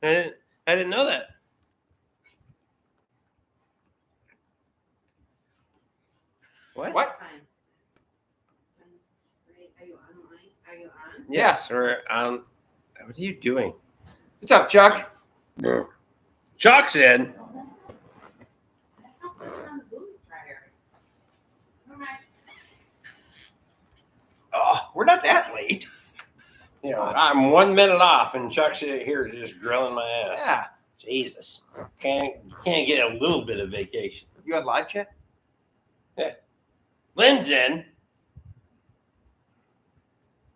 I didn't know that. What? Fine. Are you on? Are you on? Yes, we're on. What are you doing? What's up, Chuck? Chuck's in. Oh, we're not that late. You know, I'm 1 minute off, and Chuck's here just grilling my ass. Yeah. Jesus, can't get a little bit of vacation. You on live chat? Yeah. Lynn's in.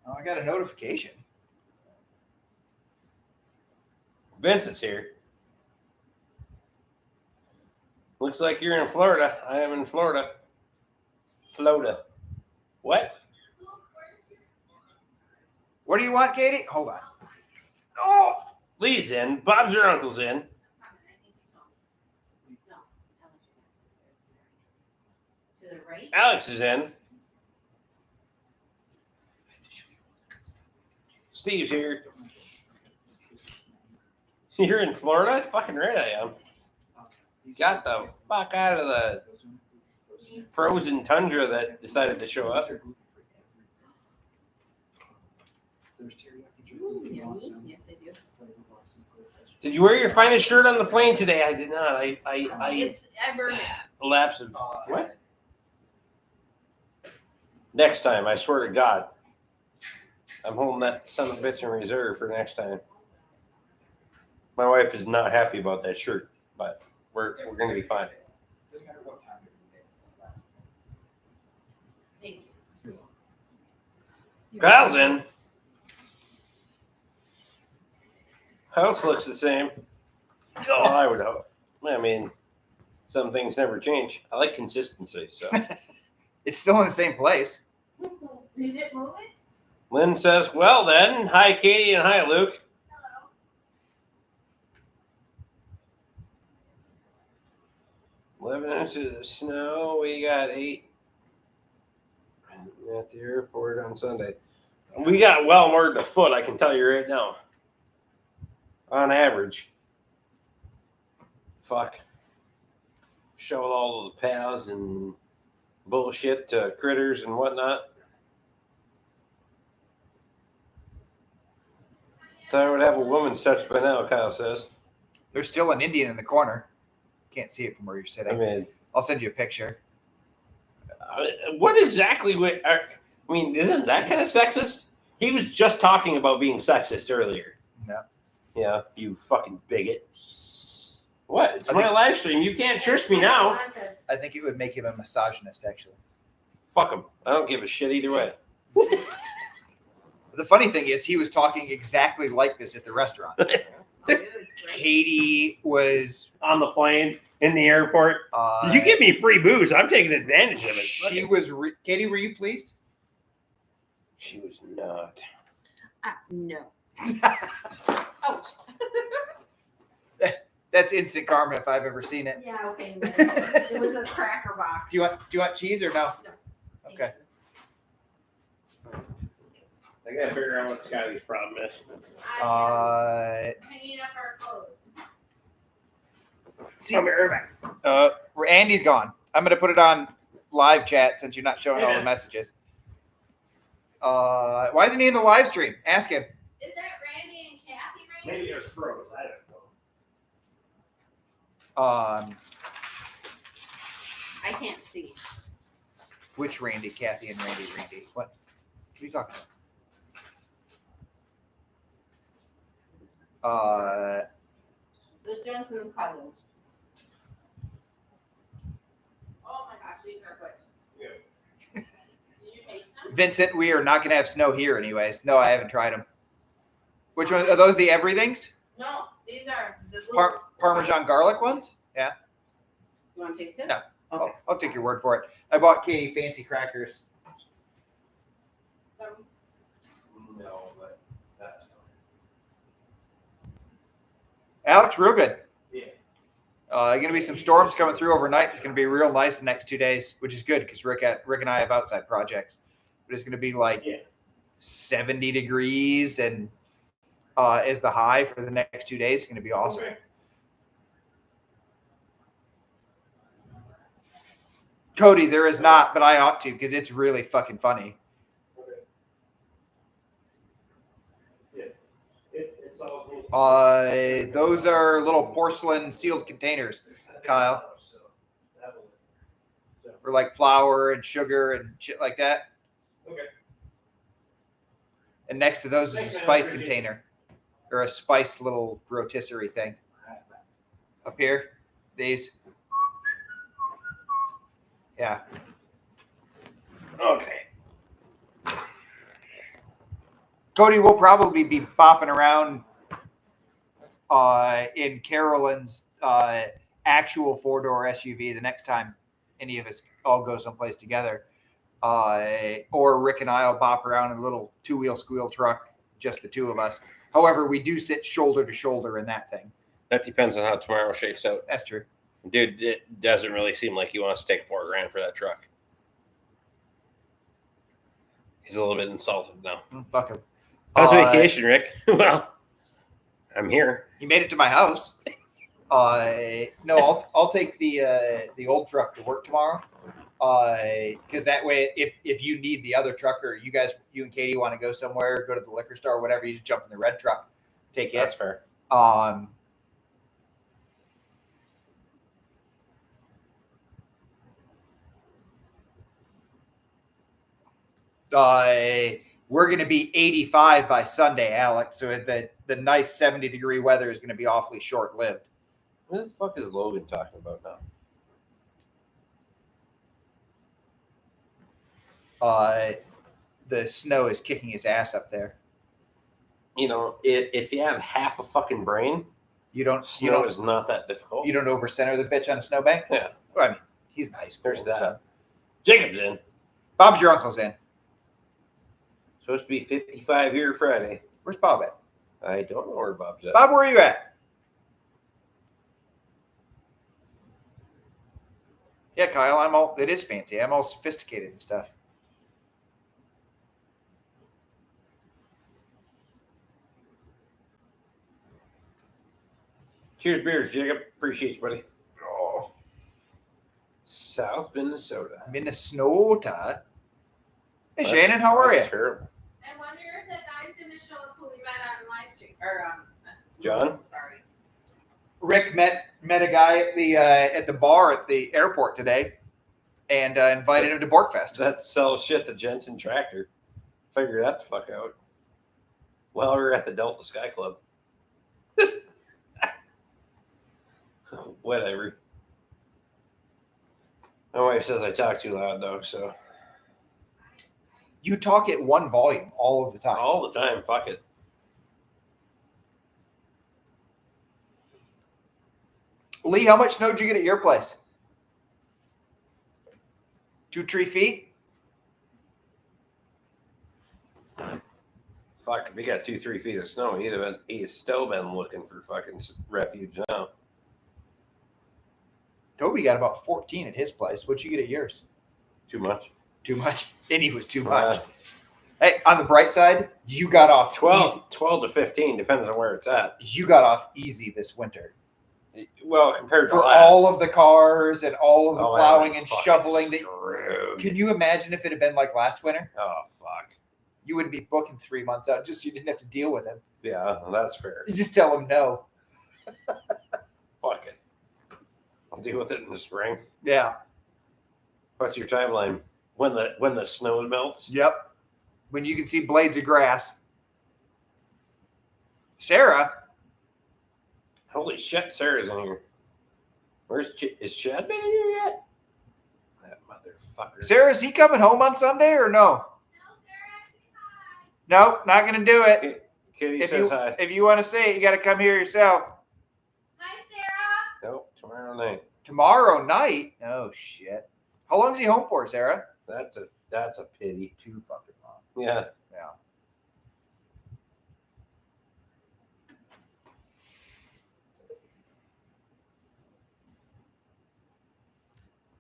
Oh, I got a notification. Vince is here. Looks like you're in Florida. I am in Florida. Florida. What? What do you want, Katie? Hold on. Oh, Lee's in. Bob's your uncle's in. To the right? Alex is in. Steve's here. You're in Florida? Fucking right I am. Got the fuck out of the frozen tundra that decided to show up. Yes, I do. Did you wear your finest shirt on the plane today? I did not. I It's ever. lapse of what? Next time, I swear to God. I'm holding that son of a bitch in reserve for next time. My wife is not happy about that shirt, but we're gonna be fine. Thank you. Kyle's in. House looks the same. Oh, I would hope. I mean, some things never change. I like consistency, so. It's still in the same place. Did it move it? Lynn says, well then, hi Katie and hi Luke. Hello. 11 inches of snow. We got 8 at the airport on Sunday. We got well more than a foot, I can tell you right now. On average. Fuck. Show all the paths and bullshit to critters and whatnot. Thought I would have a woman's touch by now, Kyle says. There's still an Indian in the corner. Can't see it from where you're sitting. I mean, I'll send you a picture. what exactly? Isn't that kind of sexist? He was just talking about being sexist earlier. No. Yeah, you fucking bigot. What? It's my live stream. You can't shush me now. I think it would make him a misogynist, actually. Fuck him. I don't give a shit either way. The funny thing is, he was talking exactly like this at the restaurant. Katie was On the plane, in the airport. You give me free booze. I'm taking advantage of it. She was. Katie, were you pleased? She was not. No. Ouch. That's instant karma if I've ever seen it. Yeah, okay. It was a cracker box. Do you want cheese or no? No. Okay. I gotta figure out what Scotty's problem is. Hanging up our clothes. Andy's gone. I'm gonna put it on live chat since you're not showing all the messages. Why isn't he in the live stream? Ask him. Is that Randy and Kathy? Maybe it was froze. I don't know. I can't see. Which Randy? Kathy and Randy. What are you talking about? The Johnson Cousins. Oh my gosh, these are good. Yeah. Did you taste them? Vincent, we are not going to have snow here anyways. No, I haven't tried them. Which one? Are those the everythings? No, these are the little. Parmesan garlic ones? Yeah. You want to taste it? No. Okay. I'll take your word for it. I bought Katie fancy crackers. No, but that's Alex, real good. Yeah. Going to be some storms coming through overnight. It's going to be real nice the next 2 days, which is good because Rick and I have outside projects. But it's going to be like 70 degrees and is the high for the next 2 days. It's going to be awesome. Okay. Cody, there is not, but I ought to because it's really fucking funny. Those are little porcelain sealed containers, Kyle, for like flour and sugar and shit like that. Okay. And next to those is a spice container or a spiced little rotisserie thing. Up here, these. Yeah. Okay. Cody will probably be bopping around in Carolyn's actual 4-door SUV the next time any of us all go someplace together. Or Rick and I will bop around in a little 2-wheel squeal truck, just the two of us. However, we do sit shoulder to shoulder in that thing. That depends on how tomorrow shakes out. That's true. Dude, it doesn't really seem like he wants to take $4,000 for that truck. He's a little bit insulted now. Fuck him. How's vacation, Rick? Well, I'm here. He made it to my house. No, I'll take the old truck to work tomorrow. Because that way, if you need the other truck or you and Katie want to go somewhere, go to the liquor store or whatever, you just jump in the red truck, take it. That's fair. We're going to be 85 by Sunday, Alex. So the nice 70-degree weather is going to be awfully short-lived. What the fuck is Logan talking about now? The snow is kicking his ass up there. You know, if you have half a fucking brain, snow is not that difficult. You don't overcenter the bitch on a snowbank? Yeah. Well, I mean, he's nice. There's that. So. Jacob's in. Bob's your uncle's in. Supposed to be 55 here Friday. Where's Bob at? I don't know where Bob's at. Bob, where are you at? Yeah, Kyle, it is fancy. I'm all sophisticated and stuff. Cheers, beers, Jacob. Appreciate you, buddy. Oh. South Minnesota. Minnesota. Hey, Shannon, how are you? Terrible. I wonder if that guy's going to show up who we met on live stream. Or, John? Sorry. Rick met a guy at the bar at the airport today and invited him to Borkfest. That sells shit to Jensen Tractor. Figure that the fuck out. Well, we're at the Delta Sky Club. Whatever. My wife says I talk too loud, though, so. You talk at one volume all of the time. All the time, fuck it. Lee, how much snow did you get at your place? 2-3 feet? Fuck, if he got 2-3 feet of snow, he's still been looking for fucking refuge now. Toby got about 14 at his place. What'd you get at yours? Too much. Too much. And he was too much. Hey, on the bright side, you got off 12 to 15, depends on where it's at. You got off easy this winter. Well, compared to for last. all of the cars and all of the plowing man, and shoveling. Screwed. Can you imagine if it had been like last winter? Oh, fuck. You wouldn't be booking 3 months out. Just you didn't have to deal with him. Yeah, that's fair. You just tell him no. Fuck it. I'll deal with it in the spring. Yeah. What's your timeline? When the snow melts? Yep. When you can see blades of grass. Sarah. Holy shit, Sarah's in here. Is Chad been in here yet? That motherfucker. Sarah, is he coming home on Sunday or no? No, Sarah, say hi. No, not going to do it. Kitty says hi. If you want to say it, you got to come here yourself. Hi, Sarah. Nope, tomorrow night. Tomorrow night? Oh, shit. How long is he home for, Sarah? That's a pity. Too fucking long. Yeah. Yeah.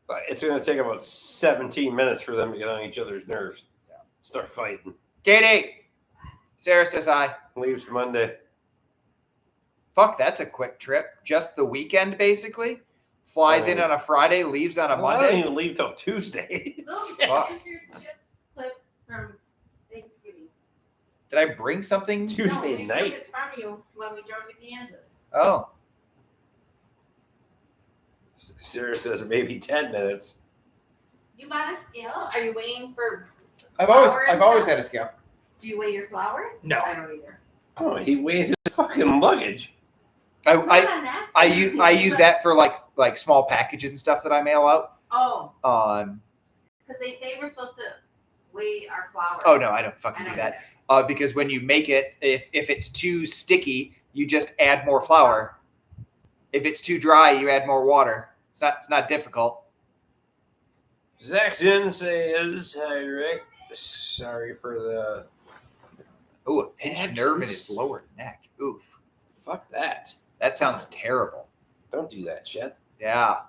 But it's going to take about 17 minutes for them to get on each other's nerves. Yeah. Start fighting. Katie. Sarah says hi. Leaves Monday. Fuck, that's a quick trip. Just the weekend, basically. Flies in on a Friday, leaves on a I Monday. don't even leave till Tuesday. Look, Fuck. here's your chip clip from Thanksgiving. Did I bring something? Tuesday we night. took it from you when we drove to Kansas. Oh. Sarah says maybe 10 minutes. You bought a scale? Are you weighing for? I've Flour and always stuff? had a scale. Do you weigh your flour? No. I don't either. Oh, he weighs his fucking luggage. Not on that I side. use that for like small packages and stuff that I mail out. Oh, On because they say we're supposed to weigh our flour. oh no, I don't I fucking don't do that. Because when you make it, if it's too sticky, you just add more flour. If it's too dry, you add more water. It's not difficult. Zaxton says, hi, Rick. Sorry for the. Oh, a pinched Absence. nerve in his lower neck. Oof. Fuck that. That sounds terrible. Don't do that shit. Yeah.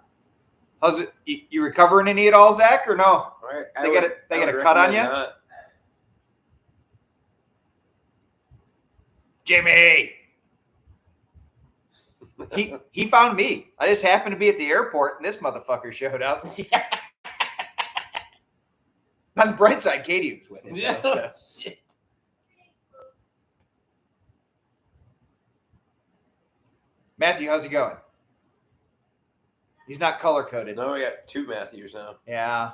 How's it? You recovering any at all, Zach, or no? They get a cut on you? Not. Jimmy. He found me. I just happened to be at the airport, and this motherfucker showed up. On the bright side, Katie was with him. Yeah. So. Shit. Matthew, how's it going? He's not color coded. No, we got 2 Matthews now. Yeah.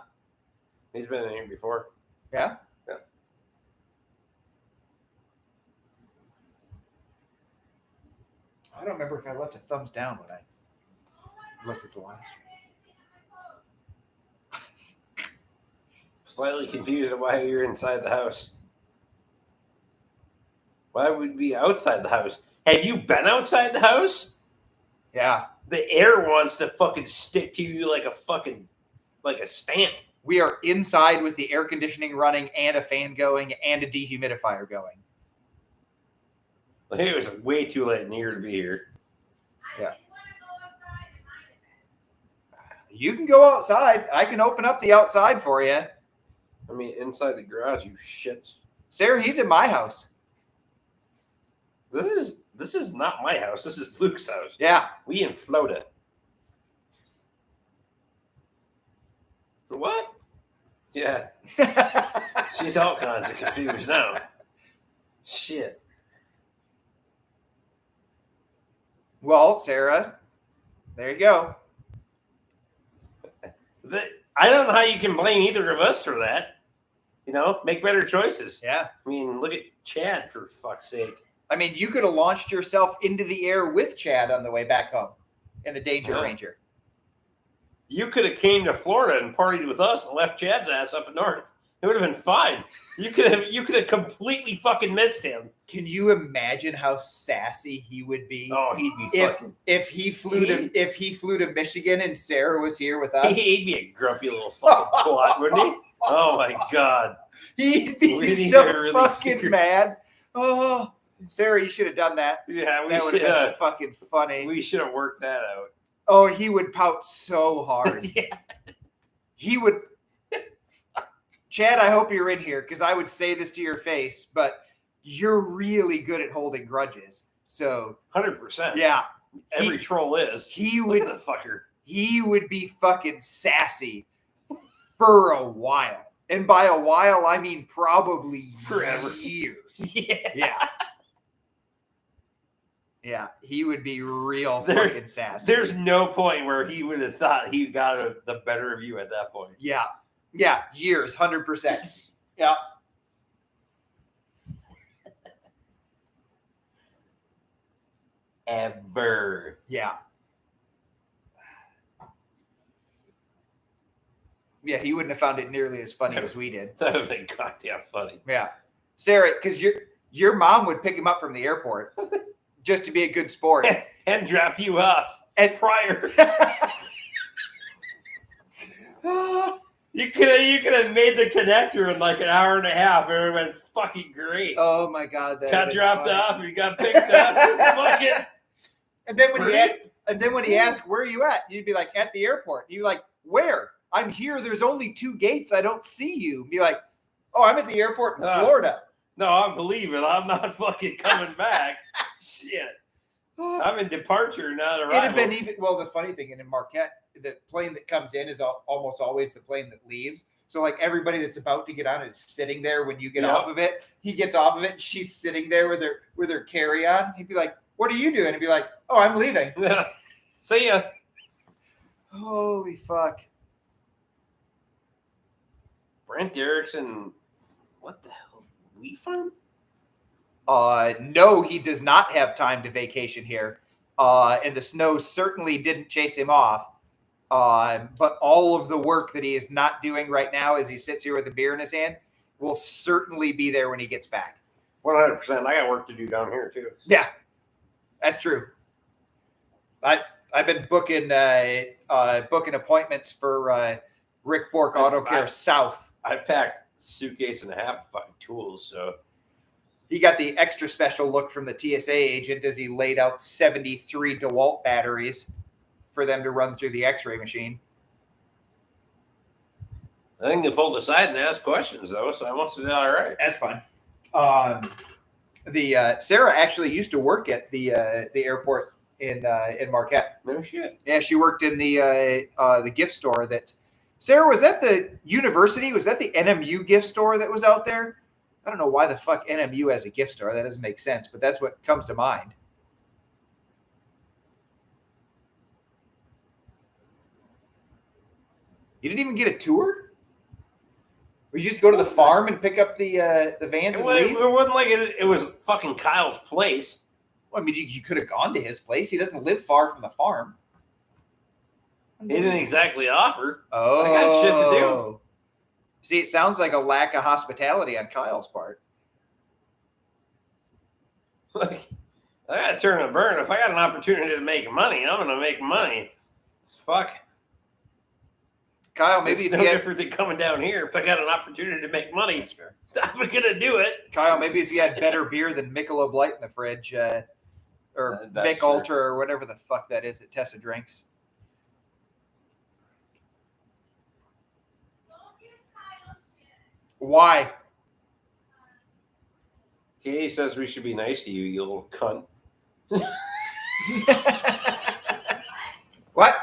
He's been in here before. Yeah. Yeah. I don't remember if I left a thumbs down when I looked at the last. Slightly confused on why you're inside the house. Why would we be outside the house? Have you been outside the house? Yeah. The air wants to fucking stick to you like a stamp. We are inside with the air conditioning running and a fan going and a dehumidifier going. It was way too late in the year to be here. Yeah. You can go outside. I can open up the outside for you. I mean, inside the garage, you shits. Sarah, he's in my house. This is not my house. This is Luke's house. Yeah. We in Florida. What? Yeah. She's all kinds of confused now. Shit. Well, Sarah, there you go. I don't know how you can blame either of us for that. You know, make better choices. Yeah. I mean, look at Chad, for fuck's sake. I mean, you could have launched yourself into the air with Chad on the way back home in the Danger Yeah. Ranger. You could have came to Florida and partied with us and left Chad's ass up north. It would have been fine. You could have completely fucking missed him. Can you imagine how sassy he would be? Oh, he'd be fucking. If he flew to Michigan and Sarah was here with us, He'd be a grumpy little fucking twat, wouldn't he? Oh my god. he'd We be didn't so even really fucking figure- mad. Oh, Sarah, you should have done that. Yeah, That would have been fucking funny. we should have worked that out. Oh, he would pout so hard. Yeah. He would. Chad, I hope you're in here because I would say this to your face, but you're really good at holding grudges. So 100%. yeah, Every troll is. he Look would. at the fucker. He would be fucking sassy for a while, and by a while I mean probably Forever. years. Yeah. Yeah, he would be real There- fucking sassy. There's no point where he would have thought he got the better of you at that point. Yeah, years, 100%. Yeah. Ever. Yeah. Yeah, he wouldn't have found it nearly as funny as we did. That would have been goddamn funny. Yeah. Sarah, because your mom would pick him up from the airport just to be a good sport. And drop you off And prior. You could have made the connector in like an hour and a half. It would have been fucking great. oh my God. that Got would've been dropped funny. off. You got picked up. Fucking. And then when Great. he asked, where are you at? You'd be like, at the airport. You'd be like, where? I'm here. There's only 2 gates. I don't see you. Be like, oh, I'm at the airport in Florida. No, I believe it. I'm not fucking coming back. Shit. I'm in departure, not It'd have been arrival. even. Well, the funny thing in Marquette, the plane that comes in is almost always the plane that leaves. So like everybody that's about to get on it is sitting there when you get off of it. He gets off of it, and she's sitting there with her carry on. He'd be like, "What are you doing?" He'd be like, "Oh, I'm leaving." See ya. Holy fuck! Brent Derrickson, what the hell? Wheat farm? No, he does not have time to vacation here. And the snow certainly didn't chase him off. But all of the work that he is not doing right now as he sits here with a beer in his hand will certainly be there when he gets back. 100%. I got work to do down here too. Yeah, that's true. I've been booking appointments for Rick Bork Auto Care South. I packed a suitcase and a half of fucking tools, so he got the extra special look from the TSA agent as he laid out 73 DeWalt batteries for them to run through the X-ray machine. I think they pulled aside and asked questions though, so I must have done all right. That's fine. The Sarah actually used to work at the airport in Marquette. No shit. Yeah, she worked in the gift store. That Sarah, was that the university? Was that the NMU gift store that was out there? I don't know why the fuck NMU has a gift store. That doesn't make sense, but that's what comes to mind. You didn't even get a tour? Or you just go to the farm and pick up the vans and leave? It wasn't like it was fucking Kyle's place. Well, I mean, you could have gone to his place. He doesn't live far from the farm. He didn't exactly offer. Oh. I got shit to do. See, it sounds like a lack of hospitality on Kyle's part. Like, I got to turn and burn. If I got an opportunity to make money, I'm going to make money. Fuck. Kyle, maybe it's if no you had, different than coming down here. If I got an opportunity to make money, I'm going to do it. Kyle, maybe if you had better beer than Michelob Light in the fridge, or Mick Ultra, or whatever the fuck that is that Tessa drinks. Why? Katie says we should be nice to you, you little cunt. What?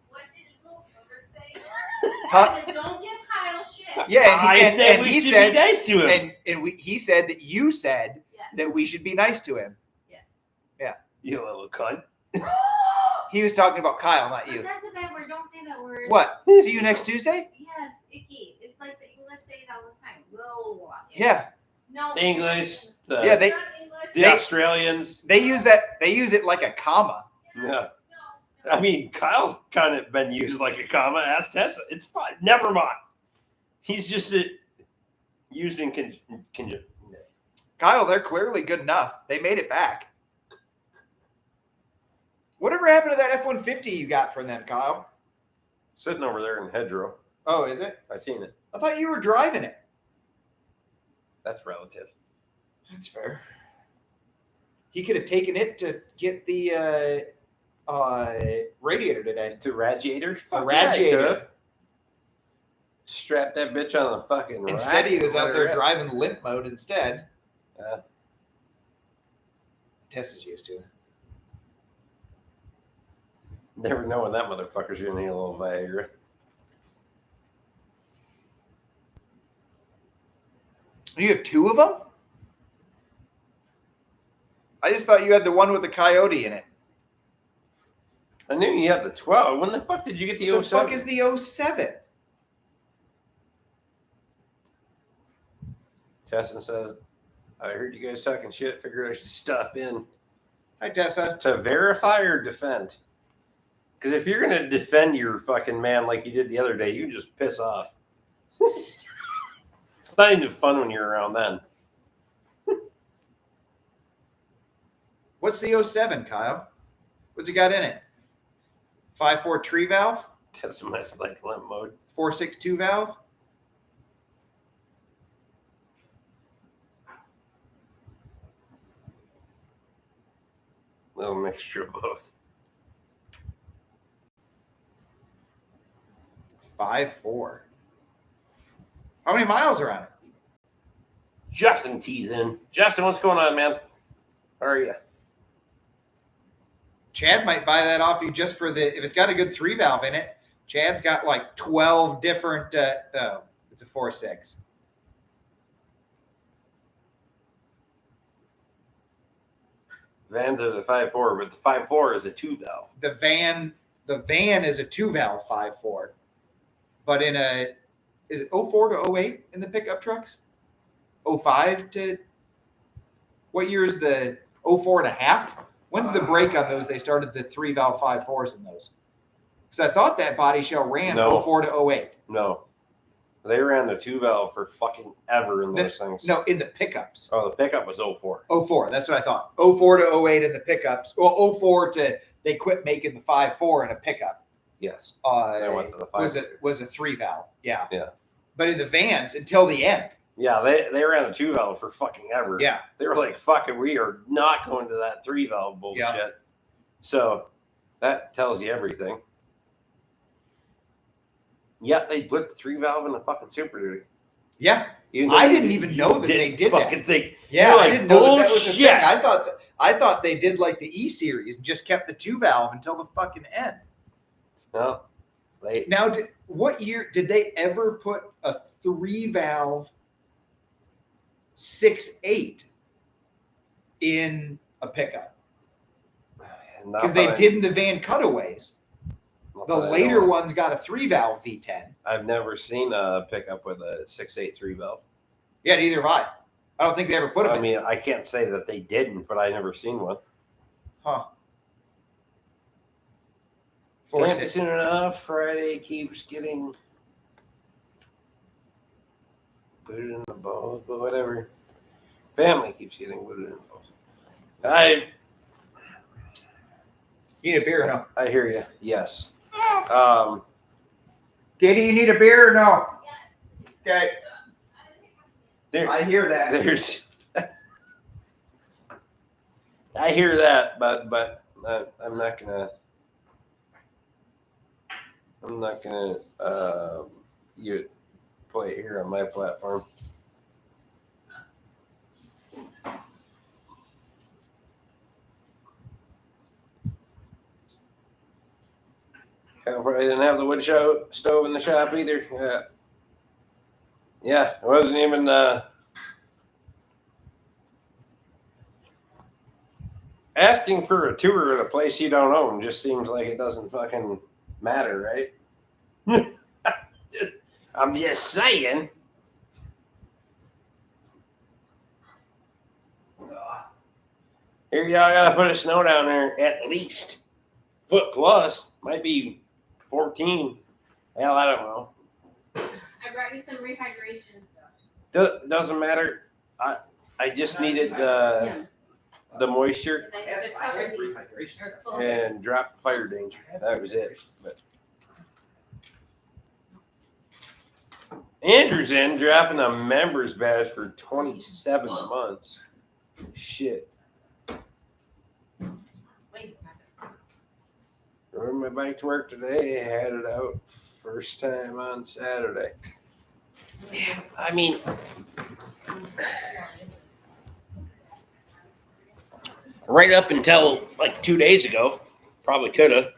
What did Wilbur say? Huh? I said, don't give Kyle shit. Yeah, I said we should be nice to him. He said that you said Yes. that we should be nice to him. Yes. You little cunt. He was talking about Kyle, not you. That's a bad word. Don't say that word. What? See you next Tuesday? Yes, icky. It's like the English say it all the time. Whoa. Yeah. No. The English, Yeah, they- Not English. the Australians. They use that. They use it like a comma. Yeah. No. I mean, Kyle's kind of been used like a comma. Ask Tessa. It's fine. Never mind. He's just used in conjunction. Kyle, they're clearly good enough. They made it back. Whatever happened to that F-150 you got from them, Kyle? Sitting over there in hedgerow. Oh, is it? I seen it. I thought you were driving it. That's relative. That's fair. He could have taken it to get the radiator today. To radiator? Fuck radiator. Yeah, strap that bitch on the fucking Instead, rack he was out there and driving limp mode instead. Yeah. Tess is used to it. Never know when that motherfucker's gonna need a little Viagra. You have two of them? I just thought you had the one with the coyote in it. I knew you had the 12. When the fuck did you get the The 07? fuck is the 07? Tesson says, I heard you guys talking shit. Figured I should stop in Hi, Tessa. to verify or defend. Because if you're gonna defend your fucking man like you did the other day, you just piss off. It's not even fun when you're around then. What's the 07, Kyle? What's it got in it? 5.4 tree valve? Tesson must like limp mode. 4.62 valve? Little mixture of both. 5.4. How many miles are on it? Justin tees in. Justin, what's going on, man? How are you? Chad might buy that off you just for if it's got a good 3-valve in it. Chad's got like 12 different. No, it's a 4.6. Vans are the 5.4, but the 5.4 is a 2-valve. The van is a 2-valve 5.4, but is it 04 to 08 in the pickup trucks? 05 to what year is the 04 and a half? When's the break on those? They started the 3-valve 5.4s in those. Because I thought that body shell ran 04 to 08. No. They ran the 2-valve for fucking ever in those things. No, in the pickups. Oh, the pickup was 04. 04, that's what I thought. 04 to 08 in the pickups. Well, 04 to they quit making the 5.4 in a pickup. Yes. They went to the 5. Was a 3-valve. Yeah. Yeah. But in the vans until the end. Yeah, they ran the 2-valve for fucking ever. Yeah. They were like, fucking, we are not going to that 3-valve bullshit. Yeah. So that tells you everything. Yep, they put the 3-valve in the fucking Super Duty. Yeah. I didn't even know that they did that. Think, yeah, like, I didn't know that was a thing. bullshit. I thought they did like the E series and just kept the 2-valve until the fucking end. No. Now, what year did they ever put a 3-valve 6.8 in a pickup? Because they did in the van cutaways. The later ones got a 3-valve V10. I've never seen a pickup with a 6.8 3-valve. Yeah, neither have I. I don't think they ever put them. I mean, I can't say that they didn't, but I never seen one. Huh. Can't be soon enough. Friday keeps getting booted in the balls, but whatever. Family keeps getting booted in the balls. You need a beer or no? I hear you. Yes. Katie, you need a beer or no? Okay. There, I hear that. There's. I hear that, but I'm not gonna. You play it here on my platform. Probably didn't have the wood stove in the shop either. Yeah, it wasn't even. Asking for a tour at a place you don't own just seems like it doesn't fucking matter, right? I'm just saying. Here y'all gotta put a snow down there at least foot plus. Might be 14. Hell, I don't know. I brought you some rehydration stuff. Doesn't matter. I just needed the moisture and drop fire danger. That was it. But Andrew's in drafting a member's badge for 27 months. Shit. Wait, it's not done. Rode my bike to work today. Had it out first time on Saturday. I mean, right up until like 2 days ago, probably could have.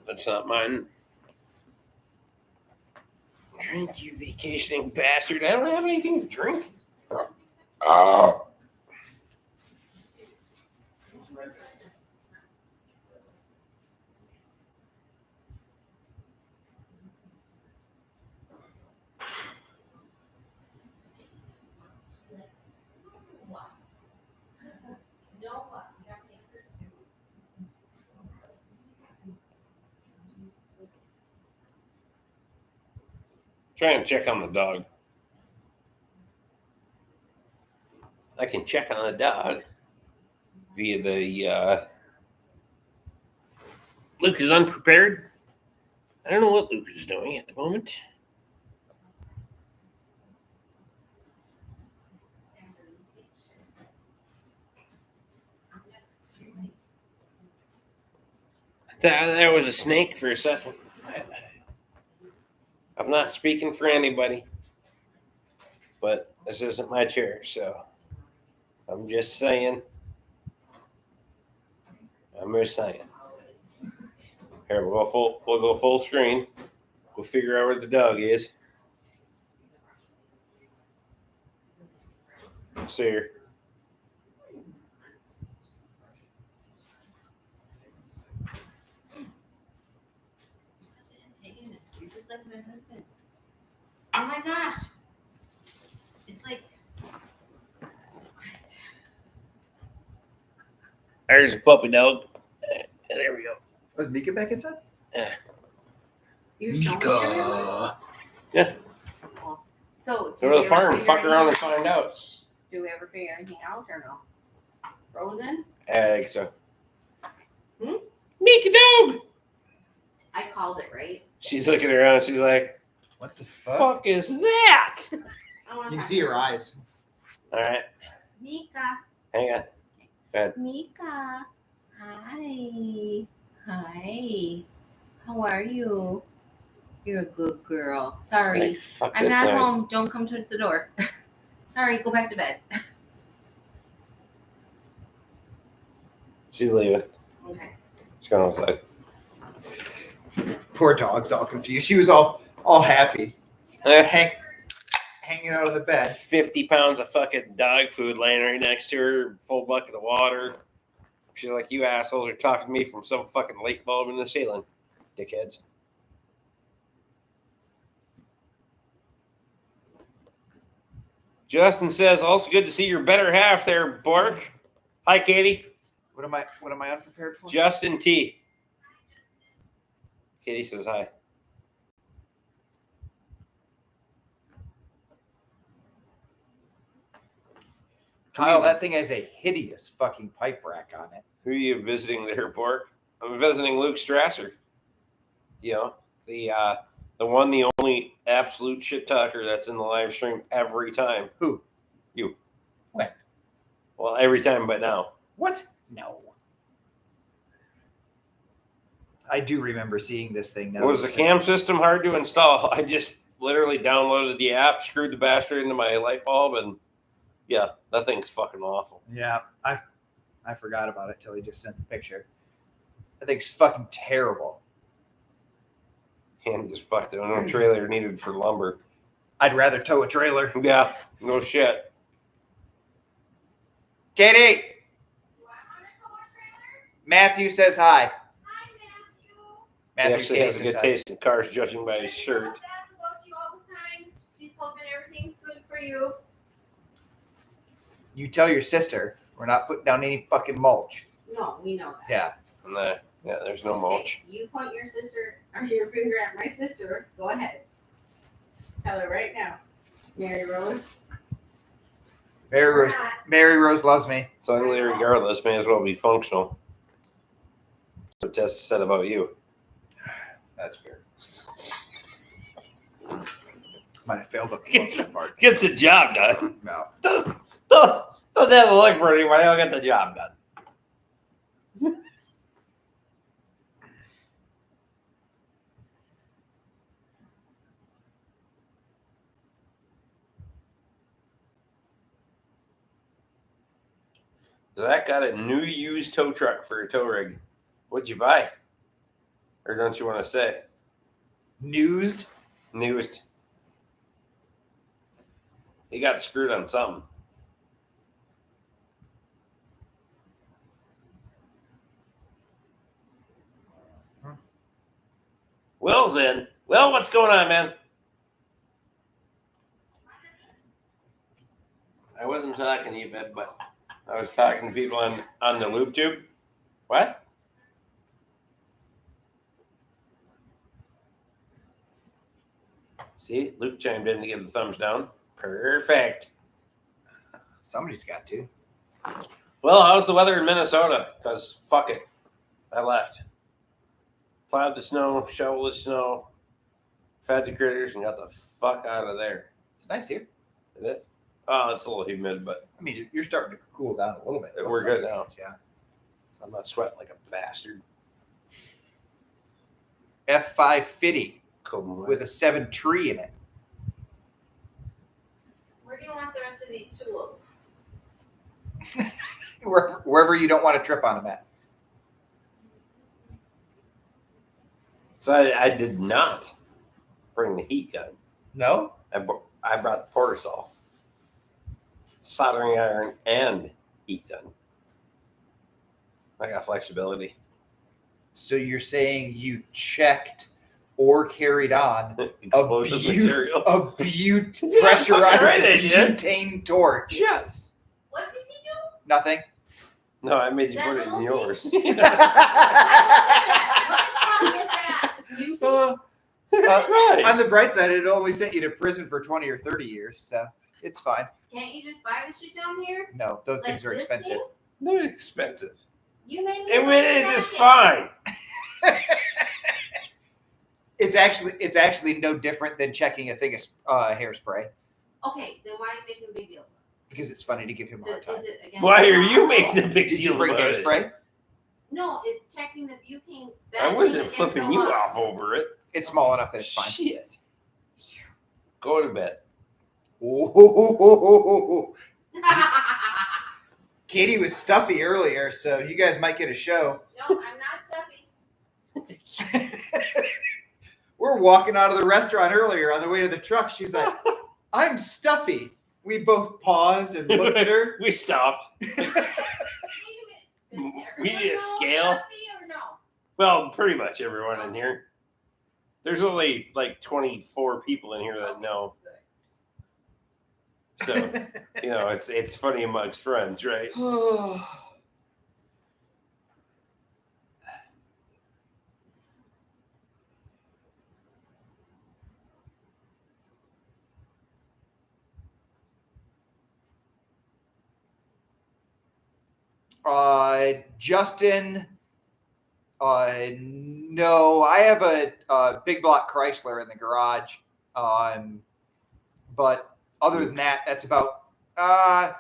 That's not mine. Drink, you vacationing bastard. I don't have anything to drink. Oh. Trying to check on the dog. I can check on the dog via the Luke is unprepared. I don't know what Luke is doing at the moment. There was a snake for a second. I'm not speaking for anybody, but This isn't my chair, so I'm just saying. Here, we'll go full screen. We'll figure out where the dog is. See here. You're such an antagonist. You're just like my husband. Oh my gosh. It's like. There's a puppy dog. There we go. Was Mika back inside? You're showing me everyone? Yeah. So, Go to the farm, fuck around and find out. Do we ever figure anything out or no? Frozen? I think so. Mika dog! I called it, right? She's looking around. She's like, What the fuck? fuck is that? Oh, You can see her eyes. All right. Mika. Hang on. Mika. Hi. Hi. How are you? You're a good girl. Sorry. Like, fuck I'm this not thing. home. Don't come to the door. Sorry, go back to bed. She's leaving. Okay. She's going outside. Poor dog's all confused. She was all happy, Eh, hanging out of the bed. 50 pounds of fucking dog food laying right next to her, full bucket of water. She's like, you assholes are talking to me from some fucking light bulb in the ceiling, dickheads. Justin says, also good to see your better half there, Bork. Hi, Katie. What am I unprepared for? Justin T. Katie says hi. Kyle, that thing has a hideous fucking pipe rack on it. Who are you visiting there, Bork? I'm visiting Luke Strasser. You know, the one, the only absolute shit talker that's in the live stream every time. Who? You. When? Well, every time but now. What? No. I do remember seeing this thing now. Was the cam system hard to install? I just literally downloaded the app, screwed the bastard into my light bulb, and yeah, that thing's fucking awful. Yeah, I forgot about it till he just sent the picture. That thing's fucking terrible. And just fucked it. No trailer needed for lumber. I'd rather tow a trailer. Yeah, no shit. Katie! Matthew says hi. He Matthew actually has a good taste in cars, judging by his shirt. She asks about you all the time. She's hoping everything's good for you. You tell your sister we're not putting down any fucking mulch. No, we know that. Yeah. And yeah, there's no mulch. Okay, you point your sister or your finger at my sister. Go ahead. Tell her right now. Mary Rose. Mary Rose loves me. It's ugly regardless, may as well be functional. That's what Tessa said about you. That's fair. Might have failed up the function part. Gets the job done. No. Doesn't have to look for anybody. I'll get the job done. Zach got a new used tow truck for a tow rig. What'd you buy? Or don't you want to say? Newsed? Newest. He got screwed on something. Will's in. Will, what's going on, man? I wasn't talking to you, babe, but I was talking to people on the loop tube. What? See, Luke chimed in to give the thumbs down. Perfect. Somebody's got to. Well, how's the weather in Minnesota? Because fuck it. I left. Plowed the snow, shoveled the snow, fed the critters, and got the fuck out of there. It's nice here. It is? Oh, it's a little humid, but I mean, you're starting to cool down a little bit. we're good now. Yeah. I'm not sweating like a bastard. F550 Cold and wet. with a 7 tree in it. Where do you want the of these tools? Wherever you don't want to trip on them at. So I did not bring the heat gun. No? I brought the porter saw, soldering iron, and heat gun. I got flexibility. So you're saying you checked or carried on Explosive material. a pressurized right, I did. butane torch? Yes. What did he do? Nothing. No, I made you That put it in little yours. What the fuck was that? You That's right. On the bright side, it only sent you to prison for 20 or 30 years, so it's fine. can't you just buy the shit down here? No, those Like things are this expensive. thing? They're expensive. You made me. It's just fine. It's actually no different than checking a thing of hairspray Okay, then why are you making a big deal? because it's funny to give him a hard time. Is it against Why the are you law? making a big Did deal you bring about it? hairspray? No, it's checking the butane. I wasn't flipping you off over it. It's small enough that it's fine. Shit. Go to bed. Ooh. Katie was stuffy earlier, so you guys might get a show. No, I'm not stuffy. We're walking out of the restaurant earlier on the way to the truck. She's like, I'm stuffy. We both paused and looked at her. We stopped. Wait a minute. Does We everyone need a know scale. stuffy or no? Well, pretty much everyone in here. There's only like 24 people in here that know. So, you know, it's funny amongst friends, right? Justin, no, I have a big block Chrysler in the garage. But other than that, that's about, I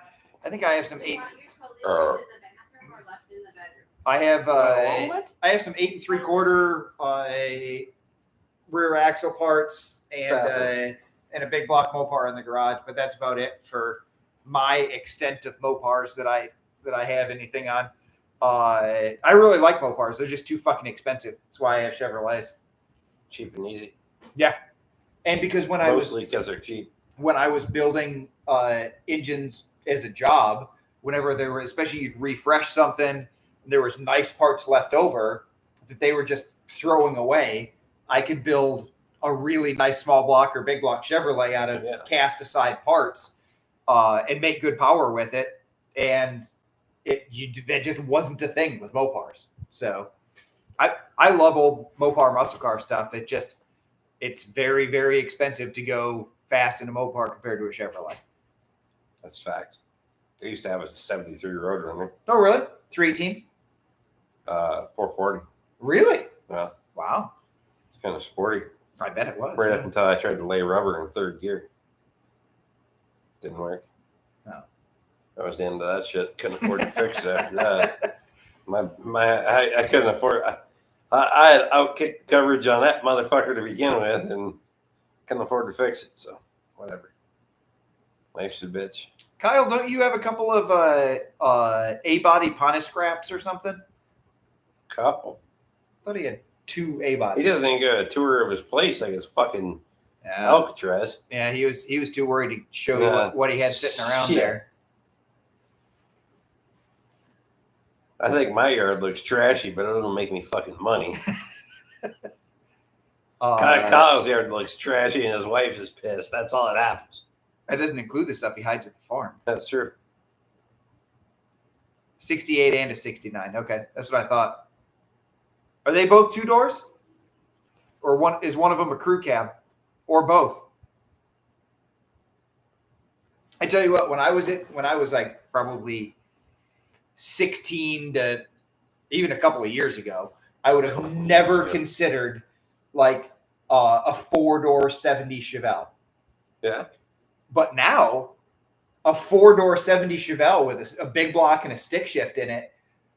think I have some Do you eight. want your trolley in the bathroom or left in the bedroom? I have some 8 3/4 rear axle parts and a big block Mopar in the garage, but that's about it for my extent of Mopars that I have anything on. I really like Mopars. They're just too fucking expensive. That's why I have Chevrolets. Cheap and easy. Yeah, and because Mostly because they're cheap. when I was building engines as a job, whenever there were, especially you'd refresh something, and there was nice parts left over that they were just throwing away, I could build a really nice small block or big block Chevrolet out of cast aside parts and make good power with it. And that just wasn't a thing with Mopars. So I love old Mopar muscle car stuff. It's very, very expensive to go fast in a Mopar compared to a Chevrolet. That's fact. They used to have a 73 Roadrunner. Oh, really? 318? 440. Really? Yeah. Wow. It's kind of sporty. I bet it was. Right up until I tried to lay rubber in third gear. Didn't work. No. That was the end of that shit. Couldn't afford to fix it after that. I couldn't afford. I had outkick coverage on that motherfucker to begin with, and couldn't afford to fix it. So whatever. Life's a bitch. Kyle, don't you have a couple of A-body Pontiac scraps or something? Couple. I thought he had 2 A-bodies. He doesn't even get a tour of his place like it's fucking Yeah. Alcatraz. Yeah, he was too worried to show you what he had sitting around there. I think my yard looks trashy, but it doesn't make me fucking money. Kyle's yard looks trashy and his wife is pissed. That's all that happens. That doesn't include the stuff he hides at the farm. That's true. 68 and a 69. Okay, that's what I thought. Are they both 2 doors? Or is one of them a crew cab? Or both? I tell you what, when I was like probably 16 to even a couple of years ago, I would have never considered like a 4-door 70 Chevelle. Yeah. But now, a 4-door 70 Chevelle with a big block and a stick shift in it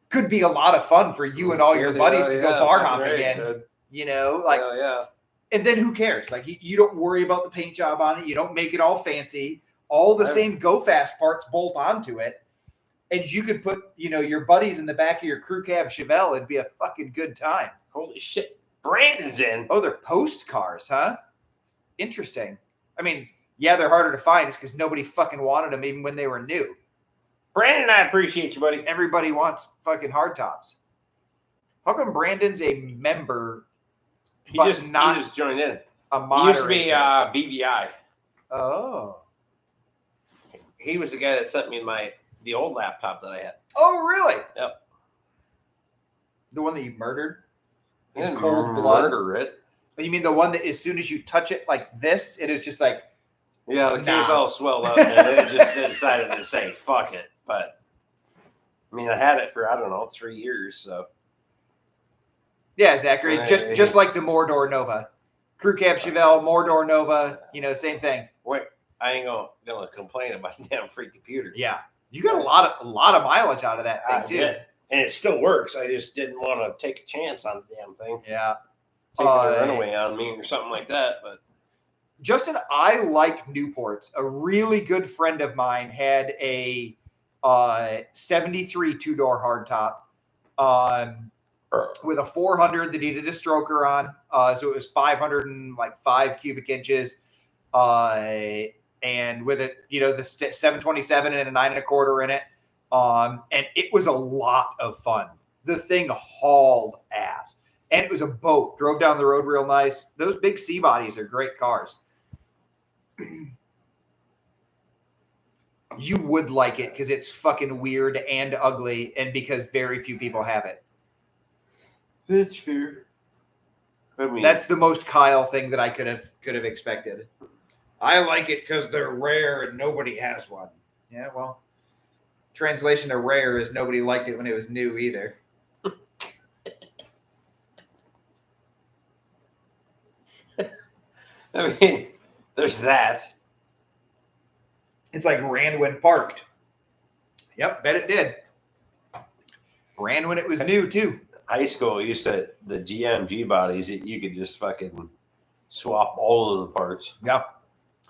could be a lot of fun for you and all your buddies to go bar hopping in. You know, like, yeah. And then who cares? Like, you don't worry about the paint job on it. You don't make it all fancy. all the same Go Fast parts bolt onto it. And you could put, your buddies in the back of your crew cab Chevelle. It'd be a fucking good time. Holy shit. Brandon's in. Oh, they're post cars, huh? Interesting. I mean, yeah, they're harder to find. It's because nobody fucking wanted them even when they were new. Brandon, I appreciate you, buddy. Everybody wants fucking hardtops. How come Brandon's a member, He but just joined in. a He used to be moderator? BVI. Oh. He was the guy that sent me the old laptop that I had. Oh, really? Yep. The one that you murdered? He didn't cold blood? murder it. You mean the one that as soon as you touch it like this, it is just like... Yeah, the case all swelled up, and it just decided to say, fuck it. But, I mean, I had it for, 3 years, so... Yeah, Zachary, just like the Mordor Nova. Crew Cab Chevelle, Mordor Nova, same thing. Wait, I ain't gonna complain about the damn free computer. Yeah. You got a lot of mileage out of that thing, too. Did. And it still works. I just didn't want to take a chance on the damn thing. Yeah. Taking a runaway on me or something like that. But Justin, I like Newports. A really good friend of mine had a 73 two-door hardtop with a 400 that needed a stroker on. So it was 505 cubic inches. And with it, the 727 and a 9 1/4 in it. And it was a lot of fun. The thing hauled ass. And it was a boat. Drove down the road real nice. Those big C bodies are great cars. You would like it because it's fucking weird and ugly, and because very few people have it. that's fair. I mean, That's the most Kyle thing that I could have expected. I like it because they're rare and nobody has one. Yeah, well, translation of rare is nobody liked it when it was new either. I mean, there's that. It's like ran when parked. Yep, bet it did. Ran when it was new too. High school the GMG bodies, you could just fucking swap all of the parts. Yep.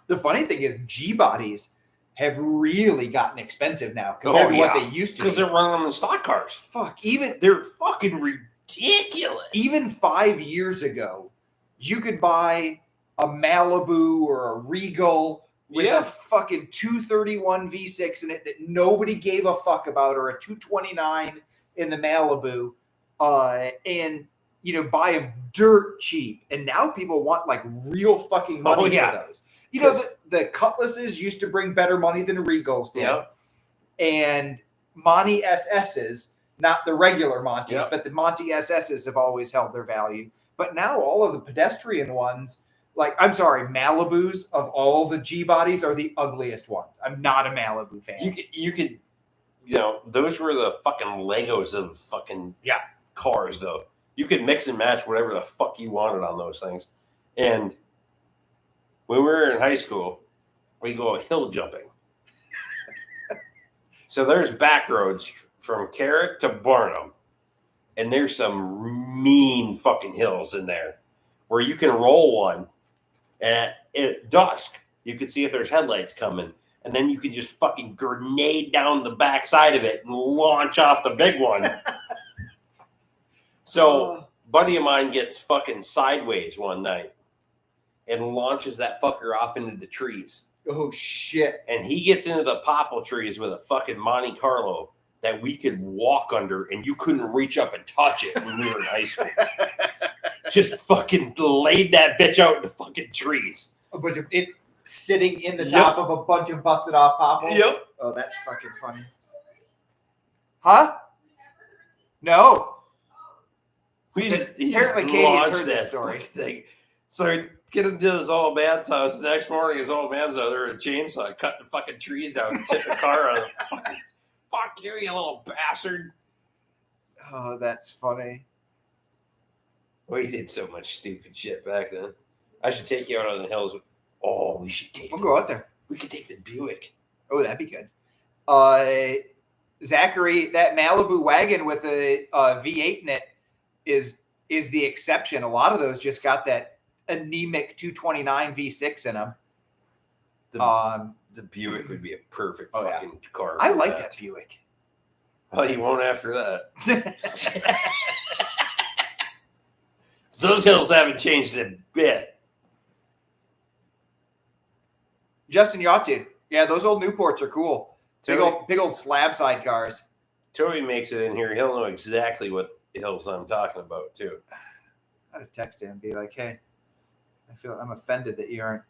The funny thing is G bodies have really gotten expensive now compared to what they used to. Because they're running them in stock cars. Fuck. They're fucking ridiculous. Even 5 years ago, you could buy a Malibu or a Regal with a fucking 231 V6 in it that nobody gave a fuck about, or a 229 in the Malibu, and buy them dirt cheap. And now people want like real fucking money for those. The Cutlasses used to bring better money than Regals did. Yeah. And Monty SS's, not the regular Montes, but the Monty SS's have always held their value. But now all of the pedestrian ones, Malibus of all the G bodies are the ugliest ones. I'm not a Malibu fan. You could, those were the fucking Legos of fucking cars, though. You could mix and match whatever the fuck you wanted on those things. And when we were in high school, we go hill jumping. So there's back roads from Carrick to Barnum, and there's some mean fucking hills in there where you can roll one, and at dusk you can see if there's headlights coming, and then you can just fucking grenade down the backside of it and launch off the big one. So buddy of mine gets fucking sideways one night and launches that fucker off into the trees. Oh, shit. And he gets into the popple trees with a fucking Monte Carlo that we could walk under, and you couldn't reach up and touch it when we were in high school. Just fucking laid that bitch out in the fucking trees. A bunch of it sitting in the top of a bunch of busted off popples? Yep. Oh, that's fucking funny. Huh? No. Apparently Katie has heard this story. Thing. So get him to his old man's house. The next morning, his old man's out there with a chainsaw cutting fucking trees down and tipping the car out of the fucking... Fuck you, you little bastard. Oh, that's funny. We did so much stupid shit back then. I should take you out on the hills. Oh, we should take We'll go out there. We could take the Buick. Oh, that'd be good. Zachary, that Malibu wagon with the V8 in it is the exception. A lot of those just got that anemic 229 V6 in them. The Buick would be a perfect Oh, yeah. fucking car. I for like that Buick. Well, you won't after that. Those hills haven't changed a bit. Justin, you ought to. Yeah, those old Newports are cool. Big old slab side cars. Toby makes it in here. He'll know exactly what hills I'm talking about too. I gotta text him and be like, "Hey, I feel I'm offended that you aren't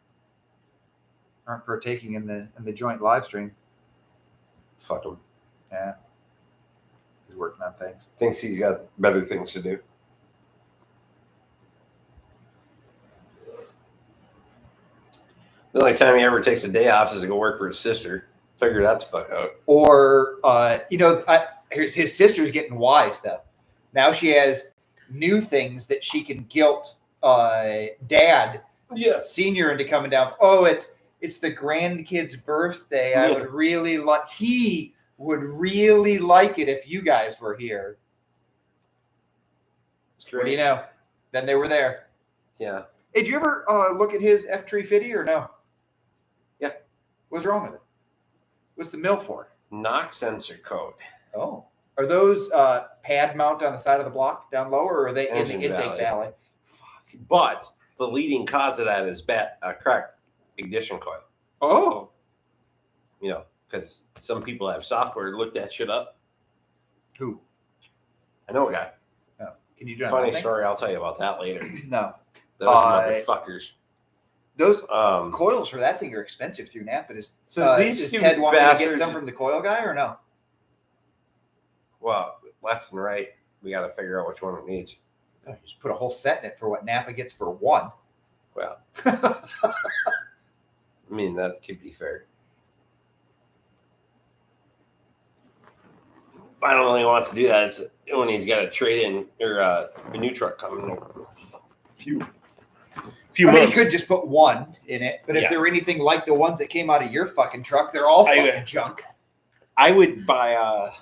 partaking in the joint live stream." Fuck him. Yeah, he's working on things. Thinks he's got better things to do. The only time he ever takes a day off is to go work for his sister. Figure that the fuck out. Or, his sister's getting wise though. Now she has new things that she can guilt Dad, Senior, into coming down. Oh, it's the grandkid's birthday. I would really like. He would really like it if you guys were here. It's great. What do you know? Then they were there. Yeah. Hey, did you ever look at his F350 or no? Yeah. What's wrong with it? What's the mill for? Knock sensor code. Oh. Are those pad mount on the side of the block down lower, or are they in the intake valley? But the leading cause of that is cracked ignition coil. Oh. You know, because some people have software look that shit up. Who? I know a guy. Oh. Can you do that? Funny story. I'll tell you about that later. No. Those motherfuckers. Those coils for that thing are expensive through Napa. Does these Ted want me to get bastards- some from the coil guy or no? Well, left and right, we got to figure out which one it needs. Oh, just put a whole set in it for what Napa gets for one. Well, I mean, that could be fair. I don't know he wants to do that. It's when he's got a trade-in or a new truck coming. Few I mean, months. he could just put one in it, but if Yeah. they're anything like the ones that came out of your fucking truck, they're all fucking junk. I would buy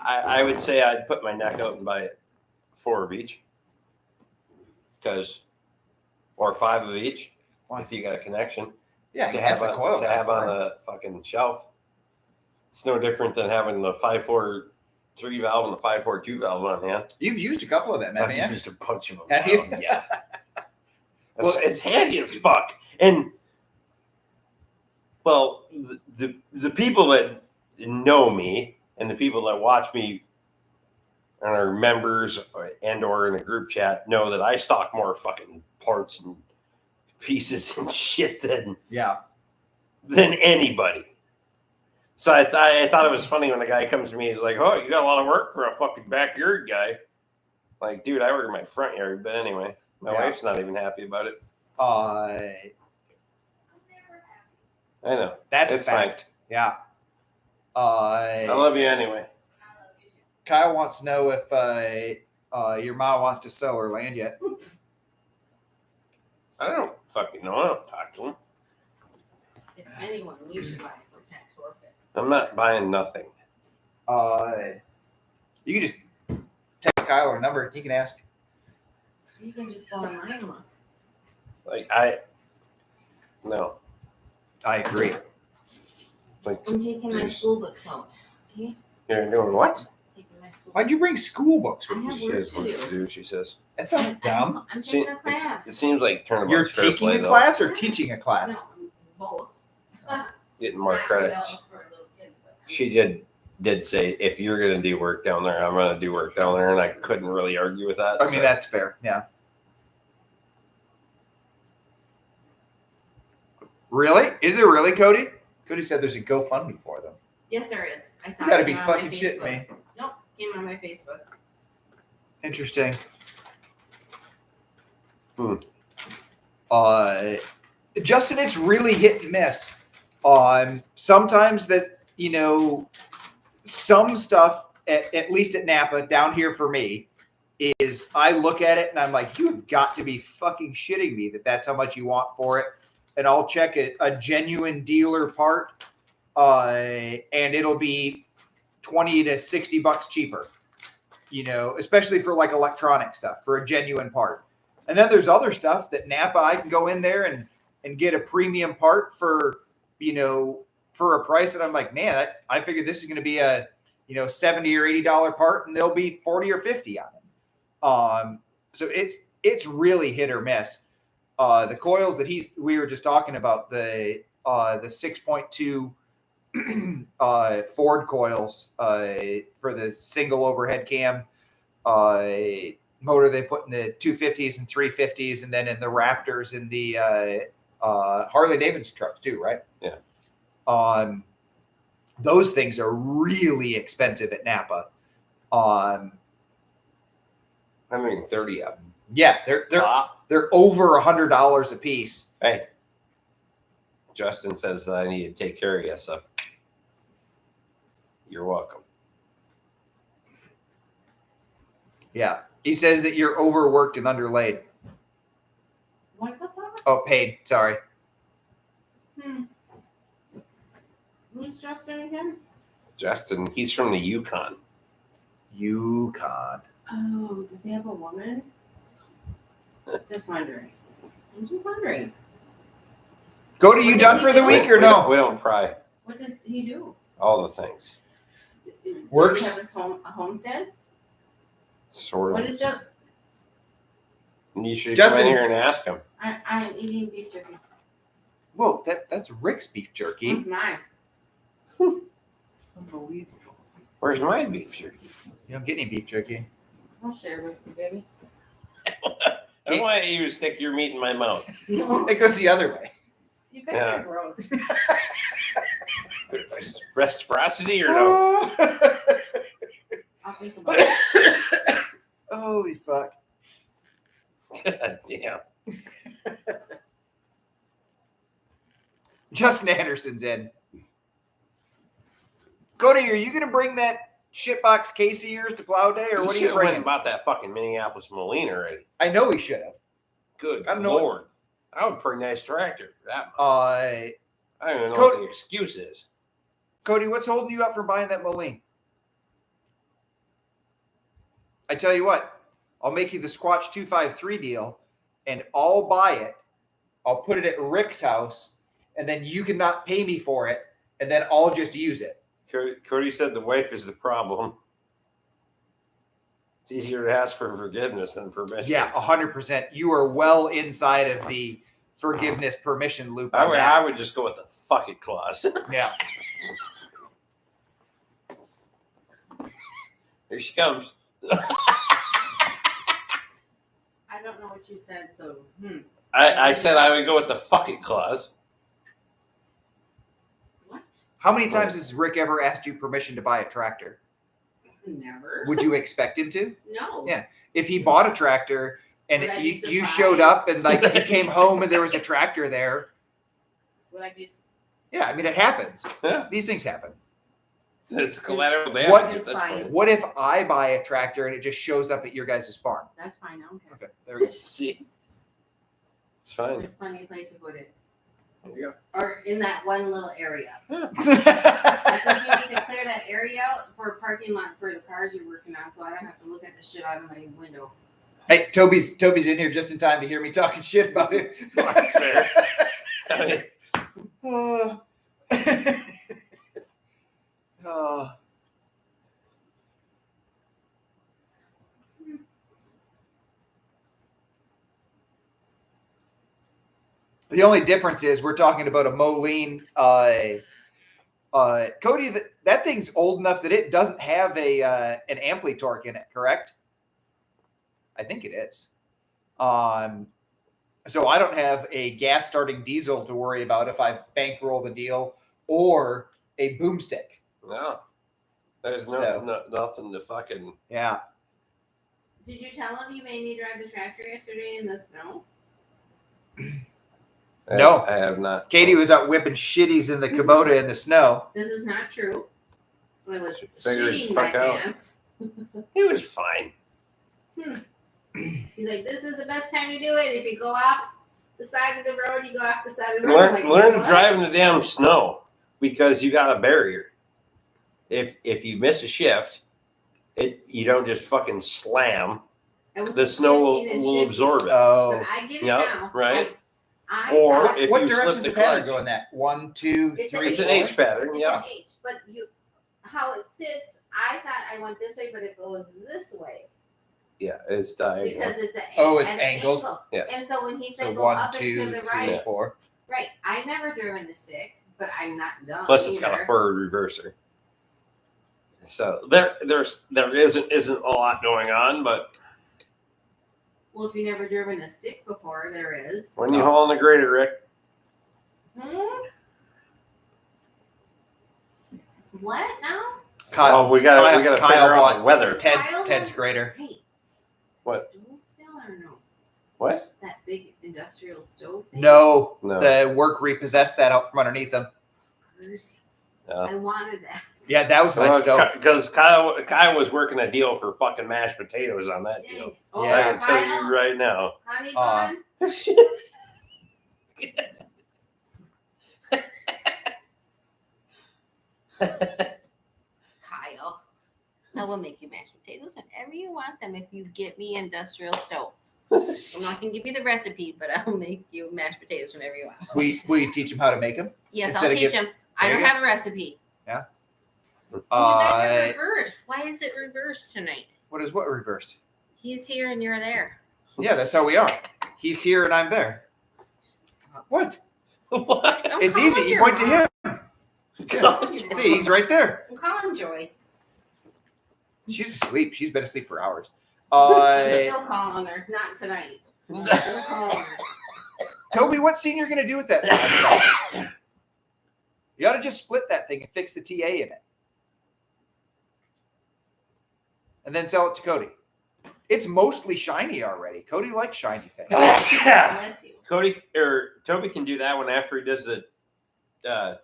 I would say I'd put my neck out and buy 4 of each. Or 5 of each. Why? If you got a connection. Yeah, To he have, has the coil to have on the fucking shelf. It's no different than having the 5.4 valve and the 5.42 valve on hand. You've used a couple of them, haven't you? I've used a bunch of them. Have you? Yeah. Well, it's handy as fuck. And well, the people that know me and the people that watch me and are members or in a group chat know that I stock more fucking parts and pieces and shit than anybody. So I thought it was funny when the guy comes to me. He's like, "Oh, you got a lot of work for a fucking backyard guy." Like, dude, I work in my front yard. But anyway, my wife's not even happy about it. I know. That's it's a fact. fine. Yeah. I love you anyway. Kyle wants to know if your mom wants to sell her land yet. I don't fucking know. I don't talk to him. If anyone, you should buy it for tax forfeit. I'm not buying nothing. You can just text Kyle a number. He can ask. You can just go online and look. Like no. I agree. Like I'm taking my school books out. Okay? you're doing what? Taking my school Why'd you bring school books I with have you? She work has to work do. to do. She says. That sounds dumb. I'm See, taking a class. it seems like turnabout You're fair taking play, a though. class or teaching a class? No, both. Getting more Not credits. for a little kid, but- She did say if you're gonna do work down there, I'm gonna do work down there, and I couldn't really argue with that. I mean, that's fair. Yeah. Really? Is it really, Cody? Cody said there's a GoFundMe for them. Yes, there is. I saw You gotta it be on my fucking shitting Facebook. me. Nope, came on my Facebook. Interesting. Justin, it's really hit and miss. Sometimes that, some stuff, at least at Napa, down here for me, is I look at it and I'm like, you have got to be fucking shitting me that's how much you want for it. And I'll check a genuine dealer part, and it'll be $20 to $60 cheaper, especially for like electronic stuff, for a genuine part. And then there's other stuff that Napa, I can go in there and and get a premium part for, for a price that I'm like, man, I figured this is going to be a, $70 or $80 part, and they'll be 40 or 50 on it. So it's really hit or miss. The coils that we were just talking about, the 6.2 Ford coils for the single overhead cam motor they put in the 250s and 350s, and then in the Raptors in the Harley Davidson trucks too, right? Yeah. Those things are really expensive at Napa. 130 of them. Yeah, they're over $100 a piece. Hey, Justin says that I need to take care of you, so you're welcome. Yeah, he says that you're overworked and underlaid. What the fuck? Oh, paid. Sorry. Who's Justin again? Justin, he's from the Yukon. Yukon. Oh, does he have a woman? Just wondering. I'm just wondering. Cody, you done for the week or no? We don't pry. What does he do? All the things. Works. Does he have a homestead? Sort What of. is Justin? You should Justin- come in here and ask him. I am eating beef jerky. Whoa, that's Rick's beef jerky. Mine. Unbelievable. Where's my beef jerky? You don't get any beef jerky. I'll share with you, baby. I don't want you to stick your meat in my mouth. No, It goes the other way. you guys Yeah. are gross. Reciprocity or no? I'll think about it. Holy fuck. God damn. Justin Anderson's in. Cody, are you going to bring that shitbox case of yours to Plow Day, or what are you should have went bringing? and bought that fucking Minneapolis Moline already. I know he should have. Good I don't know. Lord. That would be a pretty nice tractor for that much. I don't even know Cody- what the excuse is. Cody, what's holding you up from buying that Moline? I tell you what, I'll make you the Squatch 253 deal, and I'll buy it. I'll put it at Rick's house, and then you cannot pay me for it, and then I'll just use it. Cody said the wife is the problem. It's easier to ask for forgiveness than permission. Yeah, 100%. You are well inside of the forgiveness permission loop. on I that. would just go with the fuck it clause. Yeah. Here she comes. I don't know what you said, so I said I would go with the fuck it clause. what? How many times has Rick ever asked you permission to buy a tractor? Never. Would you expect him to? No. Yeah. If he bought a tractor and Would I be you surprised? showed up and like you came home and there was a tractor there, Would I be? yeah, I mean it happens. Yeah. These things happen. It's collateral damage. What- That's It's fine. fine. What if I buy a tractor and it just shows up at your guys' farm? That's fine. I don't care. Okay, there we go. See, it's fine. There's plenty of place to put it, There you or in that one little area. go. Like if you need to clear that area out for a parking lot for the cars you're working on, so I don't have to look at the shit out of my window. Hey, Toby's in here just in time to hear me talking shit about it. That's fair. I mean, Oh. The only difference is we're talking about a Moline. Cody, that thing's old enough that it doesn't have an ampli torque in it, correct? I think it is. So I don't have a gas starting diesel to worry about if I bankroll the deal, or a boomstick. no. There's nothing to fucking. Yeah. Did you tell him you made me drive the tractor yesterday in the snow? No. I have not. Katie was out whipping shitties in the Kubota in the snow. This is not true. I was Figure it shitting my fuck out. pants. He was fine. He's like, this is the best time to do it. If you go off the side of the road, you go off the side of the road. I'm like, Learn to "What?" drive in the damn snow because you got a barrier. If you miss a shift, you don't just fucking slam. I was The snow shifting and will shifting, absorb it. Oh, But I get it Yep, now. right. Or thought if what you slip direction's the the pattern clutch. going that? 1, 2, It's 3, It's an 4? H pattern, it's yeah. an H, but how it sits, I thought I went this way, but it goes this way Yeah, it's diagonal. because it's It's at an angled. angle. Yes. And so when he said So go 1, up 2, and to 3, the right, 4. right? I've never driven a stick, but I'm not dumb. Plus, it's got a either. forward reverser. So there isn't a lot going on, but Well, if you've never driven a stick before, there is. when you haul in the grader, Rick, What now? Kyle, we gotta figure out bought the weather. Ted's grader. Hey. What? Stove sale or no? What? That big industrial stove thing? No, No. the work repossessed that out from underneath them. I wanted that. Yeah, that was a nice stove. Because Kyle was working a deal for fucking mashed potatoes on that Dang. deal. Oh, Yeah. I can tell Kyle, you right now. honey bun. Kyle, I will make you mashed potatoes whenever you want them if you get me industrial stove. I'm not gonna give you the recipe, but I'll make you mashed potatoes whenever you want. Will you teach him how to make them? Yes, Instead I'll of teach him. I There don't you have a recipe. Yeah. Oh, you guys are Uh, reversed. Why is it reversed tonight? what is what reversed? He's here and you're there. Yeah, that's how we are. He's here and I'm there. What? What? I'm It's calling easy. You your point to mom. him. I'm calling your See, he's right there. I'm calling Joy. She's asleep. She's been asleep for hours. I'm still calling her. Not tonight. I'm calling her. Toby, what scene you're gonna do with that 5-star? You ought to just split that thing and fix the TA in it, and then sell it to Cody. It's mostly shiny already. Cody likes shiny things. Bless you. Toby can do that one after he does the.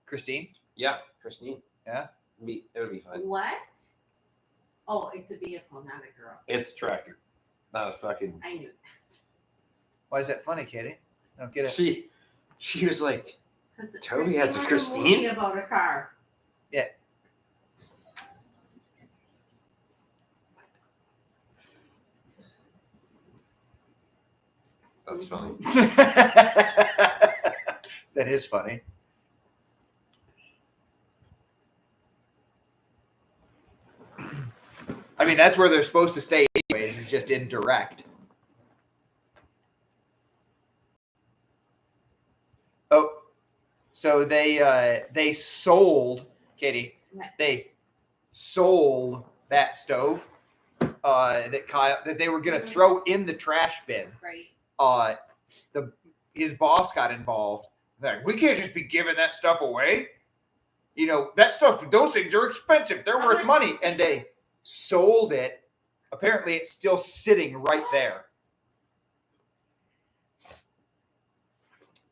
Christine? Yeah, Christine. Yeah. It would be fun. What? Oh, it's a vehicle, not a girl. It's a tractor, not a fucking. I knew that. Why is that funny, Katie? I don't get it. She was like, 'Cause Toby has a was Christine? movie about a car. Yeah. that's funny. That is funny. I mean, that's where they're supposed to stay anyways, is just indirect. Oh, so they sold, Katie, Right. they sold that stove that they were going to throw in the trash bin. Right. His boss got involved. They're like, we can't just be giving that stuff away. You know, that stuff, those things are expensive. They're worth money. And they sold it. Apparently, it's still sitting right there.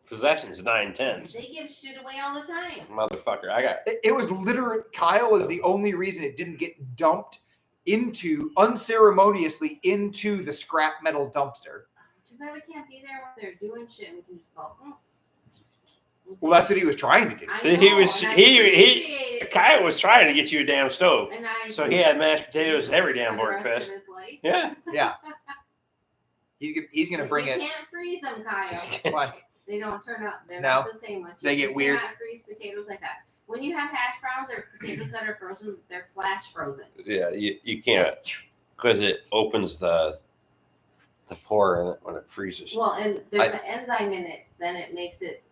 Possession's 9/10. They give shit away all the time. Motherfucker, I got. It was literally, Kyle is the only reason it didn't get dumped unceremoniously into the scrap metal dumpster. Too bad we can't be there when they're doing shit and we can just go, Well, that's what he was trying to do. I He know, was- and I he- appreciate it. Kyle was trying to get you a damn stove, And I so he had mashed potatoes every for damn the rest of breakfast. his life. Yeah. Yeah. He's going to But bring you it. can't freeze them, Kyle. Why? They don't turn up. They're No. not the same ones. They get You weird. cannot freeze potatoes like that. When you have hash browns or potatoes that are frozen, they're flash frozen. Yeah, you can't because it opens the pore in it when it freezes. Well, and there's an enzyme in it, then it makes it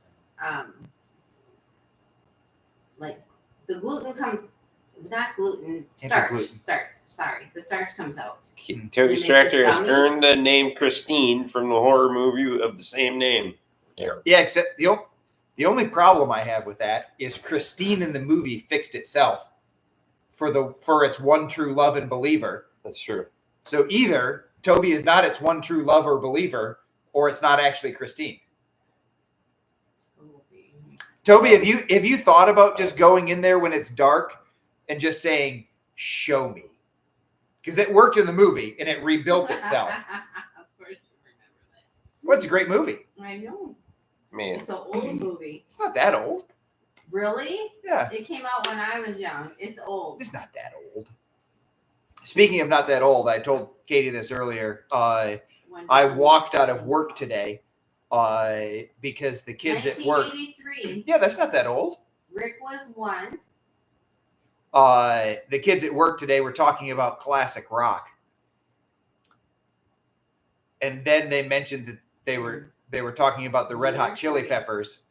like the gluten comes, not gluten, starch. Anti-gluten. Starch. Sorry, the starch comes out. Toby's It tractor makes it has gummy. earned the name Christine from the horror movie of the same name. Yeah, except the only problem I have with that is Christine in the movie fixed itself for its one true love and believer. That's true. So either Toby is not its one true love or believer, or it's not actually Christine. Toby, have you thought about just going in there when it's dark and just saying, "Show me"? Because it worked in the movie and it rebuilt itself. Of course, you remember that. Well, it's a great movie. I know. Man, It's an old movie. It's not that old. Really? Yeah, It came out when I was young. It's old. it's not that old. Speaking of not that old, I told Katie this earlier. I walked out of work today because the kids at work. 1983. Yeah, that's not that old. Rick was 1. The kids at work today were talking about classic rock, and then they mentioned that they were talking about the Red Hot Chili Peppers.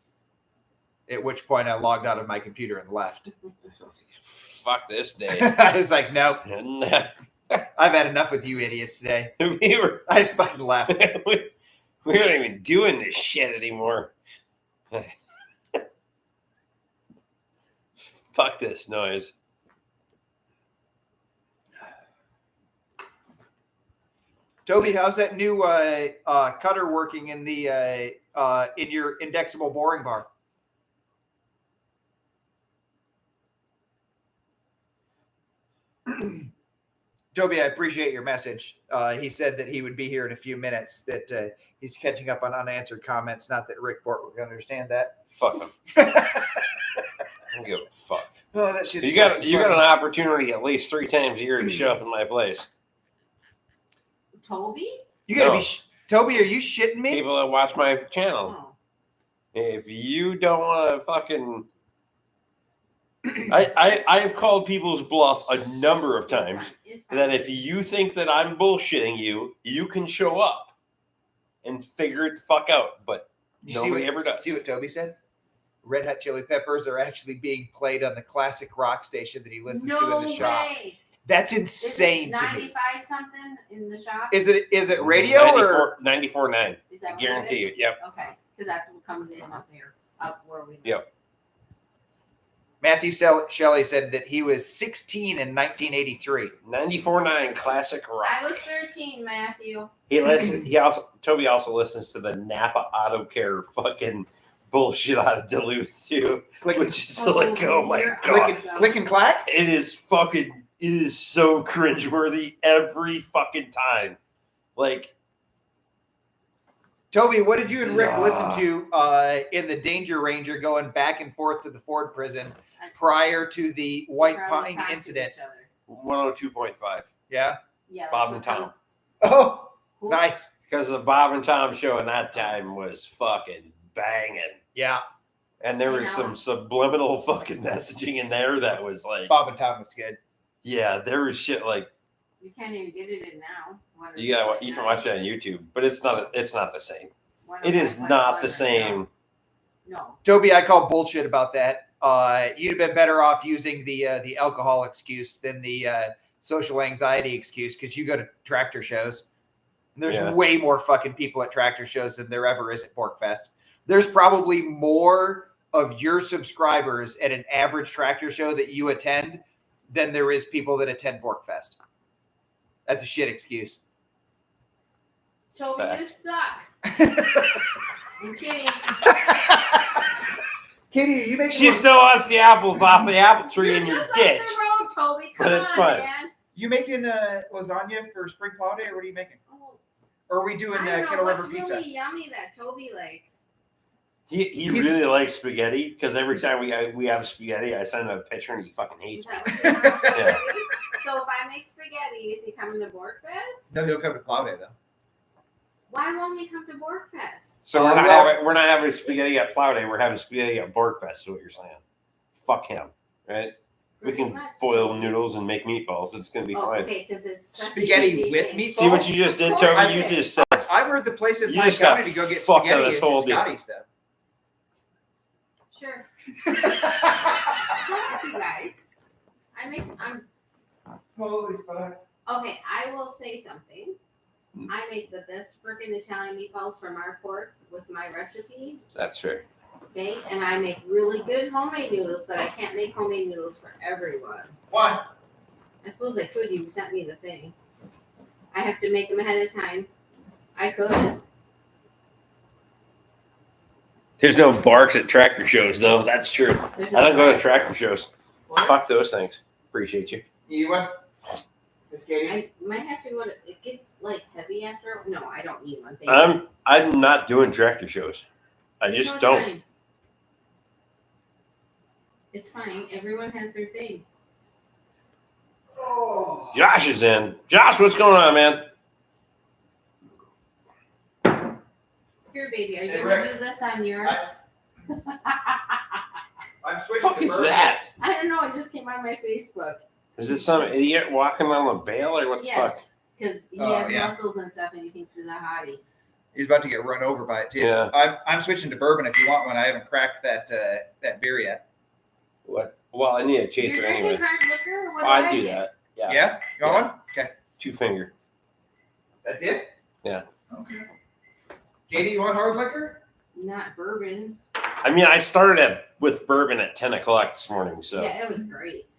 At which point, I logged out of my computer and left. Fuck this day. I was like, nope, And, I've had enough with you idiots today. we I just fucking left. we're not even doing this shit anymore. Fuck this noise. Toby, how's that new cutter working in the in your indexable boring bar? Toby, I appreciate your message. He said that he would be here in a few minutes, that he's catching up on unanswered comments. Not that Rick Bort would understand that. Fuck them. I don't give a fuck. Oh, that shit's You got an opportunity at least 3 times a year to show up in my place. Toby? You gotta No. be Toby. Are you shitting me? People that watch my channel. Oh. If you don't want to fucking, I've called people's bluff a number of times. It's fine. That if you think that I'm bullshitting you, you can show up and figure it the fuck out. But You nobody ever does. See what Toby said? Red Hot Chili Peppers are actually being played on the classic rock station that he listens to in the shop. Way. That's Is it insane to me. 95 something in the shop? Is it radio or 94.9? Is that I what guarantee it you. is? Yep. Okay, because that's what comes in up here, up where we live. Yep. Matthew Shelley said that he was 16 in 1983. 94.9 classic rock. I was 13, Matthew. Toby also listens to the Napa Auto Care fucking bullshit out of Duluth too. Click Which is like, oh my you're god. click and clack. It is so cringeworthy every fucking time. Like, Toby, what did you and Rick listen to in the Danger Ranger going back and forth to the Ford prison prior to the White Probably Pine talk to incident? each other. 102.5. Yeah. Yeah, Bob that's and what Tom. Oh, comes- nice. Because the Bob and Tom show in that time was fucking banging. Yeah. And there You was know? some subliminal fucking messaging in there that was like, Bob and Tom was good. yeah, there was shit like, You can't even get it in now. you can watch it on YouTube, but it's not the same. It 105.1 is not the or same. No. Toby, I call bullshit about that. You'd have been better off using the alcohol excuse than the social anxiety excuse, because you go to tractor shows. And there's Yeah. way more fucking people at tractor shows than there ever is at Porkfest. There's probably more of your subscribers at an average tractor show that you attend than there is people that attend Porkfest. That's a shit excuse. Toby, you Fact. suck. I'm kidding. Kitty, are you making She still wants the apples off the apple tree You're in your just ditch. off the road, Toby. Come But it's on, fine. man. you making lasagna for spring plow day, or what are you making? Oh, Or are we doing I don't know Kettle what's River pizza? really yummy that Toby likes. He He's- really likes spaghetti because every time we have spaghetti, I send him a picture and he fucking Is hates me. that what you want, Toby? Yeah. So if I make spaghetti, is he coming to Borkfest? No, he'll come to plow day though. Why won't he come to Borkfest? So we're not having spaghetti at Plow Day. We're having spaghetti at Borkfest. Is what you're saying? Fuck him, right? We Pretty can much, boil Toby. noodles and make meatballs. It's gonna be Oh, fine. okay, because it's such a Spaghetti easy with thing. meatballs? See what you just did, Of course Toby? I You did. just said I've heard the place in You Pine just got County to go get fucked spaghetti on this is whole at deal. Scotty's though. Sure. Shut up, you guys. I'm Holy fuck. okay. I will say something. I make the best freaking Italian meatballs from our pork with my recipe. that's fair. Okay, and I make really good homemade noodles, but I can't make homemade noodles for everyone. Why? I suppose I could. You sent me the thing. I have to make them ahead of time. I could. There's no barks at tractor shows, though. That's true. There's I don't go to no- tractor shows. What? Fuck those things. Appreciate you. You want? Miss Katie? I might have to go to. It gets like heavy after. No, I don't need one. Thank you. I'm not doing tractor shows. I There's just no don't. time. It's fine. Everyone has their thing. Oh. Josh is in. Josh, what's going on, man? Here, beer, baby. Are you Hey, going to Rick. do this on your... I'm switching What the fuck to is bourbon. that? I don't know. It just came on my Facebook. Is it some idiot walking on a bale or what the Yes. fuck? Because he Oh, has yeah. muscles and stuff, and he thinks he's a hottie. He's about to get run over by it too. Yeah. I'm switching to bourbon if you want one. I haven't cracked that beer yet. What? Well, I need a chaser You're drinking anyway. hard liquor? Or what Oh, I'd I do get? that. Yeah. Yeah? You want one? Okay. 2 finger. That's it? Yeah. Okay. Katie, you want hard liquor? Not bourbon. I mean, I started with bourbon at 10 o'clock this morning, so. Yeah, it was great.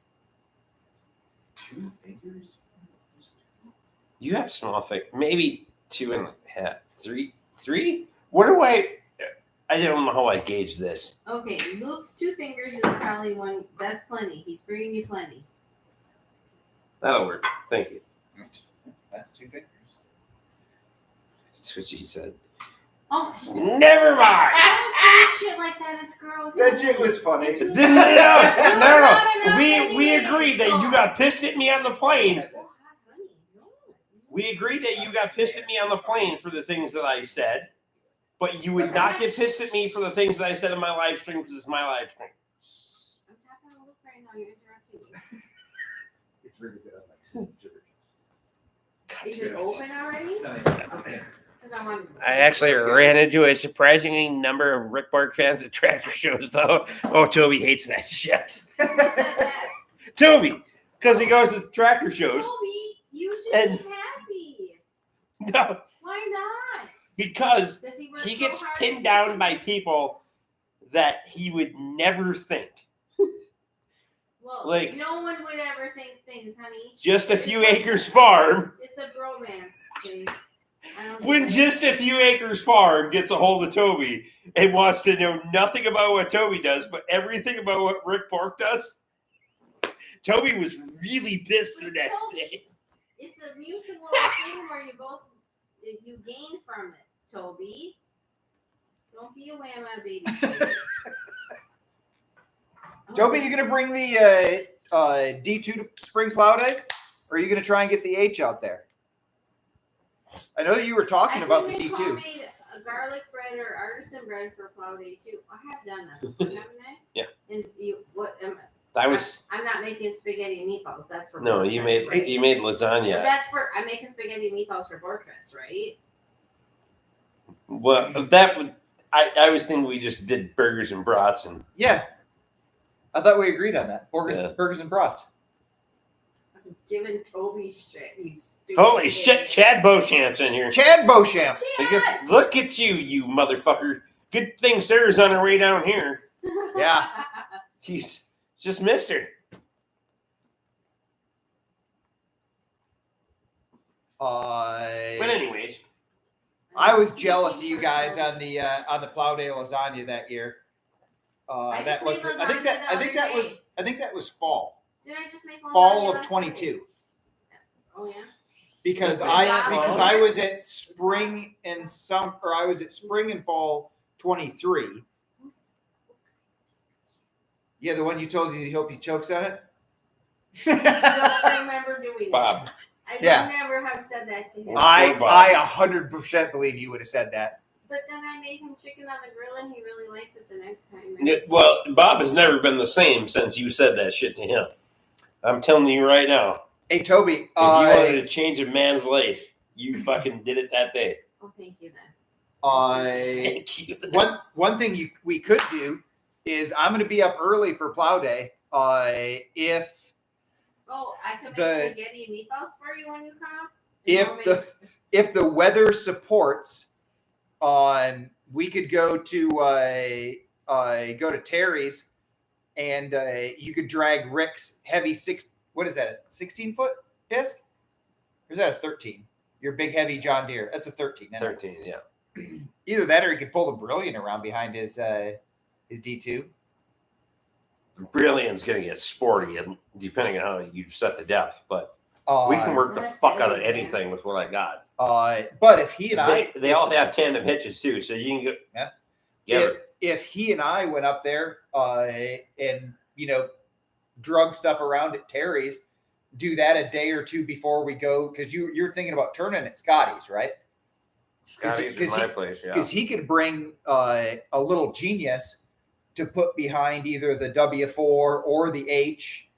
2 fingers. You have small finger. Maybe 2.5. 3? 3? What do I don't know how I gauge this. Okay, Luke's 2 fingers is probably one. That's plenty. He's bringing you plenty. That'll work. Thank you. That's 2 fingers. That's what she said. Oh, Never mind. I don't say shit like that. It's gross. That shit was funny. It's No, really- It's not enough We anyway, agreed that you got pissed at me on the plane. Oh, honey, no. We agreed that you got pissed at me on the plane for the things that I said, but you would not get pissed at me for the things that I said in my live stream because it's my live stream. I'm talking to Luke right now. You're interrupting me. It's really good. I like some sugar. Is it open already? Okay. Because I wanted to- I actually ran into a surprising number of Rick Bark fans at tractor shows, though. Oh, Toby hates that shit. Who said that? Toby, because he goes to tractor shows. Toby, you should And- be happy. No, Why not? because Does he work he so gets hard pinned to down take by it? people that he would never think. Well, like- no one would ever think things, honey. Just a It's few like- acres farm. It's a bromance thing. I don't When think just a few acres farm gets a hold of Toby and wants to know nothing about what Toby does, but everything about what Rick Park does, Toby was really pissed But that Toby- day. it's a mutual thing where you gain from it, Toby. Don't be a whamma, baby. Toby, you gonna bring the D2 to Spring Plow Day, or are you gonna try and get the H out there? I know you were talking about the I think D2. they made a garlic bread or artisan bread for plow day too. I have done that, haven't I? Yeah. And you, what? I'm not making spaghetti and meatballs. That's for No, Bork you Fest, made right? you made But lasagna. that's for I'm making spaghetti and meatballs for Borkfest, right? Well, that would I was thinking we just did burgers and brats and Yeah, I thought we agreed on that. Yeah. Burgers and brats. I'm giving Toby shit. You stupid holy idiot. shit, Chad Beauchamp's in here. Chad Beauchamp. Chad! Look at you, you motherfucker. Good thing Sarah's on her way down here. Yeah. Jeez, just missed her. But anyways, I was jealous of you guys on the Plow Day lasagna that year. I That just looked. made I think that. lasagna I think the that other was. I think that was fall. Did I just make lasagna Fall of last 22. Sunday? Oh yeah. Because So I was at spring and I was at spring and fall 23. Yeah, the one you told you hope he chokes on it. Don't remember doing Bob. that. I would Yeah. never have said that to him. I Poor Bob. 100% believe you would have said that. But then I made him chicken on the grill and he really liked it the next time. Yeah, well, Bob has never been the same since you said that shit to him. I'm telling you right now. Hey Toby, If you wanted to change a man's life, you fucking did it that day. Oh, thank you then. Thank you. one thing we could do is I'm going to be up early for Plow Day. If Oh, I could make The- spaghetti and meatballs for you when you come up. if the weather supports, we could go to Terry's, and you could drag Rick's heavy 16-foot disc? Or is that a 13? Your big heavy John Deere. That's a 13. isn't it? 13, yeah. Either that, or he could pull the Brilliant around behind his D2. Brilliant's going to get sporty, and depending on how you set the depth, but we can work the That's fuck out of good, yeah. anything with what I got. But if he and I, They all have tandem hitches too, so you can go. Yeah. Get it. if he and I went up there and drug stuff around at Terry's, do that a day or two before we go, because you're thinking about turning at Scotty's, right? Scotty's is my place, yeah. Because he could bring a little Genius to put behind either the W4 or the H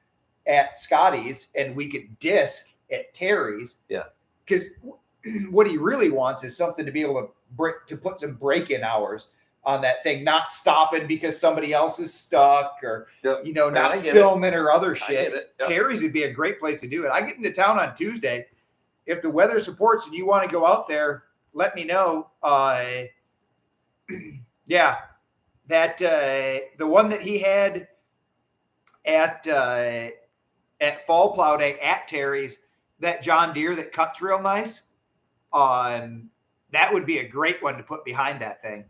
at Scotty's, and we could disc at Terry's. Yeah. Because what he really wants is something to be able to put some break-in hours on that thing, not stopping because somebody else is stuck or not filming or other shit. Yep. Terry's would be a great place to do it. I get into town on Tuesday. If the weather supports and you want to go out there, let me know. Yeah, that the one that he had at Fall Plow Day at Terry's, that John Deere that cuts real nice. That would be a great one to put behind that thing.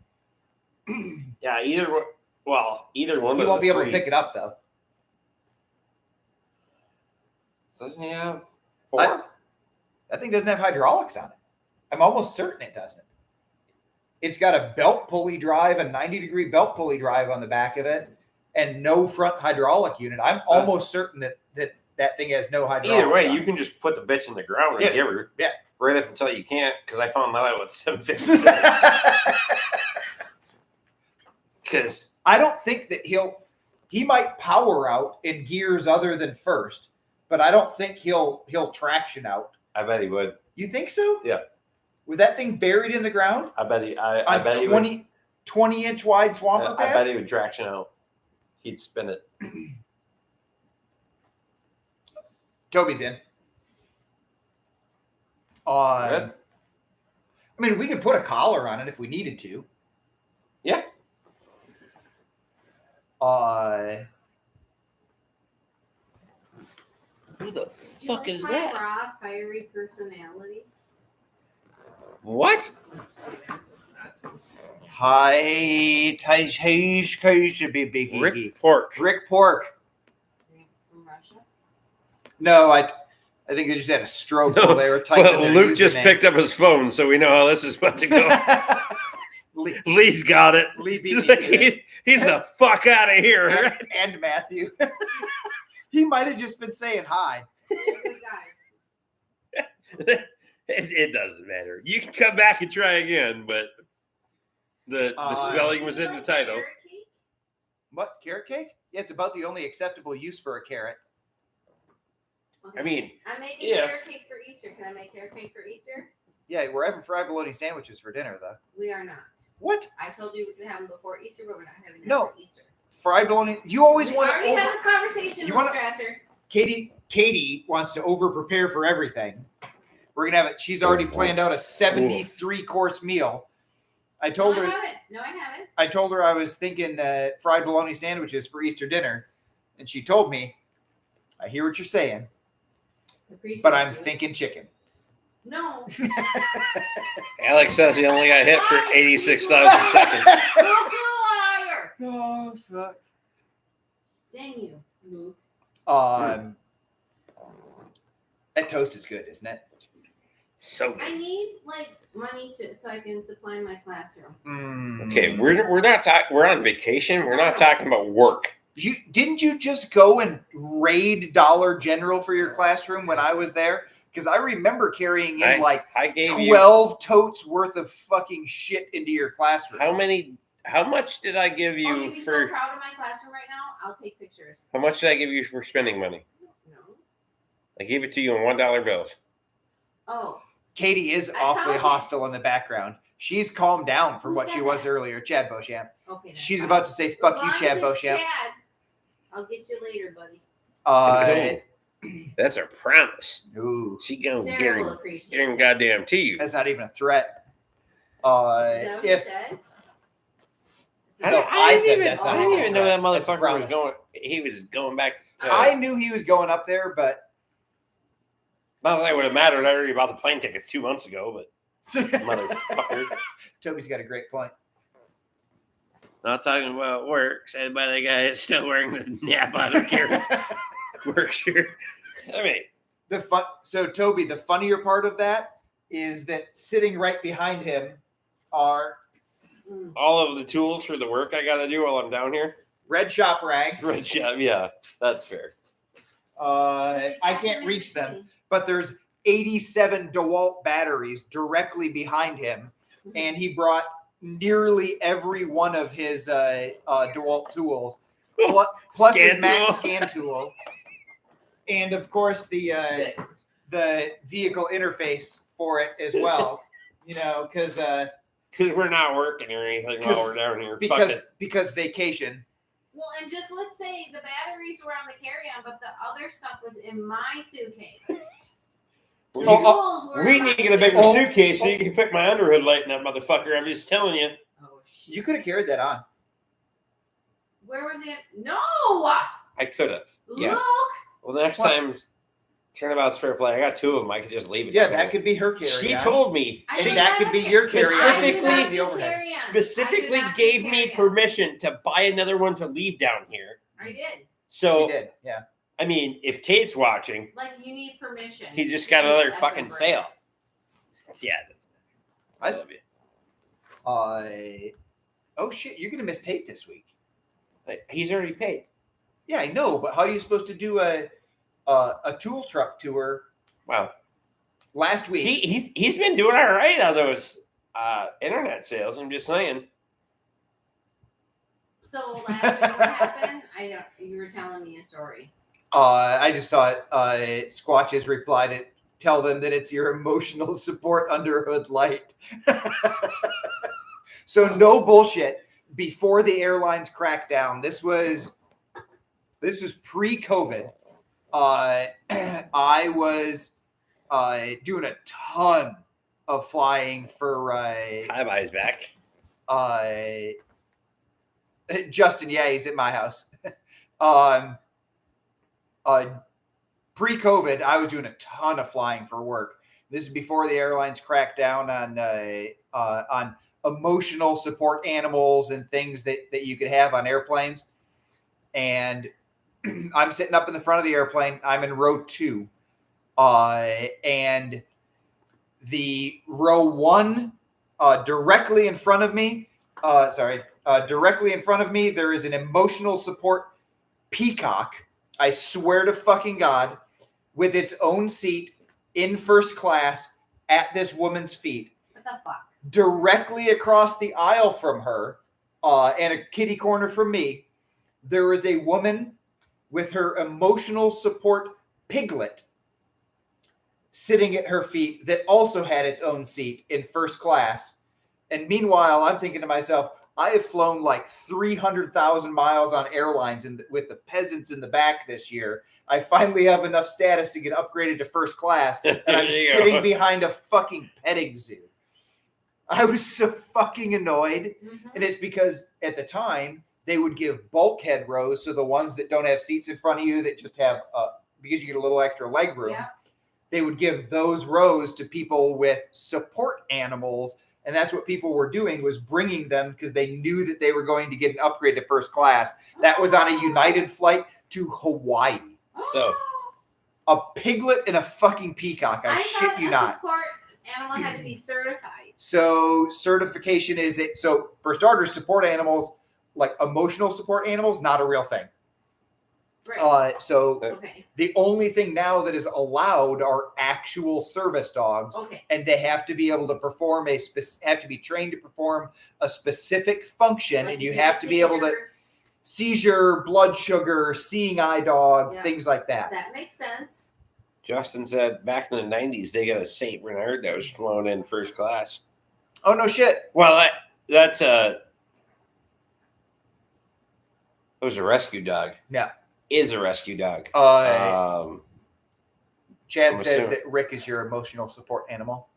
Yeah, either one. He won't be able to pick it up though. Doesn't he have 4? That thing doesn't have hydraulics on it. I'm almost certain it doesn't. It's got a belt pulley drive, a 90-degree belt pulley drive on the back of it, and no front hydraulic unit. I'm almost certain that thing has no hydraulics. Either way, you can just put the bitch in the ground and give her. Yeah. Right up until you can't, because I found that out at 750. Because I don't think that he might power out in gears other than first, but I don't think he'll traction out. I bet he would. You think so? Yeah. With that thing buried in the ground? I bet he 20-inch wide swamper pads? I bet he would traction out. He'd spin it. Toby's in. I mean, we could put a collar on it if we needed to. Yeah. Who the fuck is that? Raw, fiery personality. What? Hi, Rick Pork. Rick Pork. From Russia? No, I think they just had a stroke while they were typing. Well, Luke just picked up his phone, so we know how this is about to go. Lee's got it. Lee beat he's the fuck out of here. And Matthew. He might have just been saying hi. Good guys. It doesn't matter. You can come back and try again, but the spelling was in the title. Carrot cake? What? Carrot cake? Yeah, it's about the only acceptable use for a carrot. Okay. I mean, I'm making carrot cake for Easter. Can I make carrot cake for Easter? Yeah, we're having fried bologna sandwiches for dinner, though. We are not. What? I told you we could have them before Easter, but we're not having them for Easter. Fried bologna. You always want to. We already had this conversation, Strasser. Katie wants to over prepare for everything. We're gonna have it. She's already planned out a 73-course meal. I told her. No, I haven't. I told her I was thinking fried bologna sandwiches for Easter dinner, and she told me, "I hear what you're saying, but I'm thinking chicken." No. Alex says he only got hit for 86,000 seconds. Oh fuck! Dang you, Luke. That toast is good, isn't it? So good. I need money so I can supply my classroom. Okay, we're not talking. We're on vacation. We're not talking about work. Didn't you just go and raid Dollar General for your classroom when I was there? Because I remember carrying in I gave 12 totes worth of fucking shit into your classroom. How much did I give you you'd be for? So proud of my classroom right now. I'll take pictures. How much did I give you for spending money? No. I gave it to you in $1 bills. Oh. Katie is awfully hostile in the background. She's calmed down from what she was earlier. Chad Beauchamp. Okay. She's about to say, "Fuck you, Chad Beauchamp." Chad, I'll get you later, buddy. That's a promise. Ooh. She gonna guarantee goddamn to you. That's not even a threat. Is that what you said? I didn't even know that motherfucker was going. He was going back. I knew he was going up there, but not that it would have mattered. I already bought the plane tickets 2 months ago, but motherfucker. Toby's got a great point. Not talking about work. Said by the guy that's still wearing the nap out of care work shirt. I mean, So Toby, the funnier part of that is that sitting right behind him are all of the tools for the work I got to do while I'm down here. Red Shop rags. Red Shop, yeah, that's fair. I can't reach them, but there's 87 DeWalt batteries directly behind him and he brought nearly every one of his DeWalt tools, plus his Scan Mac tool. scan tool, and of course the vehicle interface for it as well. You know, because we're not working or anything while we're down here. because vacation. Well, and just let's say the batteries were on the carry-on, but the other stuff was in my suitcase. The tools were We in need to my get a bigger suitcase. suitcase so you can put my underhood light in that motherfucker. I'm just telling you. Oh, shit. You could have carried that on. Where was it? No! I could have. Yes. Look! Well, the next time, turnabout's fair play. I got two of them. I could just leave it. Yeah, down that there. could be her carry. She told me. I And did that not could be have- your carry. Specifically- I do the not overhead. do carry-on. Specifically I do not gave do me carry-on. permission to buy another one to leave down here. I did. So, She did. Yeah. I mean, if Tate's watching, Like, you need permission. he just got You another need fucking effort. sale. Yeah. I love you. Oh shit! You're gonna miss Tate this week. He's already paid. Yeah, I know, but how are you supposed to do a tool truck tour Wow. last week? He's been doing all right on those internet sales. I'm just saying. So, last week, what happened? You were telling me a story. I just saw it. Squatches replied it. Tell them that it's your emotional support underhood light. So no bullshit. Before the airlines cracked down, this was pre-COVID. I was doing a ton of flying for Hi-Bye's back. Justin. Yeah, he's at my house. Pre-COVID, I was doing a ton of flying for work. This is before the airlines cracked down on emotional support animals and things that you could have on airplanes. And I'm sitting up in the front of the airplane. I'm in row 2. And the row 1 directly in front of me, there is an emotional support peacock. I swear to fucking God, with its own seat in first class at this woman's feet. What the fuck? Directly across the aisle from her, and a kitty corner from me, there is a woman with her emotional support piglet sitting at her feet that also had its own seat in first class. And meanwhile, I'm thinking to myself, I have flown like 300,000 miles on airlines with the peasants in the back this year. I finally have enough status to get upgraded to first class, and I'm sitting behind a fucking petting zoo. I was so fucking annoyed. Mm-hmm. And it's because at the time, they would give bulkhead rows, so the ones that don't have seats in front of you that just have, because you get a little extra leg room, Yeah. they would give those rows to people with support animals. And that's what people were doing, was bringing them because they knew that they were going to get an upgrade to first class. That was on a United flight to Hawaii. So- A piglet and a fucking peacock. I shit you not. Support animal had to be certified. So certification is it. So for starters, support animals, like emotional support animals, not a real thing. Right. Okay. The only thing now that is allowed are actual service dogs. Okay. And they have to be able to perform have to be trained to perform a specific function, Like and you if have to be able to seizure, blood sugar, seeing eye dog, Yeah. things like that. That makes sense. Justin said back in the 90s, they got a St. Bernard that was flown in first class. Oh no shit! Well, that's it was a rescue dog. Yeah. Is a rescue dog. Chad I'm says assuming- that Rick is your emotional support animal.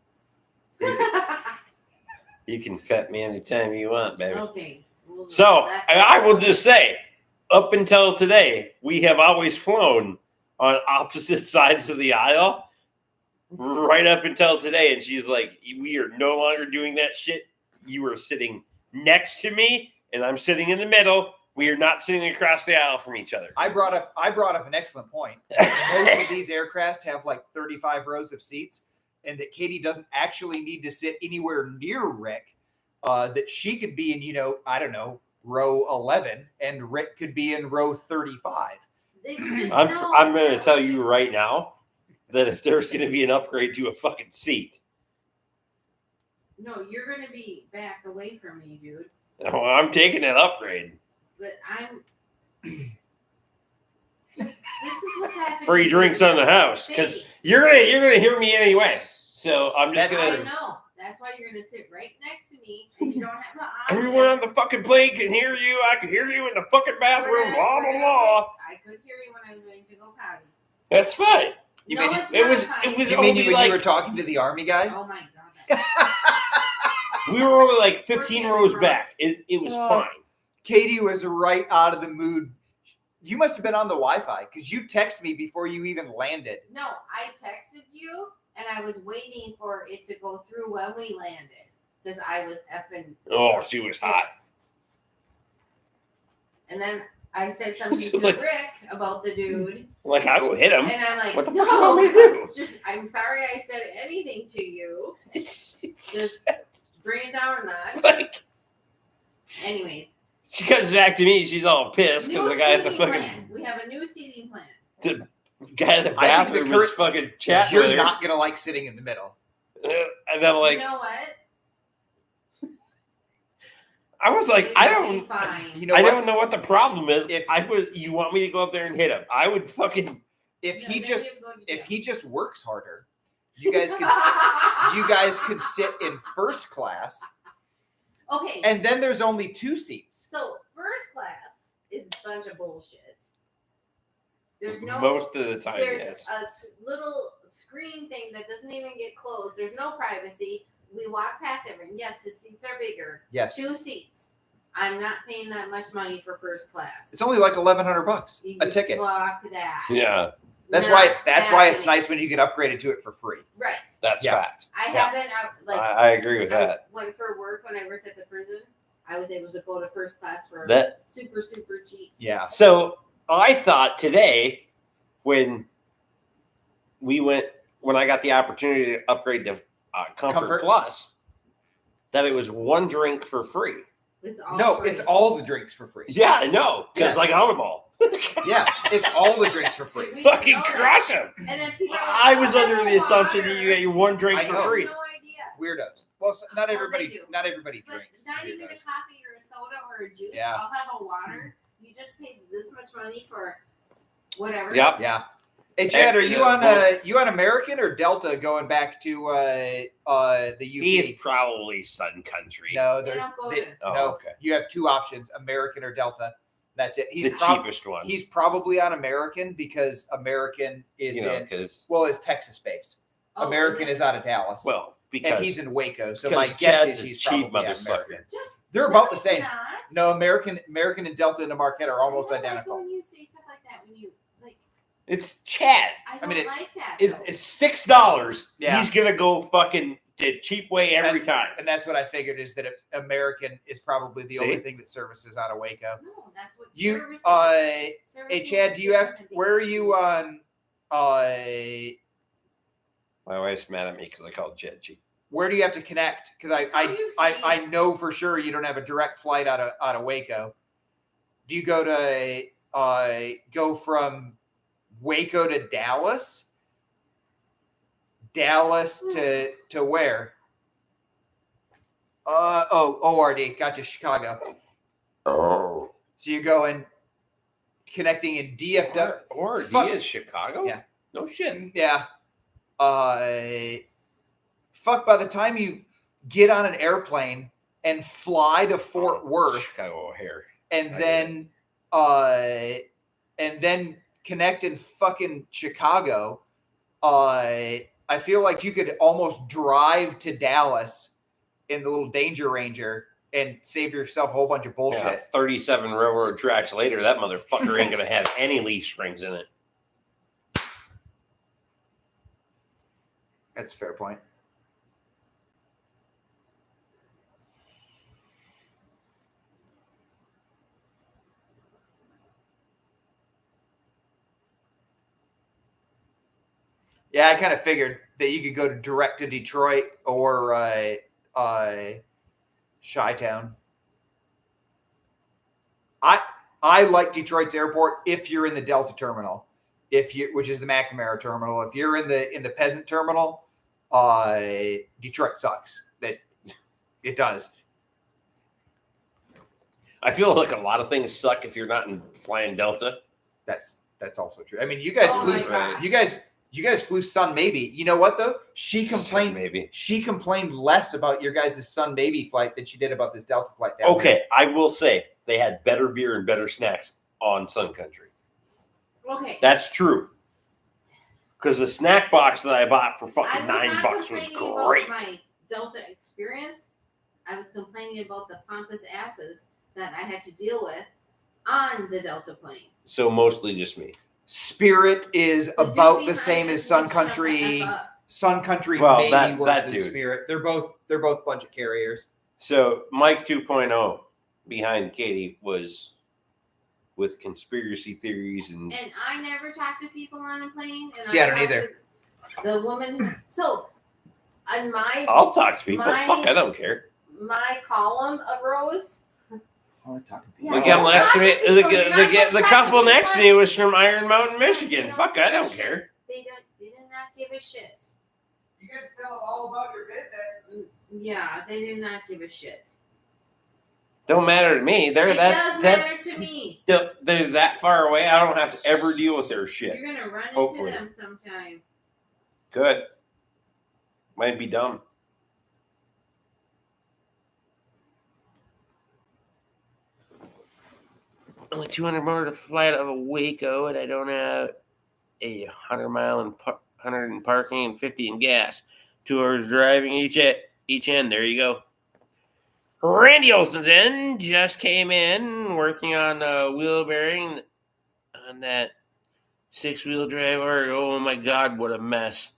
You can pet me anytime you want, baby. Okay. Well, So that- I will just say, up until today, we have always flown on opposite sides of the aisle, right up until today. And she's like, "We are no longer doing that shit. You are sitting next to me, and I'm sitting in the middle. We are not sitting across the aisle from each other." I brought up an excellent point. Most of these aircraft have like 35 rows of seats, and that Katie doesn't actually need to sit anywhere near Rick. That she could be in, I don't know, row 11, and Rick could be in row 35. They just I'm know going to that tell was you it. right now that if there's going to be an upgrade to a fucking seat, No, you're gonna be back away from me, dude. Oh, I'm taking that upgrade. But I'm. This is what's happening. Free drinks on the house, because you're gonna hear me anyway. So I'm just I gonna. know. That's why you're gonna sit right next to me, and you don't have an Everyone on the fucking plane can hear you. I can hear you in the fucking bathroom. Blah blah blah. I could hear you when I was going to go potty. That's fine. You No, mean it's It not was. fine. It was You mean only when like you were talking to the army guy? Oh my god. we were only like 15 We're rows getting back. It was Oh. fine. Katie was right out of the mood. You must have been on the Wi-Fi because you texted me before you even landed. No, I texted you, and I was waiting for it to go through when we landed because I was effing. Oh, she was hot. pissed. And then I said something She to was like- Rick about the dude, Like I go hit him. and I'm like, What the no, fuck you want me to do? just I'm sorry I said anything to you. Just bring it down a notch. Like, Anyways, she comes back to me. She's all pissed because new the guy at the seating fucking plan. We have a new seating plan. guy in the I think the bathroom was current- fucking chatting with You're her. not gonna like sitting in the middle. And I'm like, You know what? I was like, I It'll be don't. fine. You know I what? don't know what the problem is. If- You want me to go up there and hit him, I would fucking. If No, he then just you go to if jail. he just works harder, you guys could sit in first class, Okay, and then there's only 2 seats. so first class is a bunch of bullshit. There's no Most of the time, there's yes. a little screen thing that doesn't even get closed. There's no privacy. We walk past everything. Yes, the seats are bigger. Yes, 2 seats. I'm not paying that much money for first class. it's only like $1,100 You a ticket. Fuck that. Yeah, That's Not why it's happening. nice when you get upgraded to it for free. Right. that's Yeah. fact. I Yeah. haven't like I agree with I that. went for work when I worked at the prison. I was able to go to first class for That super cheap. Yeah. so I thought today when I got the opportunity to upgrade to Comfort Plus, that it was 1 drink for free. It's all No, free. it's all the drinks for free. Yeah, I know, because Yeah. like Audible, Yeah, it's all the drinks for free. We fucking know that. crush them. And then people. Are like, I was "Oh, under the assumption water." that you get your 1 drink I for know. free. No idea. Weirdos. Well, not Well, everybody. they do. Not everybody But drinks. it's not even a Weirdos. coffee or a soda or a juice. Yeah. I'll have a water. You just paid this much money for whatever. Yep. Yeah. Hey Chad, are And, you on American or Delta going back to the UP? He's probably Sun Country. No, They there's don't go they- to- Oh, no. okay. You have 2 options: American or Delta. That's it. The cheapest one. He's probably on American because American is because is Texas based. Oh, American is is out of Dallas. well, because and he's in Waco. So because my guess Chad's is a he's cheap probably on motherfucker. American. Just They're no, about the it's same. not. No, American and Delta and Marquette are almost I don't identical. Like when you say stuff like that, when you like, it's Chad. I don't mean, like that. It, though. it's $6. Yeah. He's gonna go fucking the cheap way every time. And that's what I figured is that American is probably the See? only thing that services out of Waco. No, that's what You services. hey Services Chad, is do you have different than where are being you cheap. on My wife's mad at me because I called Chad cheap. where do you have to connect? Because How do you say I it? know for sure you don't have a direct flight out of Waco. Do you go to go from Waco to Dallas? Dallas to where? ORD. Gotcha, Chicago. Oh. So you're going connecting in DFW. Or Fuck. is Chicago? Yeah. No shit. Yeah. Fuck, by the time you get on an airplane and fly to Fort Worth Chicago O'Hare. and I then connect in fucking Chicago, I feel like you could almost drive to Dallas in the little Danger Ranger and save yourself a whole bunch of bullshit. Yeah, 37 railroad tracks later, that motherfucker ain't gonna have any leaf springs in it. That's a fair point. Yeah, I kind of figured that you could go direct to Detroit or Chi-Town. I like Detroit's airport if you're in the Delta terminal, which is the McNamara terminal. If you're in the Peasant terminal, Detroit sucks. That It does. I feel like a lot of things suck if you're not flying Delta. That's also true. I mean, you guys Oh flew. my gosh. You guys flew Sun Baby. You know what though? She Sun complained. Baby. She complained less about your guys' Sun Baby flight than she did about this Delta flight. Down Okay, I will say they had better beer and better snacks on Sun Country. Okay. That's true. Because the snack box that I bought for I fucking was $9 not was complaining great. about my Delta experience. I was complaining about the pompous asses that I had to deal with on the Delta plane. So mostly just me. Spirit is The dude about the behind same us as Sun would shut the Country. F up. Sun Country Well, maybe that worse than dude. Spirit. They're both budget carriers. So Mike 2.0 behind Katie was with conspiracy theories and And I never talk to people on a plane. And See, I don't talk either. to the woman. So, on my I'll talk to people. My- Fuck, I don't care. my column arose. Yeah, The don't guy next to talk me, to people. You're not supposed the to talk couple to next to people. me was from Iron Mountain, Michigan. They Fuck, don't I give a don't shit. care. They did not give a shit. You guys tell them all about your business. Yeah, they did not give a shit. Don't matter to me. They're It that does matter to me. they're that far away. I don't have to ever deal with their shit. You're gonna run Hopefully. into them sometime. Good. Might be dumb. Only 200 more to fly out of a Waco, and I don't have a 100 in parking and 50 in gas. 2 hours driving each end. There you go. Randy Olson's in. Just came in working on wheel bearing on that 6-wheel drive. Oh my God, what a mess!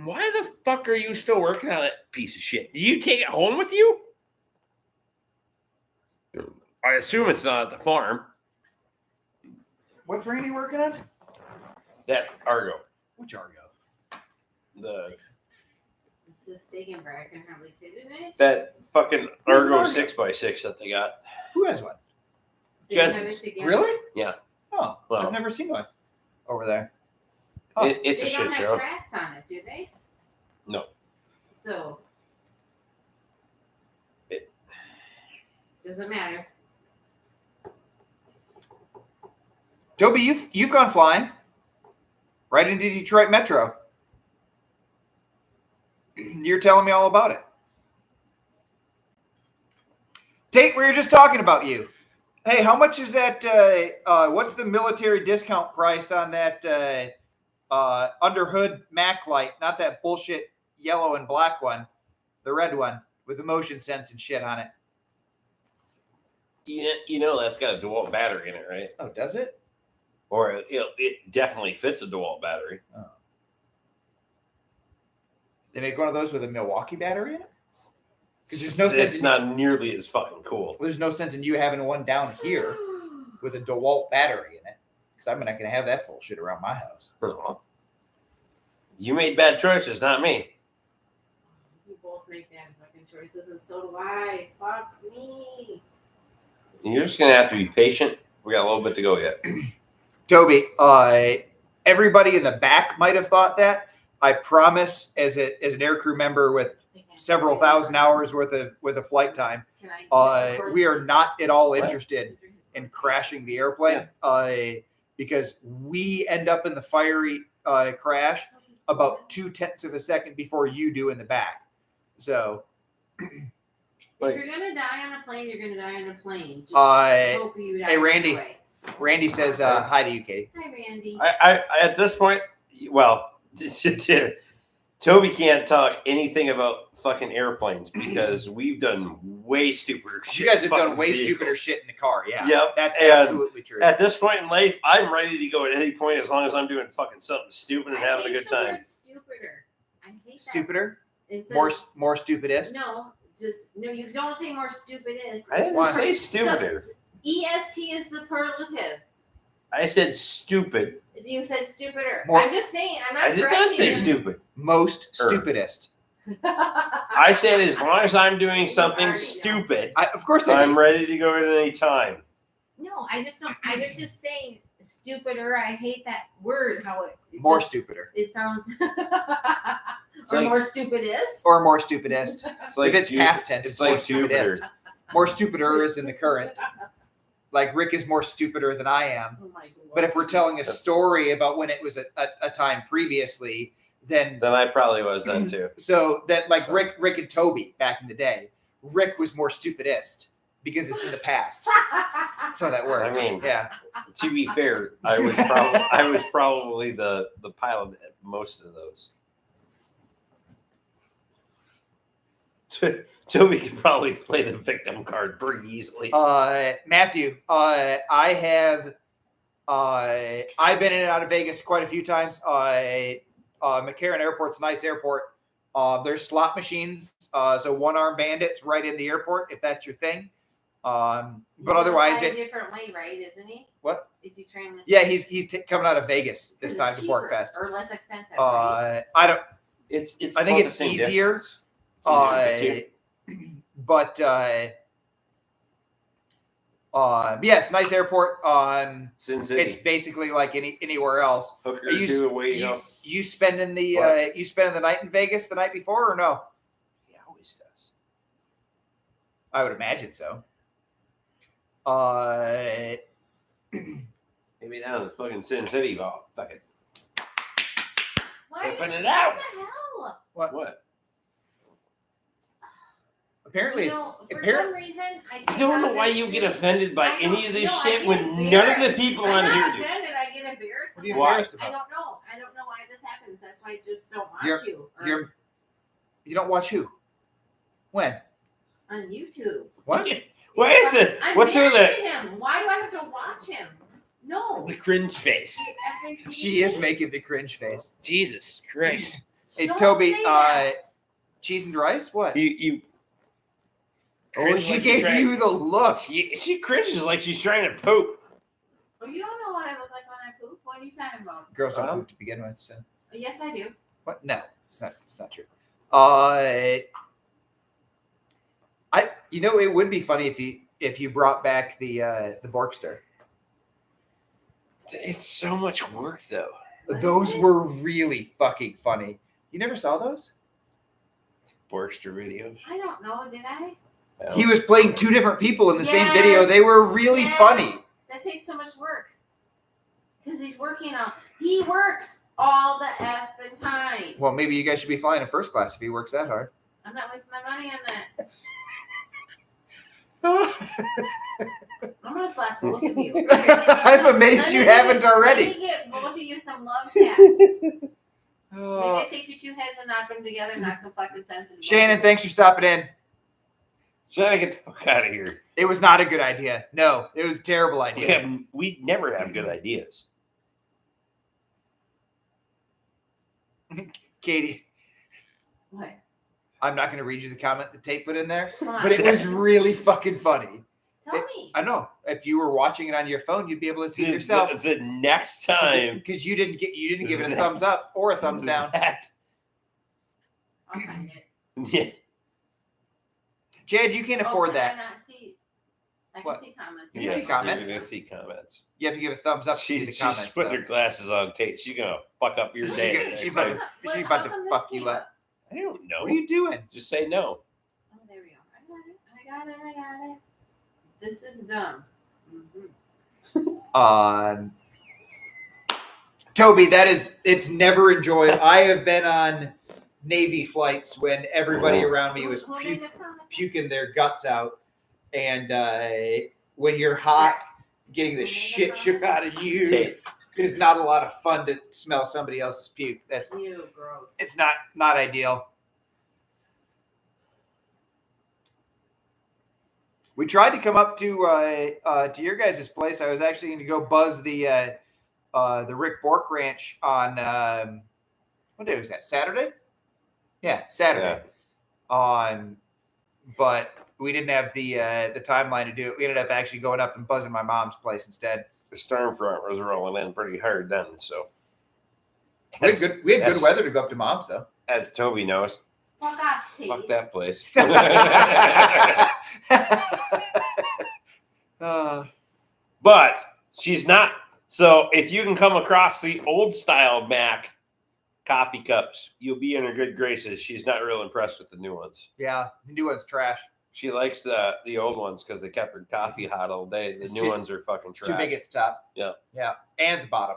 Why the fuck are you still working on that piece of shit? Did you take it home with you? I assume it's not at the farm. What's Randy working on? That Argo. Which Argo? The It's this big and bright. I can hardly fit in it. that fucking Where's Argo Argo? 6x6 that they got. Who has one? They have it Jensen's. together. Really? Yeah. Oh, Well- I've never seen one over there. Oh. It's a They shit don't have show. tracks on it, do they? No. So. It- Doesn't matter. Toby, you've gone flying right into Detroit Metro. You're telling me all about it. Tate, we were just talking about you. Hey, how much is that? What's the military discount price on that under hood Mac light? Not that bullshit yellow and black one, the red one with the motion sense and shit on it. You know that's got a DeWalt battery in it, right? Oh, does it? Or it definitely fits a DeWalt battery. Oh. They make one of those with a Milwaukee battery in it? 'Cause there's no sense It's in not nearly as fucking cool. There's no sense in you having one down here with a DeWalt battery in it, because I'm not going to have that bullshit around my house. You made bad choices, not me. You both make bad fucking choices, and so do I. Fuck me. You're just gonna have to be patient. We got a little bit to go yet. Toby, everybody in the back might have thought that. I promise, as an aircrew member with several thousand hours worth of flight time, we are not at all interested in crashing the airplane, because we end up in the fiery crash about 0.2 of a second before you do in the back. So, If you're gonna die on a plane, you're gonna die on a plane. Just hope you die hey, Randy. anyway. Randy says hi to you, Katie. Hi, Randy. I at this point, well, Toby can't talk anything about fucking airplanes because we've done way stupider shit. You guys have fucking done way vehicles. stupider shit in the car. Yeah. Yep. That's And absolutely true. At this point in life, I'm ready to go at any point as long as I'm doing fucking something stupid and having a good time. I hate stupider. I hate that. Stupider? Instead More stupidest? No, no. You don't say more stupidest. I didn't Why? say stupider. EST is superlative. I said stupid. You said stupider. More- I'm just saying. I'm not. I did not correcting say you. stupid. Most stupidest. I said as long as I'm doing something already know. stupid, Of course I I'm do. ready to go at any time. No, I just don't. I was just saying stupider. I hate that word. How it More just- stupider. It sounds Or more stupidest. Or more stupidest. It's like If it's past tense, it's more like Jupiter. stupidest. More stupider is in the current. Like Rick is more stupider than I am. Oh my God. But if we're telling a story about when it was a time previously, then Then I probably was then too. so that like So. Rick and Toby back in the day, Rick was more stupidest because it's in the past. That's how that works. I mean, yeah. To be fair, I was probably the pilot at most of those. Toby could probably play the victim card pretty easily. Matthew, I've been in and out of Vegas quite a few times. McCarran Airport's a nice airport. There's slot machines, so one-arm bandits right in the airport if that's your thing. But otherwise, a it's different way, right? Isn't he? What? Is he trying to? Yeah, he's coming out of Vegas this time to cheaper Porkfest. or less expensive, right? I don't. It's I think about it's the same easier. distance. It's easier to get to. But yeah, it's a nice airport. Sin City. It's basically like anywhere else. Hooker Are you, to away you go. you spending the What? you spending the night in Vegas the night before or no? He always does. I would imagine so. Maybe down in fucking Sin City, well, fuck it. Why? Open it out. What the hell? What? Apparently, You know, for apparent- some reason, I I take don't know on why this you get thing. offended by I any don't- of this no, I shit get when none of the embarrassed. people I'm on not here do. offended. I get embarrassed. What are you sometimes. embarrassed about? I don't know. I don't know why this happens. That's why I just don't watch You're- you. Or you don't watch who? When? on YouTube. What? What is it? I'm What's with watching it? him. Why do I have to watch him? No. The cringe face. She is making the cringe face. Jesus Christ. Hey, Don't Toby, say that. Cheese and rice? What? You Oh, cringe she like gave you're trying- you the look. She cringes like she's trying to poop. Well, you don't know what I look like when I poop. What are you talking about? Girls don't Huh? poop to begin with. So. Yes, I do. What? No, it's not. It's not true. It would be funny if you brought back the Borkster. It's so much work though. Those were really fucking funny. You never saw those? Borkster videos. I don't know. Did I? He was playing two different people in the same video. Yes. They were really Yes. funny. That takes so much work. Because he works all the effing time. Well, maybe you guys should be flying in first class if he works that hard. I'm not wasting my money on that. I'm gonna slap both of you. I'm amazed you haven't already. Let me get both of you some love taps. Maybe I take your two heads and knock them together, knock some fucking sense into both Shannon, of thanks for stopping in. Trying to get the fuck out of here. It was not a good idea. No, it was a terrible idea. We never have good ideas. Katie, you. What? I'm not going to read you the comment that Tate put in there, Come on. but it was really fucking funny. Tell me. I know. If you were watching it on your phone, you'd be able to see it yourself. The next time. Because you didn't give it a thumbs up or a thumbs down. I'll find it. Yeah. Jed, you can't afford can that. I not see? I can What? see comments. You Yes, see comments? You're gonna see comments. You have to give a thumbs up to see the She's comments. putting though. her glasses on, Tate. She's gonna fuck up your day. She's next about time. to- she's about to fuck you up. I don't know. What are you doing? Just say no. Oh, there we go. I got it. This is dumb. Mm-hmm. Toby, it's never enjoyed. I have been on Navy flights when everybody around me was Who made the comment? puking their guts out. And when you're hot, getting the shit shook out of you Tate. is not a lot of fun to smell somebody else's puke. Ew, gross. It's not ideal. We tried to come up to your guys' place. I was actually going to go buzz the Rick Bork Ranch on what day was that? Saturday? Yeah, Saturday. But we didn't have the timeline to do it. We ended up actually going up and buzzing my mom's place instead. The storm front was rolling in pretty hard then, so We had good That's- weather to go up to mom's though. as Toby knows, Fuck off, Tate. fuck that place. But she's not. So if you can come across the old style Mac, coffee cups. You'll be in her good graces. She's not real impressed with the new ones. Yeah, the new one's trash. She likes the old ones because they kept her coffee hot all day. The new ones are fucking trash. Too big at the top. Yeah. Yeah, and the bottom.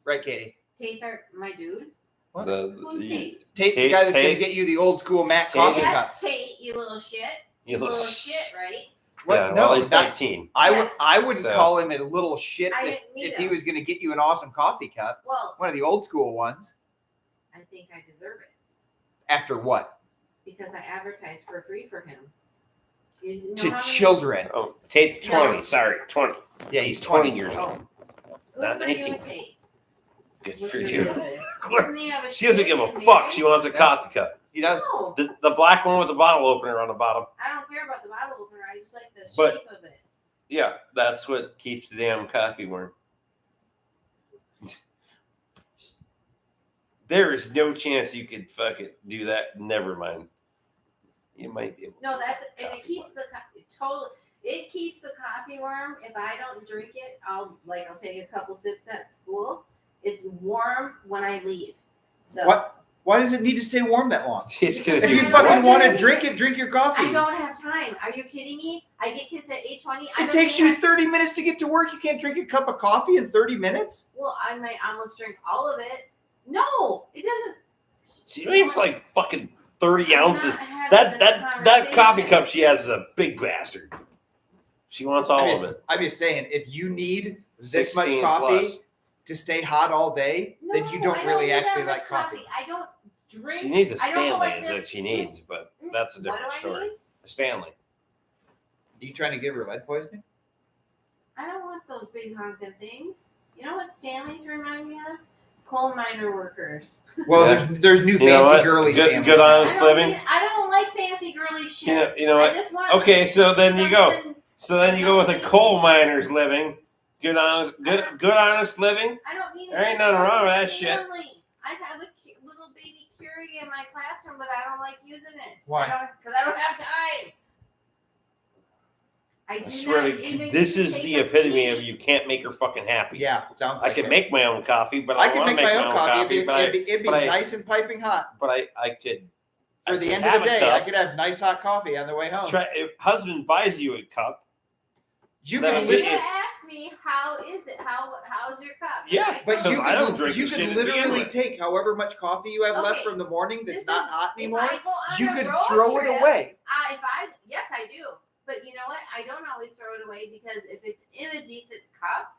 Right, Katie? Tate's my dude. What? Who's Tate? Tate's the guy that's going to get you the old school Matt coffee cup. Yes, Tate, you little shit. You little shit, right? What? Yeah, No, well, he's not, 19. I wouldn't So- call him a little shit I if, didn't meet if he him. was going to get you an awesome coffee cup. Well, One of the old school ones. I think I deserve it After what? because I advertised for free for him. You know To how many- children. Oh, Tate's 20. No. Sorry, 20. Yeah, He's 20 years old. Oh, good Not for 19. you, Tate. Good Look for at you. this. Doesn't he have a She doesn't shit give a in his fuck. marriage? She wants a Yeah. coffee cup. He does. No, The black one with the bottle opener on the bottom. I don't care about the bottle opener. I just like the But- shape of it. Yeah, that's what keeps the damn coffee warm. There is no chance you could fucking do that. Never mind. You might be able to. No, that's and Coffee it keeps the it keeps the coffee warm. If I don't drink it, I'll take a couple sips at school. It's warm when I leave. What? Why does it need to stay warm that long? It's gonna If be you I fucking don't want to care. drink it, drink your coffee. I don't have time. Are you kidding me? I get kids at 8:20. It takes you 30 minutes to get to work. You can't drink a cup of coffee in 30 minutes? Well, I might almost drink all of it. No, it doesn't. She makes like fucking 30 I'm ounces. not having That this coffee conversation. cup she has is a big bastard. She wants all of it. I'm just saying, if you need this much 16 coffee plus. to stay hot all day, then you No, don't I really need that actually much like coffee. I don't drink. She needs a I don't go Stanley like is what this. she needs, but that's a What different do I story. need? A Stanley. Are you trying to give her lead poisoning? I don't want those big honking things. You know what Stanleys remind me of? Coal miner workers. Well, Yeah. there's new You know fancy what? girly Good- Stanleys good now. honest living. I don't like fancy girly shit. You know I what? just want Okay, so then you go. something- So then you go with a coal miner's living. Good honest living. I don't need. There ain't nothing wrong with that shit. Stanley. I have a little baby Keurig in my classroom, but I don't like using it. Why? Because I don't have time. I do I swear not to even this is take the a epitome pee. of you can't make her fucking happy. Yeah, it sounds I like could it. make my own coffee, but I I could want to make my own coffee. but It'd be but I- nice and piping hot. I could. For I the could end have of the a day, I cup. could have nice hot coffee on the way home. If husband buys you a cup, You Then can And it- you li- ask me how is it? How's your cup? Yeah, And I but told you because I don't could, drink you the could shit to begin literally with. take however much coffee you have left Okay, from the morning that's this not is- hot if anymore. I go on You a could road throw trip, it away. Yes, I do. But you know what? I don't always throw it away because if it's in a decent cup,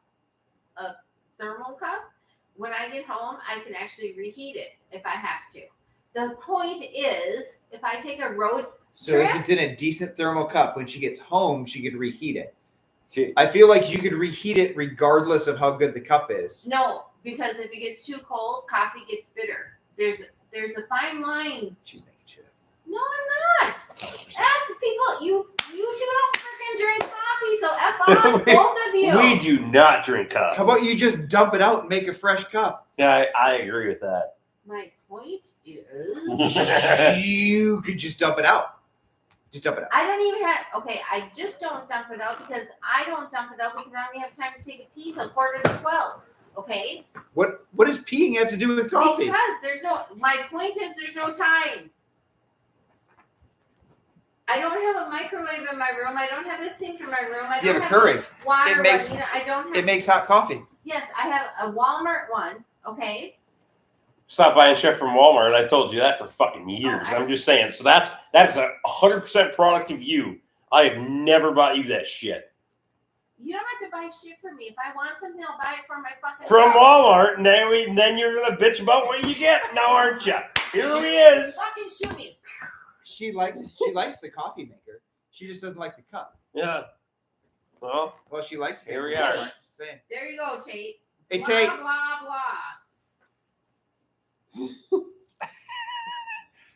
a thermal cup, when I get home, I can actually reheat it if I have to. The point is, if I take a road So trip, if it's in a decent thermal cup, when she gets home, she could reheat it. she- I feel like you could reheat it regardless of how good the cup is. no, because if it gets too cold, coffee gets bitter. There's a fine line. She's making shit up. No, I'm not. Ask people. You don't freaking drink coffee, so f off, both of you. we do not drink coffee. How about you just dump it out and make a fresh cup? Yeah, I agree with that. My point is, You could just dump it out. Just dump it out. I don't even have. Okay, I just don't dump it out because I don't dump it out because I don't even have time to take a pee till 11:45. Okay, What does peeing have to do with coffee? because there's no. My point is, there's no time. I don't have a microwave in my room. I don't have a sink in my room. I You don't have a Keurig. water It makes- running. I don't have. It makes hot coffee. Yes, I have a Walmart one. Okay. Stop buying shit from Walmart. I told you that for fucking years. I- I'm just saying. So that is a 100% product of you. I have never bought you that shit You don't have to buy shit for me. If I want something, I'll buy it from my fucking from self. Walmart, and then you're gonna bitch about what you get now, aren't you? Here he is. Fucking shoot me. She likes the coffee maker. She just doesn't like the cup. Yeah. Well, Well, she likes it. Here we are. Just saying. There you go, Tate. Hey, blah, Tate. blah, blah.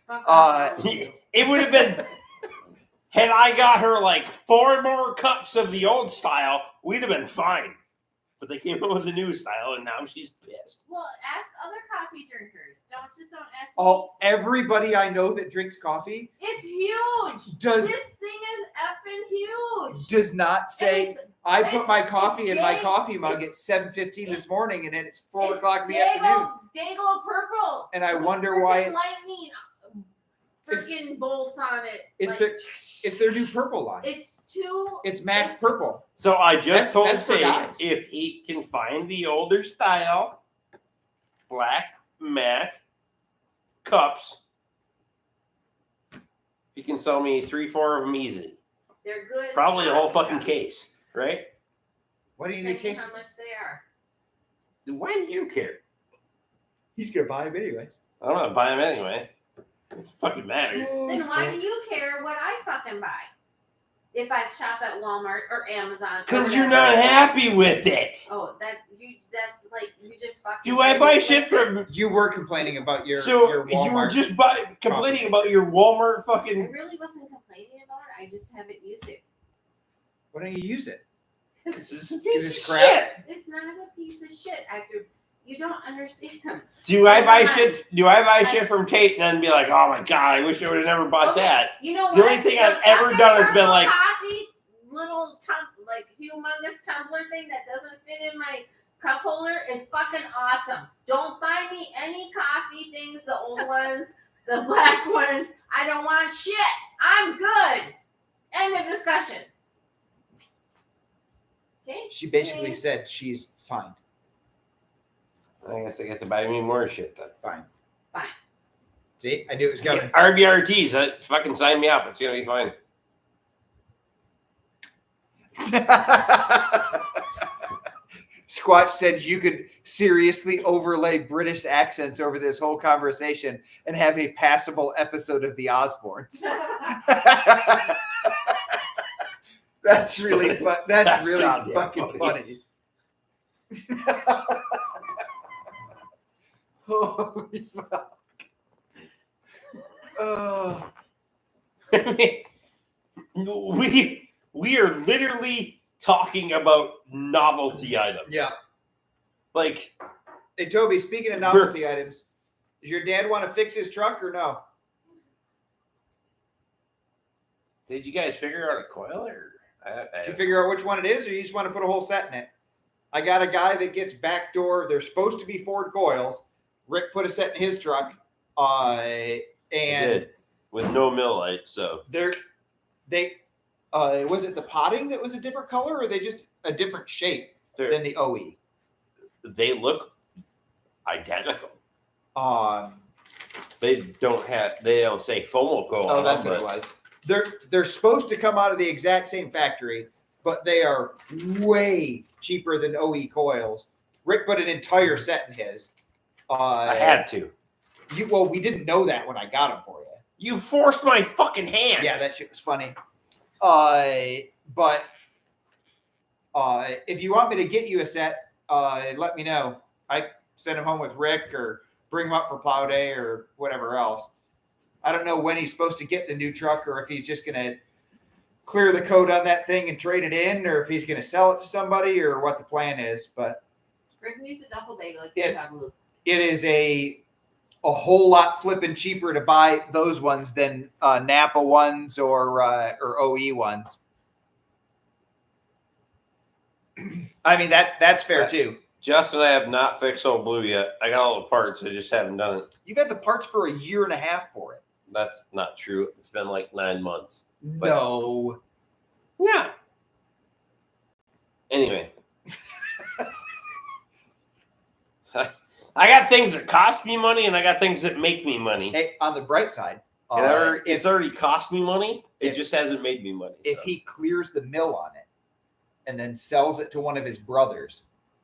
Fuck Uh, off. it would have been. Had I got her like 4 more cups of the old style, we'd have been fine. But they came up with a new style, and now she's pissed. Well, ask other coffee drinkers. Don't ask me. Oh, everybody I know that drinks coffee It's huge. Does- This thing is effing huge. does not say, It's- I it's- put my coffee in my it's coffee mug day- at 7:15 this morning, and then it's 4 It's o'clock in the afternoon. Dayglow purple. And I with wonder why freaking it's- lightning, freaking bolts on it. It's their new purple line. It's Mac it's- purple. So I just told that's for Tate guys. if he can find the older style black Mac cups, he can sell me 3-4 of them easy. They're good. Probably the whole coffee fucking cups, case, right? What do you need a depending case? how much they are. Why do you care? He's gonna buy them anyways. I'm not buying them anyway. It fucking matters. Then why do you care what I fucking buy? If I shop at Walmart or Amazon. or Because you're whatever. not happy with it. Oh, that's like you just fucking. Do I buy shit from? You were complaining about your So Walmart. you were just complaining about your Walmart I fucking. really wasn't complaining about it. I just haven't used it. Why don't you use it? This is a Give piece us of crap. shit. It's not a piece of shit. You don't understand. Do I buy Come on. shit? Do I buy shit from Tate and then be like, oh my god, I wish I would have never bought Okay, that? You know The what? only thing I've The ever fucking done has been purple like- coffee, little like humongous tumbler thing that doesn't fit in my cup holder is fucking awesome. Don't buy me any coffee things, the old ones, the black ones. I don't want shit. I'm good. End of discussion. Okay. She basically said she's fine. I guess I get to buy me more shit then. Fine. Fine. See, I knew it was coming. RBRTs, fucking sign me up. It's gonna be fine. Squatch said you could seriously overlay British accents over this whole conversation and have a passable episode of The Osbournes. That's really fun. That's really goddamn fucking funny. Holy fuck. Oh. we are literally talking about novelty items. Yeah. Like, Hey, Toby, speaking of novelty items, does your dad want to fix his truck or no? did you guys figure out a coil or? Did you figure out which one it is, or you just want to put a whole set in it? I got a guy that gets backdoor. They're supposed to be Ford coils. Rick put a set in his truck, I and did with no mill light, so they was it the potting that was a different color, or they just a different shape than the OE? they look identical. They They don't say foam coil. Oh, that's what it was. They're supposed to come out of the exact same factory, but they are way cheaper than OE coils. Rick put an entire set in his. I had to. We didn't know that when I got them for you. You forced my fucking hand. Yeah, that shit was funny. But if you want me to get you a set, let me know. I send them home with Rick or bring them up for plow day or whatever else. I don't know when he's supposed to get the new truck, or if he's just going to clear the code on that thing and trade it in, or if he's going to sell it to somebody, or what the plan is. But Rick needs a duffel bag like It's- that. it is a whole lot flipping cheaper to buy those ones than Napa ones or OE ones. I mean, that's fair too. Justin and I have not fixed old blue yet. I got all the parts. I just haven't done it. You've had the parts for a year and a half for it. That's not true. It's been like 9 months. No. Yeah. Anyway. I got things that cost me money and I got things that make me money. Hey, on the bright side, It's already cost me money. It if- just hasn't made me money. if so. he clears the mill on it and then sells it to one of his brothers,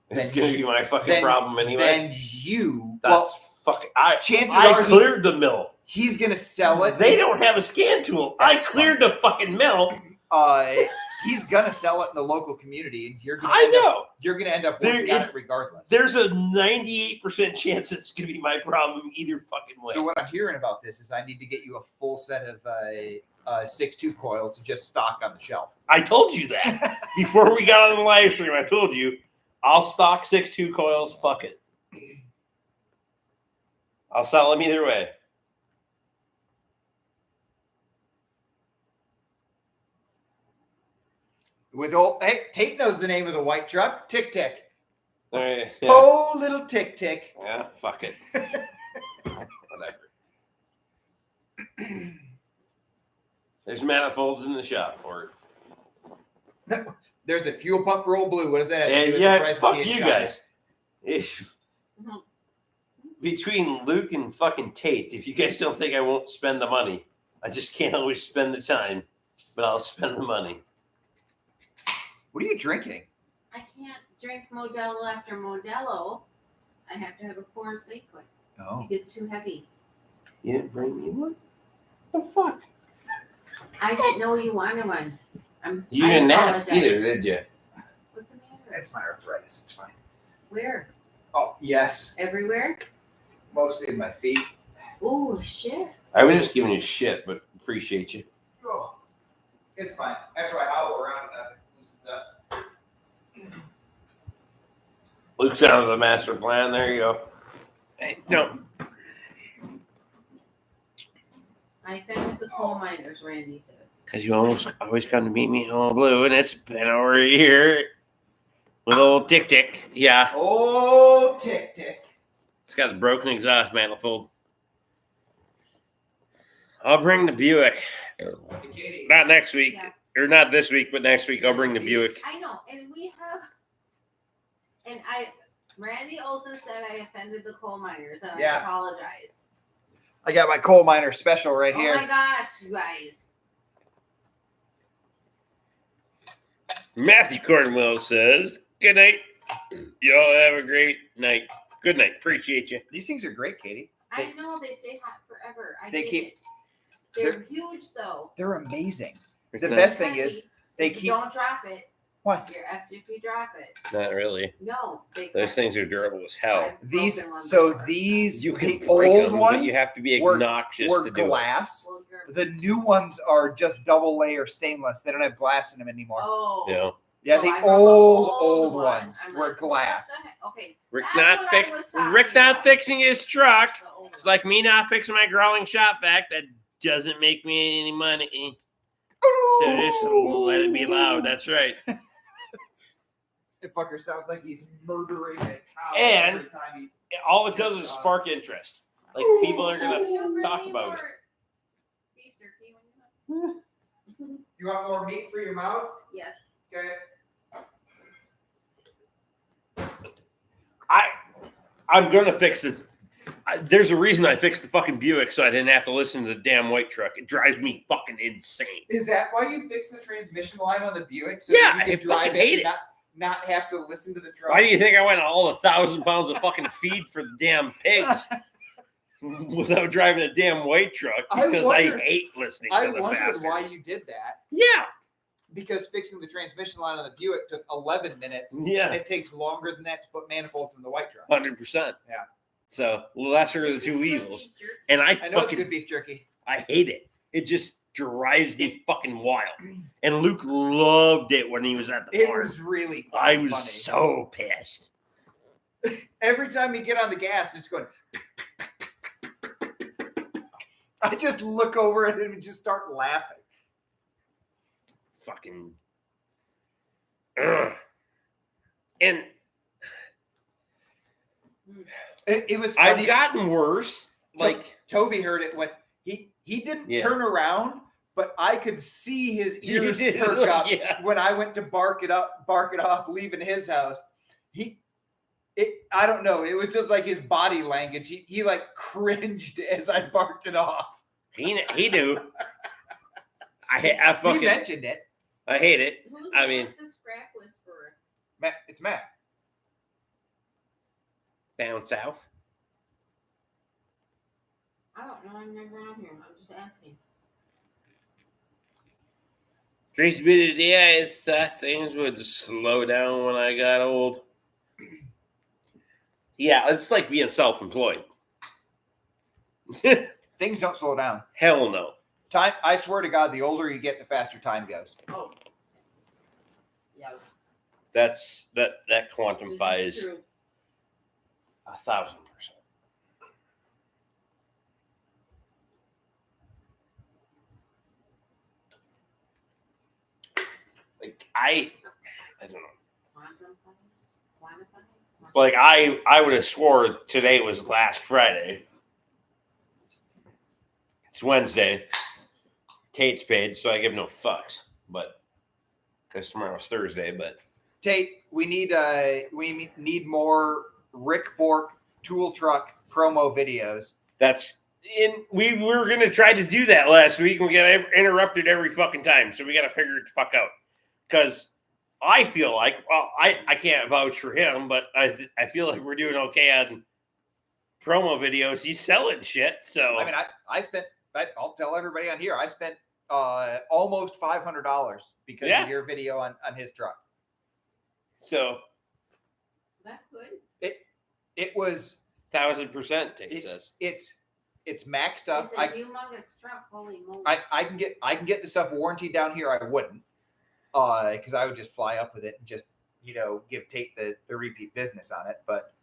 It's then going to be my fucking problem anyway. then you That's fucking. chances I are cleared the mill. he's gonna sell it. They don't have a scan tool. I That's cleared the fucking mill. He's gonna sell it in the local community, and you're gonna end up There- working on it regardless. There's a 98% chance it's going to be my problem either fucking way. So what I'm hearing about this is I need to get you a full set of 6.2 coils to just stock on the shelf. I told you that before we got on the live stream. I told you I'll stock 6.2 coils. Fuck it. I'll sell them either way. Hey, Tate knows the name of the white truck. Tick Tick. Yeah. Oh, little Tick Tick. Yeah, fuck it. Whatever. There's manifolds in the shop for it. There's a fuel pump for Old Blue. What does that have to do with the Yeah, price of fuck tea in you China? guys. Between Luke and fucking Tate, if you guys don't think I won't spend the money, I just can't always spend the time, but I'll spend the money. What are you drinking? I can't drink Modelo after Modelo. I have to have a Coors Liquid. Oh. It gets too heavy. You didn't bring me one? The fuck? I didn't know you wanted one. You I didn't ask apologize. either, did you? What's the matter? That's my arthritis. It's fine. Where? Oh, yes. Everywhere? Mostly in my feet. Oh, shit. I was just giving you shit, but appreciate you. Oh, it's fine. After I hobble around enough, it loosens up. Luke's out of the master plan. There you go. Hey, no. I offended the coal miners, Randy said. Because you always come to meet me in Old Blue, and it's been over a year with old Tick Tick. Yeah. Oh, Tick Tick. It's got the broken exhaust manifold. I'll bring the Buick. Hey, Katie. Not next week. Yeah. Or not this week, but next week I'll bring the Buick. I know, and we have, Randy Olson said I offended the coal miners, and Yeah. I apologize. I got my coal miner special right Oh here. my gosh, you guys. Matthew Cornwell says, good night. Y'all have a great night. Good night. Appreciate you. These things are great, Katie. I know they stay hot forever. They get keep- it. They're huge though. They're amazing. The Not- best thing is Heavy. they If you keep. don't drop it. What? You're effed if you drop it. Not really. No, they Those things are durable as hell. I've These. broken one So before. these. You can the break old them, ones but you have to be were- obnoxious were to do glass. Well, you're- The new ones are just double layer stainless. They don't have glass in them anymore. Oh. it. You know, Yeah, So the I brought old one. ones I'm were like, glass. what the heck? Okay. Rick That's what I was talking Rick not about. fixing his truck. The old It's one. like me not fixing my growling shop vac. That doesn't make me any money. So just let it be loud. That's right. That fucker sounds like he's murdering a cow And- every time All it does is spark interest. Like people are Can you gonna bring talk me about more it. beef jerky when you come? You want more meat for your mouth? Yes. Okay. I'm gonna fix it. There's a reason I fixed the fucking Buick so I didn't have to listen to the damn white truck. It drives me fucking insane. Is that why you fixed the transmission line on the Buick? So Yeah, that you I could drive fucking hate and it. not have to listen to the truck? Why do you think I went all 1,000 pounds of fucking feed for the damn pigs without driving a damn white truck? I Because I wondered- hate listening I to the wondered faster. why you did that. Yeah, Because fixing the transmission line on the Buick took 11 minutes. And yeah, it takes longer than that to put manifolds in the white truck. 100%. Yeah. So lesser of the two evils. And I know it's fucking good beef jerky. I hate it. It just drives me fucking wild. And Luke loved it when he was at the It farm. was really I was funny. so pissed. Every time you get on the gas, it's going. I just look over it and just start laughing. Fucking. Ugh. And It was funny. I've gotten worse. Like, Toby heard it when he didn't Yeah. turn around, but I could see his ears did, perk up yeah. when I went to bark it off, leaving his house. I don't know. It was just like his body language. He like cringed as I barked it off. he knew. I He fucking. mentioned it. I hate it. Who's I the mean- the scrap whisperer? Matt, it's Matt. Down south. I don't know. I'm never on here. I'm just asking. Crazy bit of the day, I thought things would slow down when I got old. Yeah, it's like being self-employed. Things don't slow down. Hell no. Time. I swear to God, the older you get, the faster time goes. Oh. Yeah. that This quantifies is true. 1,000%. Like I don't know. Quantify? Like I would have swore today was last Friday. It's Wednesday. Tate's paid, so I give no fucks. But because tomorrow's Thursday, but Tate, we need more Rick Bork tool truck promo videos. that's we were gonna try to do that last week and we got interrupted every fucking time. So we gotta figure it the fuck out. Because I feel like, well, I can't vouch for him, but I feel like we're doing okay on promo videos. He's selling shit. So I mean, I'll tell everybody on here, I spent almost $500 because of your video on his truck. So That's good. It was 1,000%. Tate says it's maxed up. It's a humongous truck. Holy moly! I can get the stuff warranty down here. I wouldn't, because I would just fly up with it and just give Tate the repeat business on it. But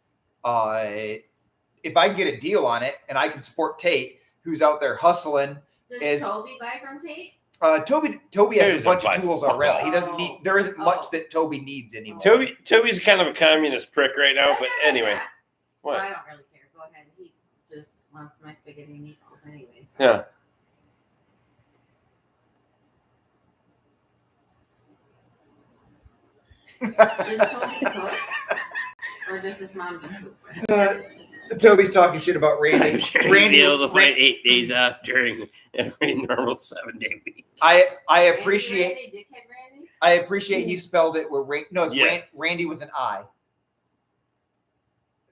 if I can get a deal on it and I can support Tate, who's out there hustling. Does Toby buy from Tate? Toby has a bunch of tools already. He doesn't need. There isn't much that Toby needs anymore. Toby's kind of a communist prick right now. But anyway, what? I don't really care. Go ahead. He just wants my spaghetti meatballs anyway. So. Yeah. Does Toby cook? Or does his mom just cook? Toby's talking shit about Randy. Randy able to fight 8 days off during every normal 7-day week. I appreciate. Randy, dickhead Randy? I appreciate he spelled it with Randy with an I.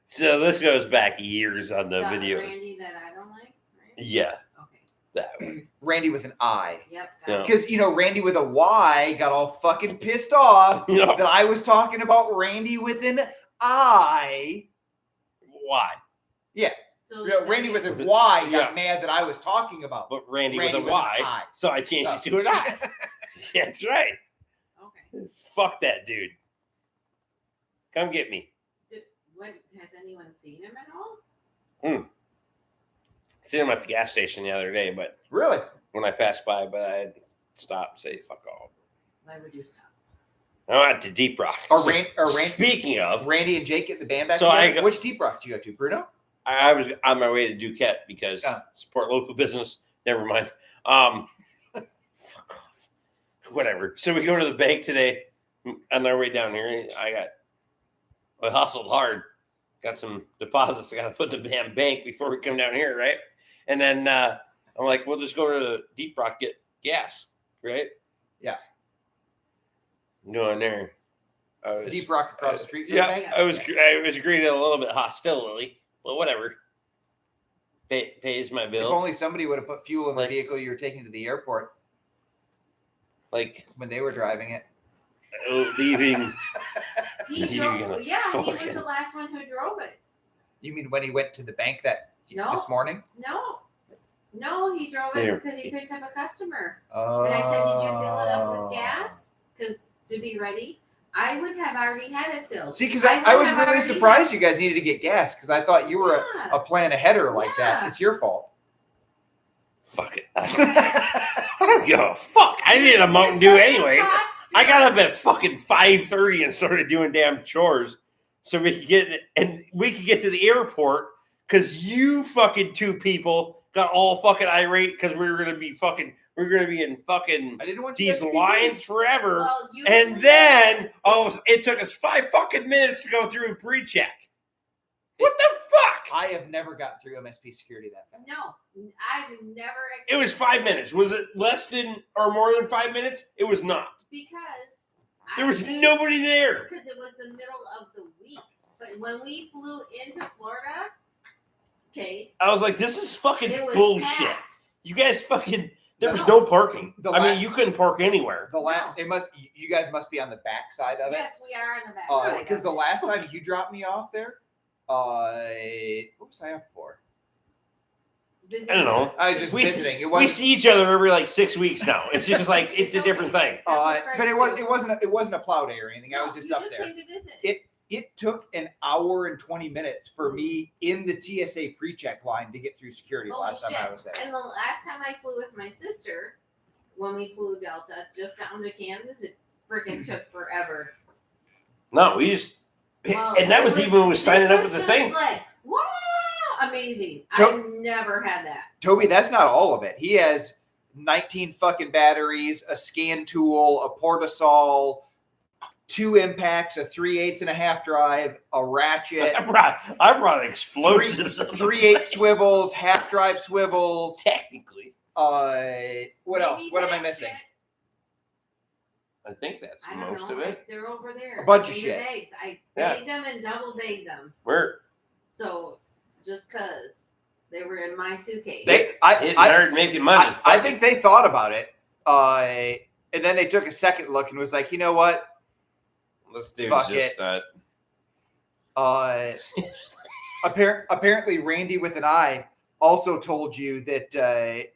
So this goes back years on the videos. Randy that I don't like. Right? Yeah. Okay. That one. Randy with an I. Yep. Because Randy with a Y got all fucking pissed off that I was talking about Randy with an I. Why? Yeah. So Randy with a Y got mad that I was talking about. But Randy with a Y. So I changed it to an I. That's right. Okay. Fuck that dude. Come get me. Has anyone seen him at all? Seen him at the gas station the other day, but really, when I passed by, but I had to stop, say fuck off. Why would you stop? I went to Deep Rock. Speaking of Randy and Jake get the band back. So which Deep Rock did you go to, Bruno? I was on my way to Duquette because support local business. Never mind. Fuck off. Whatever. So we go to the bank today. On our way down here, I hustled hard. Got some deposits I got to put in the damn bank before we come down here, right? And then I'm like, we'll just go to the Deep Rock, get gas, right? Yeah. Going there. Deep Rock across the street from the bank? I was greeted a little bit hostilely, but whatever. Pays my bill. If only somebody would have put fuel in the vehicle you were taking to the airport. Like when they were driving it. Leaving. He was the last one who drove it. You mean when he went to the bank this morning? No, he drove it because he picked up a customer. And I said, did you fill it up with gas? Because to be ready, I would have already had it filled. See, because I was really surprised you guys needed to get gas because I thought you were a plan aheader like that. It's your fault. Fuck it. I don't give a fuck. I needed a Mountain Dew anyway. I got up at fucking 5:30 and started doing damn chores so we could get to the airport because you fucking two people got all fucking irate because we were gonna be in fucking these lines forever. Well, and then it took us 5 fucking minutes to go through pre-check. What the fuck? I have never gotten through MSP security that fast. No, I've never. It was 5 minutes. Was it less than or more than 5 minutes? It was not. Because there was nobody there. Because it was the middle of the week. But when we flew into Florida, I was like, this is fucking bullshit. Packed. You guys fucking. There was no parking. You couldn't park anywhere. You guys must be on the back side of it. Yes, we are on the back side. Because the last time you dropped me off there, what was I up for? Visiting I don't know. us. I was just We visiting. It We wasn't. see each other every like 6 weeks now. It's just like it's a different thing. But it wasn't a plow day or anything. I was just up there. Came to visit. It took an hour and 20 minutes for me in the TSA pre-check line to get through security Holy last time shit. I was there. And the last time I flew with my sister, when we flew Delta just down to Kansas, it freaking took forever. No, we just Well, and that was even when we were signing up with this the was thing. just like, wow, amazing. To- I've never had that. Toby, that's not all of it. He has 19 fucking batteries, a scan tool, a portasol, 2 impacts, a 3/8 and a half drive, a ratchet, I brought explosives. 3/8 swivels, half drive swivels. Technically, What else? Maybe What am I that missing? shit- I think that's I don't most know. of it. They're over there. A bunch of in the shit. Bags. I Yeah. bagged them and double bagged them. We're So just cause they were in my suitcase. hitting hard, making money. I think they thought about it, and then they took a second look and was like, you know what? Let's do Fuck just it. that. Apparently, Randy with an I also told you that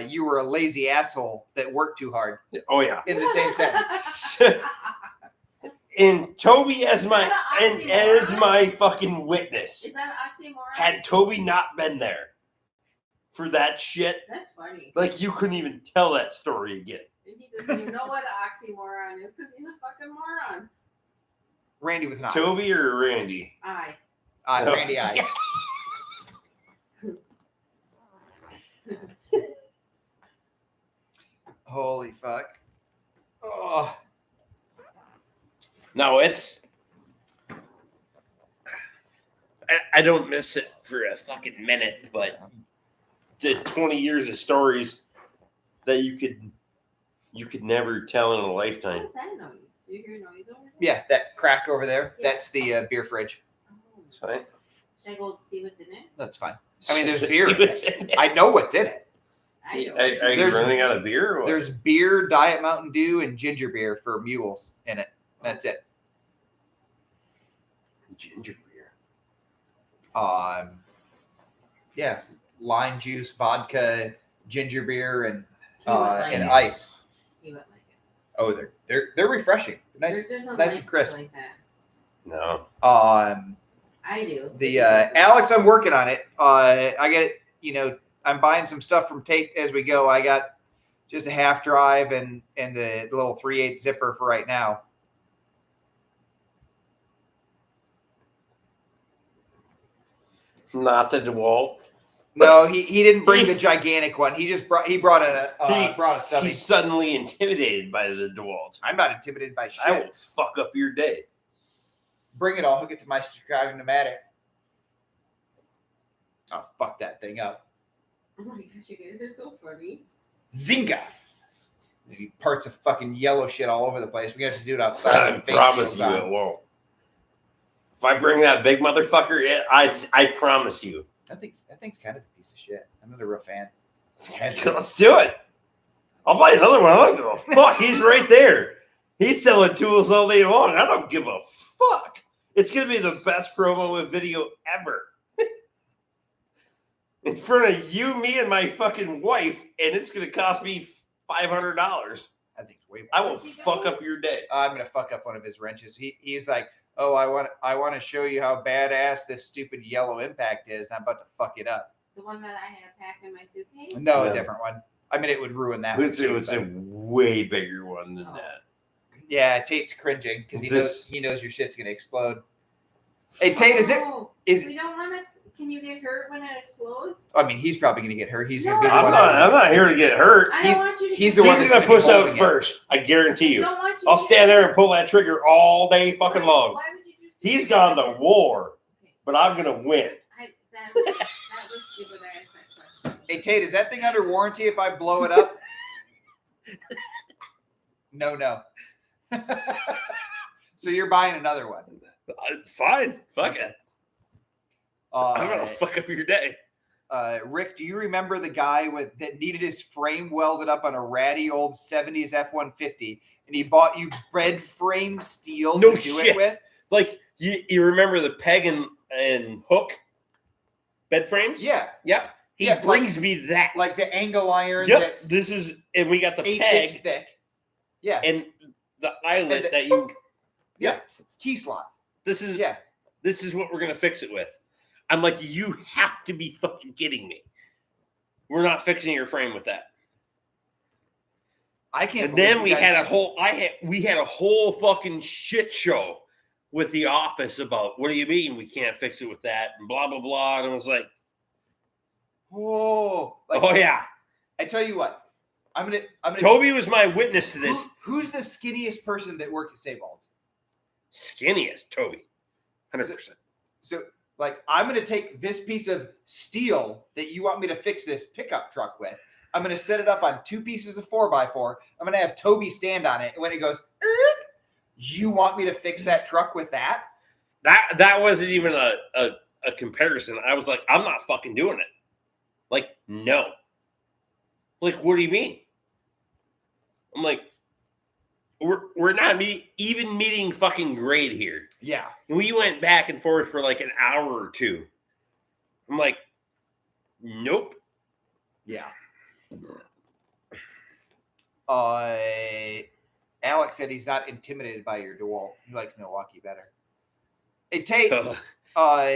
you were a lazy asshole that worked too hard Oh yeah. in the same sentence. And Toby as my that an oxymoron? fucking witness. Is that an oxymoron? Had Toby not been there for that shit, That's funny. like you couldn't even tell that story again. And he doesn't even know what an oxymoron is because he's a fucking moron. Randy with an I. Toby or Randy? Randy I. Holy fuck. Oh. No, it's. I don't miss it for a fucking minute, but the 20 years of stories that you could never tell in a What lifetime. is that noise? Do you hear noise over there? Yeah, that crack over there, Yeah. that's the beer fridge. Oh. It's fine. Should I go see what's in it? That's fine. I mean, there's beer in What's it. in it. I know what's in it. I don't. Are you There's- running out of beer? Or what? There's beer, Diet Mountain Dew, and ginger beer for mules in it. That's it. ginger beer. Yeah, lime juice, vodka, ginger beer, and He wouldn't like and it. ice. He wouldn't like it. Oh, they're refreshing. Nice, There doesn't nice like and crisp. Like that. No. I do. The Alex, I'm working on it. I get it. You know, I'm buying some stuff from Tate as we go. I got just a half drive and the little 3/8 zipper for right now. Not the DeWalt. No, he didn't bring the gigantic one. He just brought a stubby. He's suddenly intimidated by the DeWalt. I'm not intimidated by shit. I will fuck up your day. Bring it all. Hook it to my Chicago pneumatic. I'll fuck that thing up. Oh my gosh, you guys are so funny. Zinga. Maybe parts of fucking yellow shit all over the place. We have to do it outside. I with face promise shields you on. it won't. If I bring that big motherfucker in, I promise you. That thing's kind of a piece of shit. I'm not a real fan. Let's do it. I'll buy another one. I don't give a fuck. He's right there. He's selling tools all day long. I don't give a fuck. It's going to be the best promo with video ever. In front of you, me, and my fucking wife, and it's going to cost me $500. I think it's way more. I will fuck up your day. I'm gonna fuck up one of his wrenches. He's like, oh, I want to show you how badass this stupid yellow impact is, and I'm about to fuck it up. The one that I had packed in my suitcase? No, Yeah. a different one. I mean, it would ruin that. It's one too, a way bigger one than Oh. that. yeah, Tate's cringing because This- he knows your shit's gonna explode. Hey Tate, We don't want to. Can you get hurt when it explodes? I mean, he's probably gonna get hurt. He's gonna No, be the I'm one. not here to get hurt. I He's- don't want you to. he's get the one He's that's going to gonna be push out holding it. first. I guarantee I you. don't want you I'll to stand get there hurt. and pull that trigger all day fucking long. Why would you just He's gone to war, Okay. but I'm going to win. That was stupid. I asked that question. Hey Tate, is that thing under warranty if I blow it up? No. So you're buying another one. Fine. Fuck it. I'm going to Uh, fuck up your day. Rick, do you remember the guy that needed his frame welded up on a ratty old 70s F-150, and he bought you bed frame steel No to do shit. it with? Like, you remember the peg and hook bed frames? Yeah. Yep. He brings me that. Like the angle iron. Yep. That's This is, and we got the 8 peg inch thick. Yeah. and the eyelet And the- that you. Yeah. Key slot. This is Yeah. This is what we're gonna fix it with. I'm like, you have to be fucking kidding me. We're not fixing your frame with that. I can't. And then believe we you guys had we had a whole fucking shit show with the office about, what do you mean we can't fix it with that, and blah blah blah. And I was like, oh yeah. I tell you what, I'm gonna. Toby was my witness to this. Who's the skinniest person that worked at Sabalds? Skinniest Toby, 100%. So, like, I'm gonna take this piece of steel that you want me to fix this pickup truck with. I'm gonna set it up on 2 pieces of 4x4. I'm gonna have Toby stand on it, and when it goes, you want me to fix that truck with that? That wasn't even a comparison. I was like, I'm not fucking doing it. Like, no. Like, what do you mean? I'm like, we're not even meeting fucking grade here. Yeah. And we went back and forth for like an hour or two. I'm like, nope. Yeah. Alex said he's not intimidated by your dual. He likes Milwaukee better. Hey, Tate.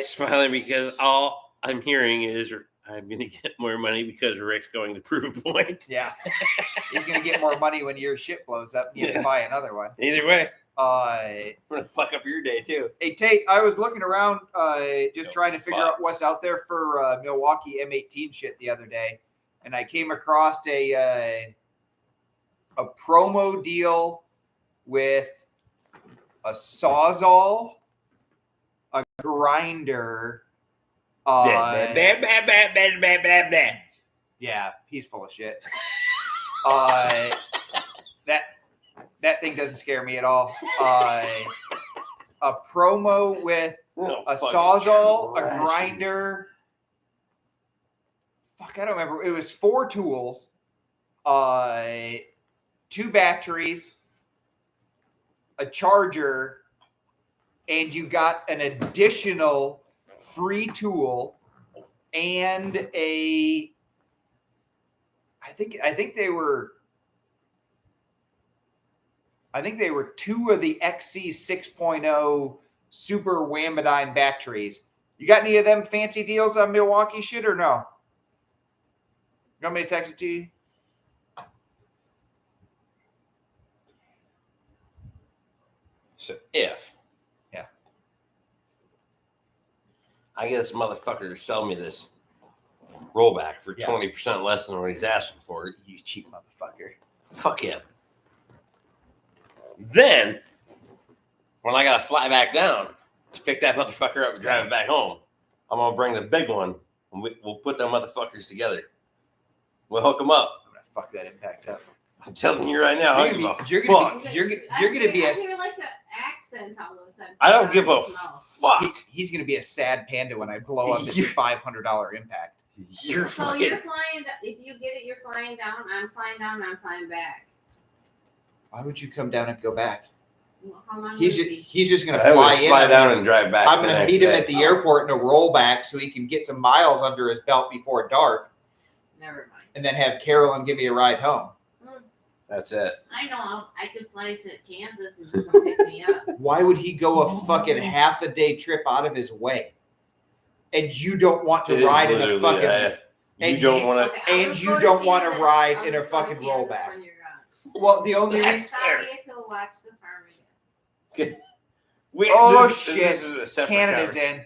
Smiling because all I'm hearing is I'm going to get more money because Rick's going to prove a point. Yeah. He's going to get more money when your shit blows up and you have to buy another one. Either way, I'm going to fuck up your day too. Hey, Tate, I was looking around just trying to figure out what's out there for Milwaukee M18 shit the other day. And I came across a promo deal with a Sawzall, a grinder. Yeah, he's full of shit. That thing doesn't scare me at all. A promo with a Sawzall, a grinder. Fuck, I don't remember. It was 4 tools, 2 batteries, a charger, and you got an additional free tool and I think they were 2 of the XC 6.0 super Whamadine batteries. You got any of them fancy deals on Milwaukee shit or no? You want me to text it to you? So if I get this motherfucker to sell me this rollback for 20% less than what he's asking for, you cheap motherfucker. Fuck him. Then, when I got to fly back down to pick that motherfucker up and drive it back home, I'm going to bring the big one and we'll put them motherfuckers together. We'll hook them up. I'm going to fuck that impact up. I'm telling you right now, You're gonna be I hear like an accent all of a sudden. I don't give a fuck. He's gonna be a sad panda when I blow up this $500 impact. You're so fucking... you're flying. If you get it, you're flying down. I'm flying down. I'm flying back. Why would you come down and go back? Well, how long He's just gonna fly down and drive back. I'm gonna meet him at the airport in a rollback so he can get some miles under his belt before dark. Never mind. And then have Carolyn give me a ride home. That's it. I know. I can fly to Kansas and you can pick me up. Why would he go a fucking half a day trip out of his way? And you don't want to ride in a fucking. You don't want to. And you don't want to ride in a fucking rollback. Well, the only reason. If he'll watch the farm again. Shit! This is a separate Canada's in.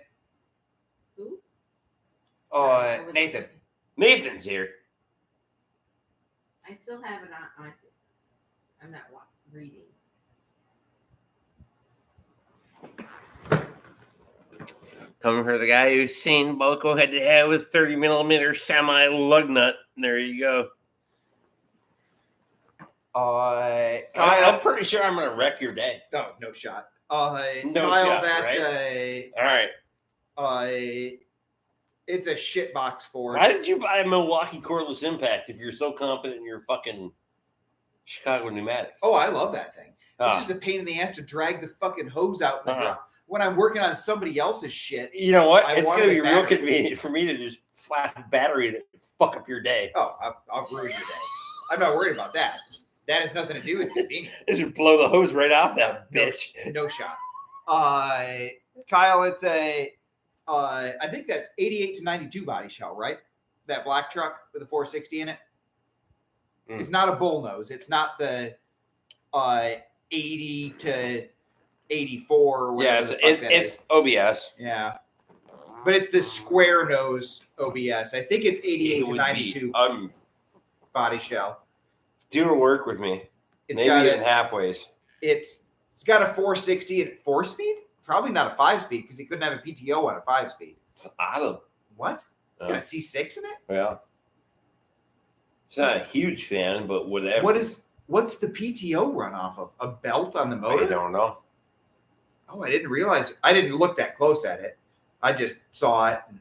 Who? Nathan. Nathan's here. I still have it on. I'm not reading. Coming for the guy who's seen Boco head to head with 30mm semi lug nut. There you go. I'm pretty sure I'm gonna wreck your day. Oh, no shot. No shot, right? All right. It's a shitbox Ford. Why did you buy a Milwaukee cordless impact if you're so confident in your fucking Chicago pneumatic? Oh, I love that thing. Oh. It's just a pain in the ass to drag the fucking hose out when I'm working on somebody else's shit. You know what? It's want going to be a real battery. convenient for me to just slap a battery in it fuck up your day. Oh, I'll ruin your day. I'm not worried about that. That has nothing to do with convenience. This would blow the hose right off that bitch. No shot. Kyle, it's a, I think that's 88 to 92 body shell, right? That black truck with a 460 in it. It's not a bullnose. It's not the 80 to 84. Or whatever it's OBS. Yeah. But it's the square nose OBS. I think it's 88 to 92 body shell. Doing work with me. It's Maybe even halfways. It's got a 460 at 4-speed. Probably not a 5-speed because he couldn't have a PTO on a 5-speed. It's auto. What? It's got a C6 in it? Yeah. It's not a huge fan, but whatever. What's the PTO run off of? A belt on the motor? I don't know. Oh, I didn't realize. I didn't look that close at it. I just saw it. And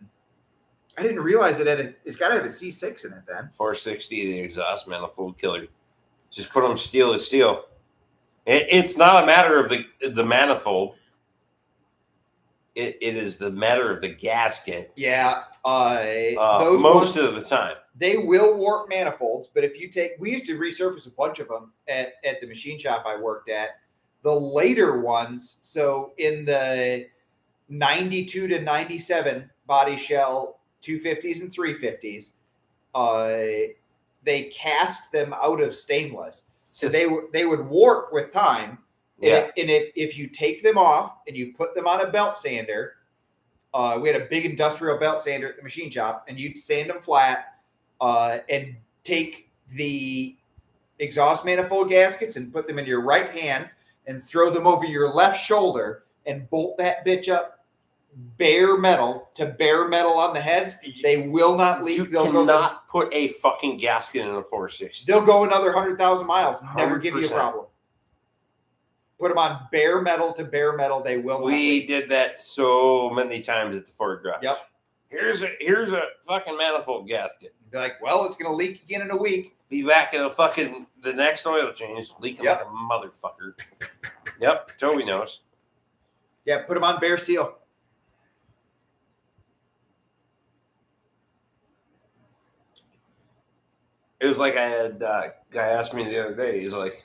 I didn't realize it's got to have a C6 in it then. 460, the exhaust manifold killer. Just put them steel to steel. It's not a matter of the manifold. It is the matter of the gasket. Yeah. Most of the time. They will warp manifolds, but if you we used to resurface a bunch of them at the machine shop I worked at. The later ones, so in the 92 to 97 body shell 250s and 350s, they cast them out of stainless. So they would warp with time. Yeah. And if you take them off and you put them on a belt sander, we had a big industrial belt sander at the machine shop, and you'd sand them flat and take the exhaust manifold gaskets and put them in your right hand and throw them over your left shoulder and bolt that bitch up bare metal to bare metal on the heads. They will not leak. You They'll cannot put a fucking gasket in a 460. They'll go another 100,000 miles. Never give you a 100%. problem. Put them on bare metal to bare metal. They will not We leak. did that so many times at the Ford garage. Yep. Here's a fucking manifold gasket. Be like, well, it's going to leak again in a week. Be back in the next oil change, leaking Yep. like a motherfucker. Yep, Toby knows. Yeah, put them on bare steel. It was like I had a guy asked me the other day. He's like,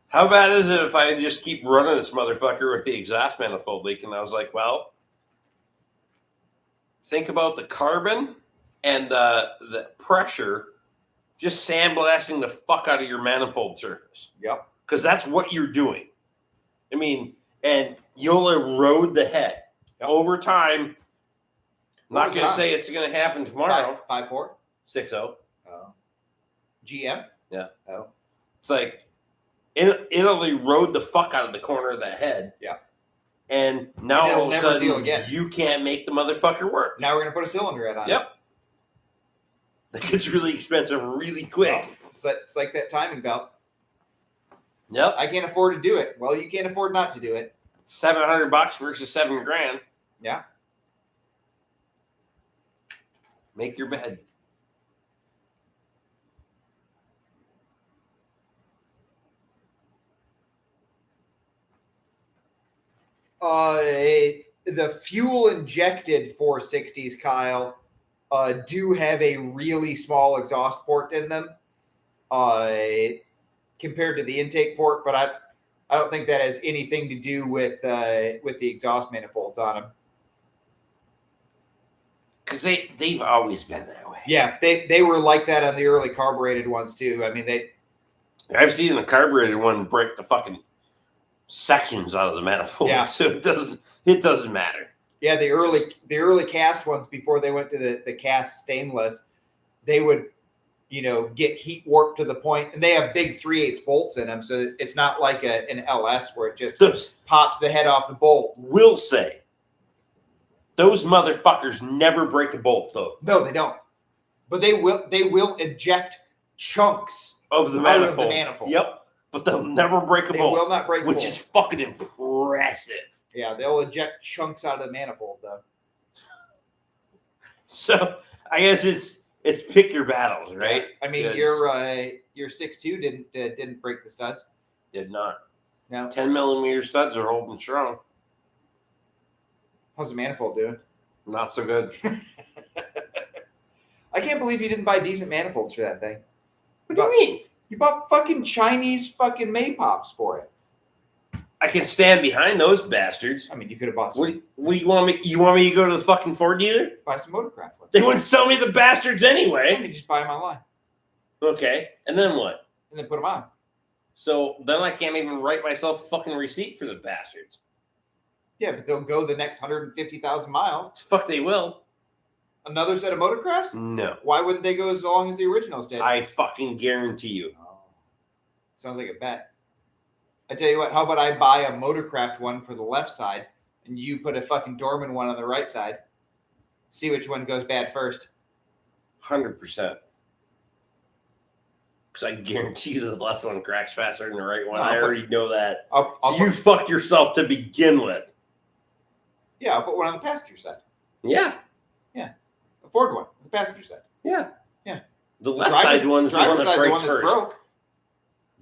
"How bad is it if I just keep running this motherfucker with the exhaust manifold leak?" And I was like, "Well, think about the carbon and the pressure just sandblasting the fuck out of your manifold surface. Yep. Because that's what you're doing. I mean, and you'll erode the head over time. What Not was going to it say it's going to happen tomorrow. 5.4. 6.0. Oh. GM. Yeah. Oh. It's like it'll erode the fuck out of the corner of the head. Yeah. And now And it'll all of a never seal sudden again. you can't make the motherfucker work. Now we're gonna put a cylinder head on. Yep. That gets really expensive really quick. Well, it's like that timing belt. Yep. I can't afford to do it. Well, you can't afford not to do it. $700 versus $7,000. Yeah. Make your bed. The fuel injected 460s, Kyle, do have a really small exhaust port in them compared to the intake port, but I don't think that has anything to do with the exhaust manifolds on them. Because they've always been that way. Yeah, they were like that on the early carbureted ones too. I mean, I've seen the carbureted one break the fucking sections out of the manifold. Yeah. So it doesn't matter. yeah, the early cast ones before they went to the cast stainless, they would, get heat warped to the point, and they have big 3/8 bolts in them, so it's not like an LS where it just pops the head off the bolt. Will say those motherfuckers never break a bolt though. No, they don't. But they will eject chunks Of the out manifold. of the manifold. Yep. But they'll never break a They bolt. will not break which bolts. is fucking impressive. Yeah, they'll eject chunks out of the manifold though. So I guess it's pick your battles, right? I mean, 'Cause your 6.2 didn't break the studs. did not. No. 10mm studs are holding strong. How's the manifold doing? Not so good. I can't believe you didn't buy decent manifolds for that thing. What do you mean? You bought fucking Chinese fucking Mopars for it. I can stand behind those bastards. I mean, you could have bought some. What do you want me? You want me to go to the fucking Ford dealer? Buy some Motorcraft ones. They wouldn't sell me the bastards Let anyway. me just buy them online. Okay, and then what? And then put them on. So then I can't even write myself a fucking receipt for the bastards. Yeah, but they'll go the next 150,000 miles. Fuck, they will. Another set of Motorcrafts? No, Why wouldn't they go as long as the originals did? I fucking guarantee you. Oh. Sounds like a bet. I tell you what, how about I buy a Motorcraft one for the left side and you put a fucking Dorman one on the right side? See which one goes bad first. 100%. Because I guarantee you the left one cracks faster than the right one. No, I already know that. I'll So you fucked yourself to begin with. Yeah, I'll put one on the passenger side. Yeah. A Ford one, the passenger side. Yeah. Yeah. The left side one's the one that breaks that's first. broke.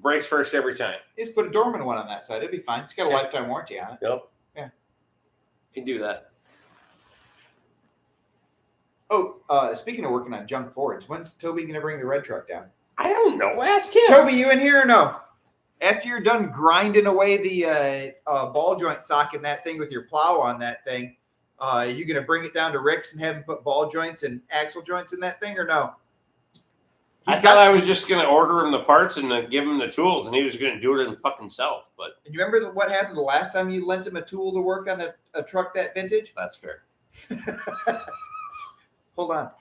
Breaks first every time. Just put a Dorman one on that side. It'd be fine. It's got a Okay. lifetime warranty on it. Yep. Yeah. Can do that. Oh, speaking of working on junk Fords, when's Toby going to bring the red truck down? I don't know. Ask him. Toby, you in here or no? After you're done grinding away the ball joint sock in that thing with your plow on that thing, you going to bring it down to Rick's and have him put ball joints and axle joints in that thing or no? I thought I was just going to order him the parts and then give him the tools, and he was going to do it in fucking self. But And you remember what happened the last time you lent him a tool to work on a truck that vintage? that's fair. Hold on.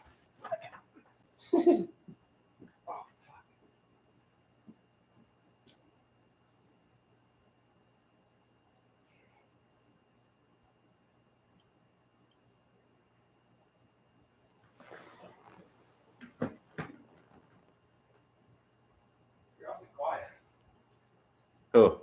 You're awfully quiet. Oh.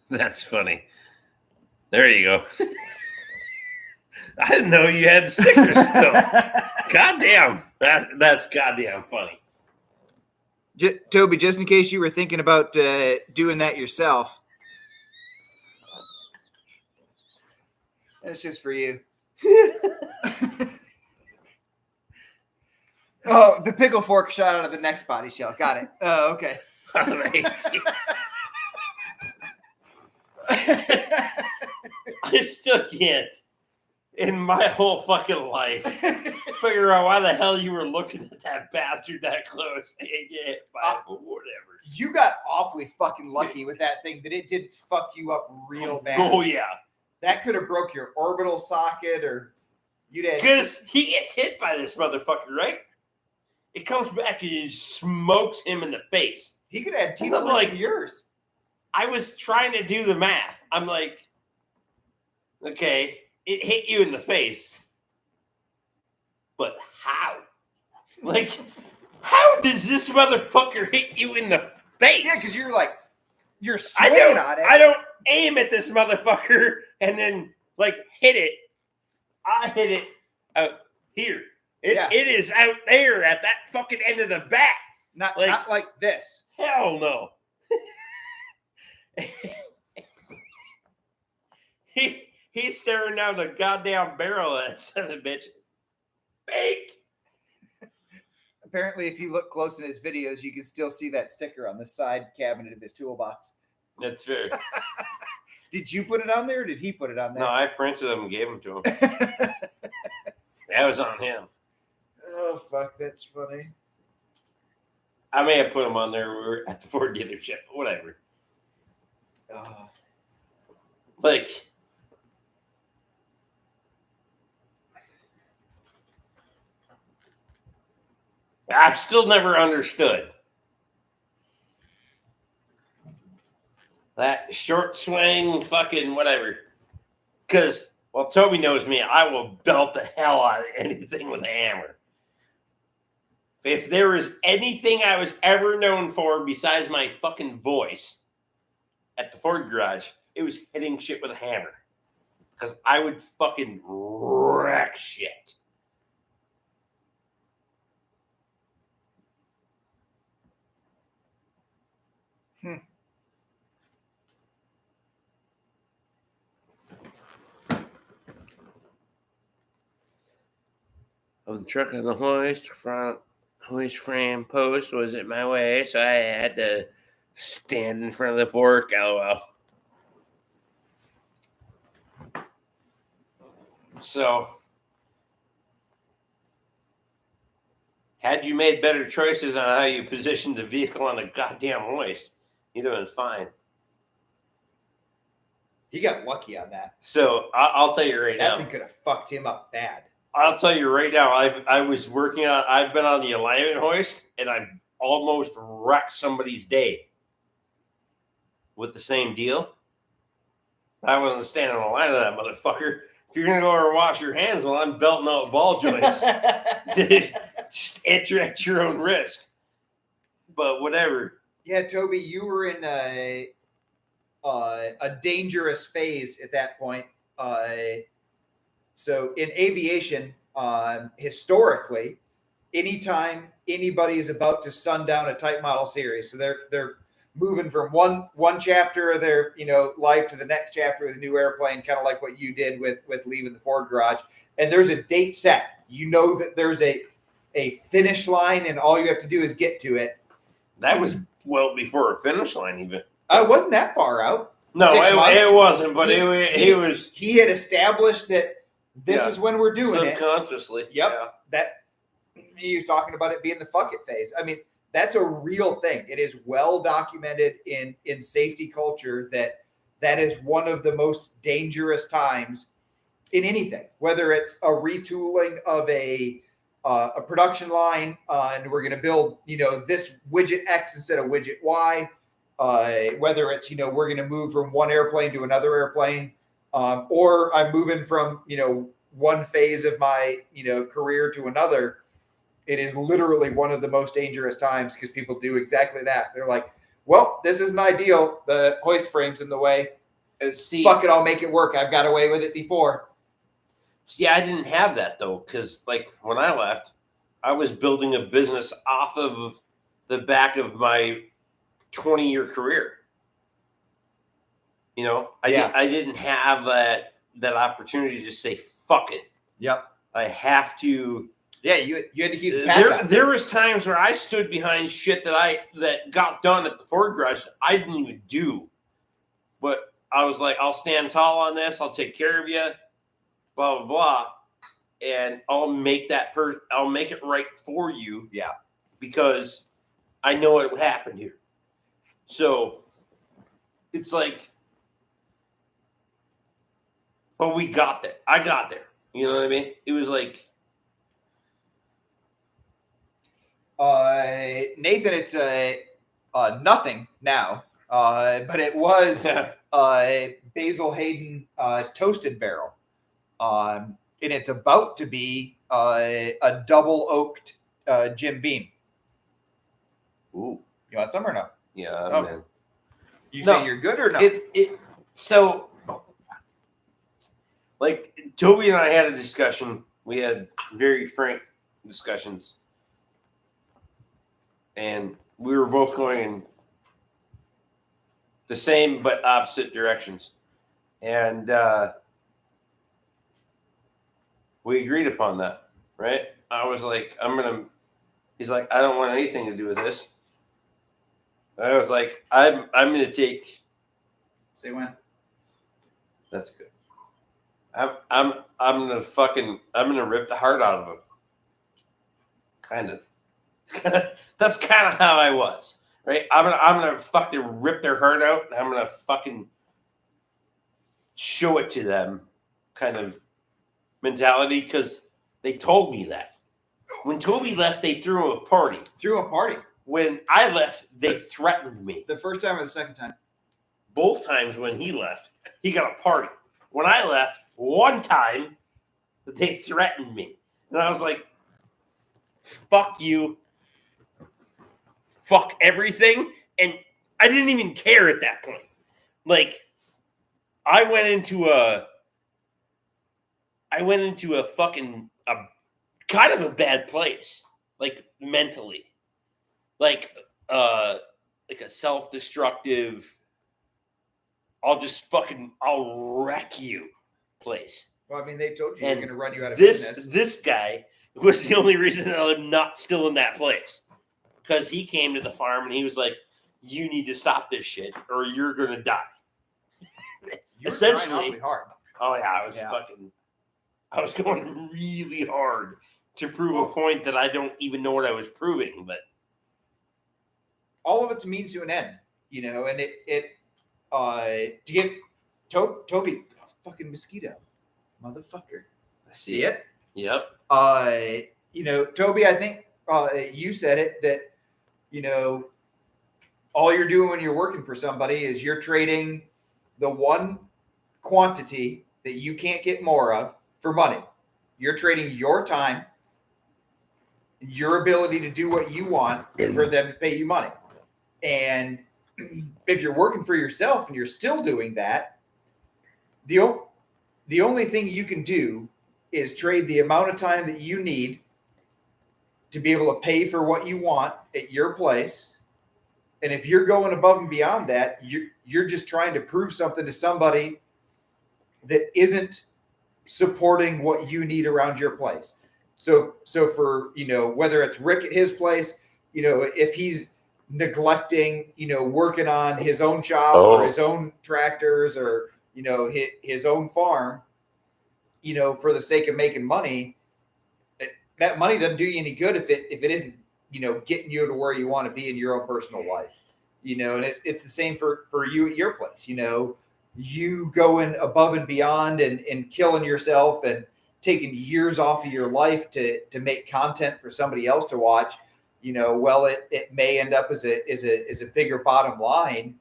That's funny. There you go. I didn't know you had stickers still. Goddamn. That's goddamn funny. Toby, just in case you were thinking about doing that yourself, that's just for you. Oh, the pickle fork shot out of the next body shell. Got it. Oh, okay. I still can't, in my whole fucking life, figure out why the hell you were looking at that bastard that close. They get hit by it, but whatever. You got awfully fucking lucky with that thing that it didn't fuck you up real bad. Oh, yeah. That could have broke your orbital socket or you'd have... Because he gets hit by this motherfucker, right? It comes back and it smokes him in the face. He could have had teeth I'm like like- yours. I was trying to do the math. I'm like, okay, it hit you in the face, but how? Like, how does this motherfucker hit you in the face? Yeah, because you're I swinging on it. don't aim at this motherfucker and then like hit it. I hit it out here. It is out there at that fucking end of the bat. Not like- like this. Hell no. He's staring down the goddamn barrel of that son of a bitch. Fake. Apparently, if you look close in his videos, you can still see that sticker on the side cabinet of his toolbox. That's fair. Did you put it on there or did he put it on there? No, I printed them and gave them to him. That was on him. Oh, fuck. That's funny. I may have put them on there when we were at the Ford dealership. Whatever. Like, I've still never understood that short swing fucking whatever. Because, well, Toby knows me. I will belt the hell out of anything with a hammer. If there is anything I was ever known for besides my fucking voice at the Ford garage, it was hitting shit with a hammer. Because I would fucking wreck shit. the truck on the hoist, front hoist frame post wasn't my way, so I had to stand in front of the fork. LOL. So, had you made better choices on how you positioned the vehicle on a goddamn hoist, you'd have been fine. He got lucky on that. So I'll tell you right now. That thing could have fucked him up bad. I'll tell you right now. I've been on the alignment hoist, and I've almost wrecked somebody's day with the same deal. I wasn't standing on the line of that motherfucker. If you're gonna go over and wash your hands while I'm belting out ball joints, just enter at your own risk. But whatever. Yeah, Toby, you were in a dangerous phase at that point. So in aviation, historically, anytime anybody is about to sundown a type model series, so they're moving from one chapter of their life to the next chapter with a new airplane, kind of like what you did with leaving the Ford garage, and there's a date set. You know that there's a finish line, and all you have to do is get to it. That was well before a finish line, even. It wasn't that far out. No, it wasn't. But he had established that this is when we're doing it subconsciously. Yep. Yeah. That he was talking about it being the fuck it phase. I mean, that's a real thing. It is well documented in safety culture that is one of the most dangerous times in anything, whether it's a retooling of a production line, and we're going to build, this widget X instead of widget Y, whether it's, we're going to move from one airplane to another airplane, or I'm moving from, one phase of my, career to another. It is literally one of the most dangerous times because people do exactly that. They're like, well, this isn't ideal. The hoist frame's in the way. Fuck it, I'll make it work. I've got away with it before. See, I didn't have that, though, because, when I left, I was building a business off of the back of my 20-year career. I didn't have that opportunity to just say, fuck it. Yep. I have to. Yeah, you had to keep the pack up. There was times where I stood behind shit that got done at the Ford garage that I didn't even do. But I was like, I'll stand tall on this. I'll take care of you. Blah, blah, blah. And I'll make I'll make it right for you. Yeah. Because I know what happened here. So it's like, but we got there. I got there. You know what I mean? It was like, Nathan, it's nothing now, but it was Basil Hayden toasted barrel, and it's about to be a double oaked Jim Beam. Ooh, you want some or no? Yeah, man. You say you're good or no? So, Toby and I had a discussion. We had very frank discussions. And we were both going in the same but opposite directions. And we agreed upon that, right? I was like, he's like, I don't want anything to do with this. I was like, I'm going to take. Say when. That's good. I'm going to rip the heart out of him. Kind of. That's kind of how I was, right? I'm gonna fucking rip their heart out, and I'm gonna fucking show it to them, kind of mentality, because they told me that. When Toby left, they threw him a party. When I left, they threatened me. The first time or the second time? Both times when he left, he got a party. When I left, one time, they threatened me, and I was like, "Fuck you." Fuck everything, and I didn't even care at that point. I went into a fucking kind of a bad place, mentally, a self-destructive. I'll wreck you place. Well, I mean, they told you and you're going to run you out of business. This guy was the only reason that I'm not still in that place. Because he came to the farm and he was like, "You need to stop this shit, or you're gonna die." You were Essentially- trying awfully hard. Oh yeah, I was going really hard to prove a point that I don't even know what I was proving. But all of it's means to an end, and to give Toby a fucking mosquito, motherfucker. See it? Yep. Toby, I think you said it that, all you're doing when you're working for somebody is you're trading the one quantity that you can't get more of for money. You're trading your time, your ability to do what you want for them to pay you money. And if you're working for yourself and you're still doing that, the only thing you can do is trade the amount of time that you need to be able to pay for what you want at your place. And if you're going above and beyond that, you're just trying to prove something to somebody that isn't supporting what you need around your place. So for, whether it's Rick at his place, if he's neglecting, working on his own shop or his own tractors or, his own farm, for the sake of making money, that money doesn't do you any good if it isn't, getting you to where you want to be in your own personal life, and it's the same for you at your place. You going above and beyond and killing yourself and taking years off of your life to make content for somebody else to watch, it may end up as a bigger bottom line.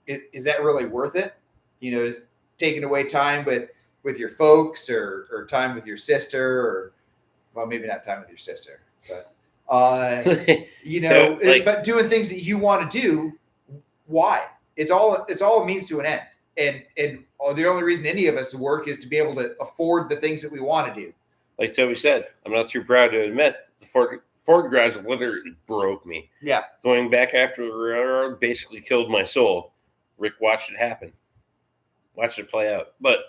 Is that really worth it? Is taking away time with your folks or time with your sister, or, well, maybe not time with your sister, but but doing things that you want to do. Why? It's all a means to an end. And the only reason any of us work is to be able to afford the things that we want to do. Like Toby said, I'm not too proud to admit the Ford garage literally broke me. Yeah. Going back after the railroad basically killed my soul. Rick watched it happen. Watched it play out. But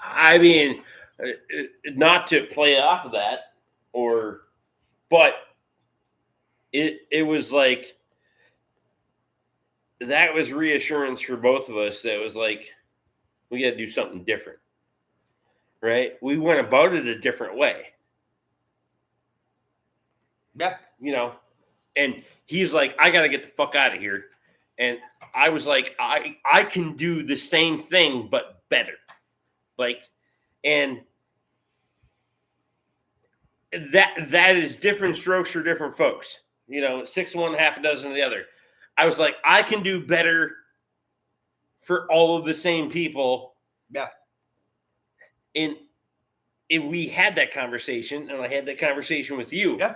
I mean, not to play off of that, but it was like, that was reassurance for both of us. That was like, we got to do something different, right? We went about it a different way. Yeah. And he's like, I got to get the fuck out of here. And I was like, I can do the same thing, but better. And that is different strokes for different folks. 6 of one, half a dozen of the other. I was like, I can do better for all of the same people. Yeah. And we had that conversation, and I had that conversation with you. Yeah.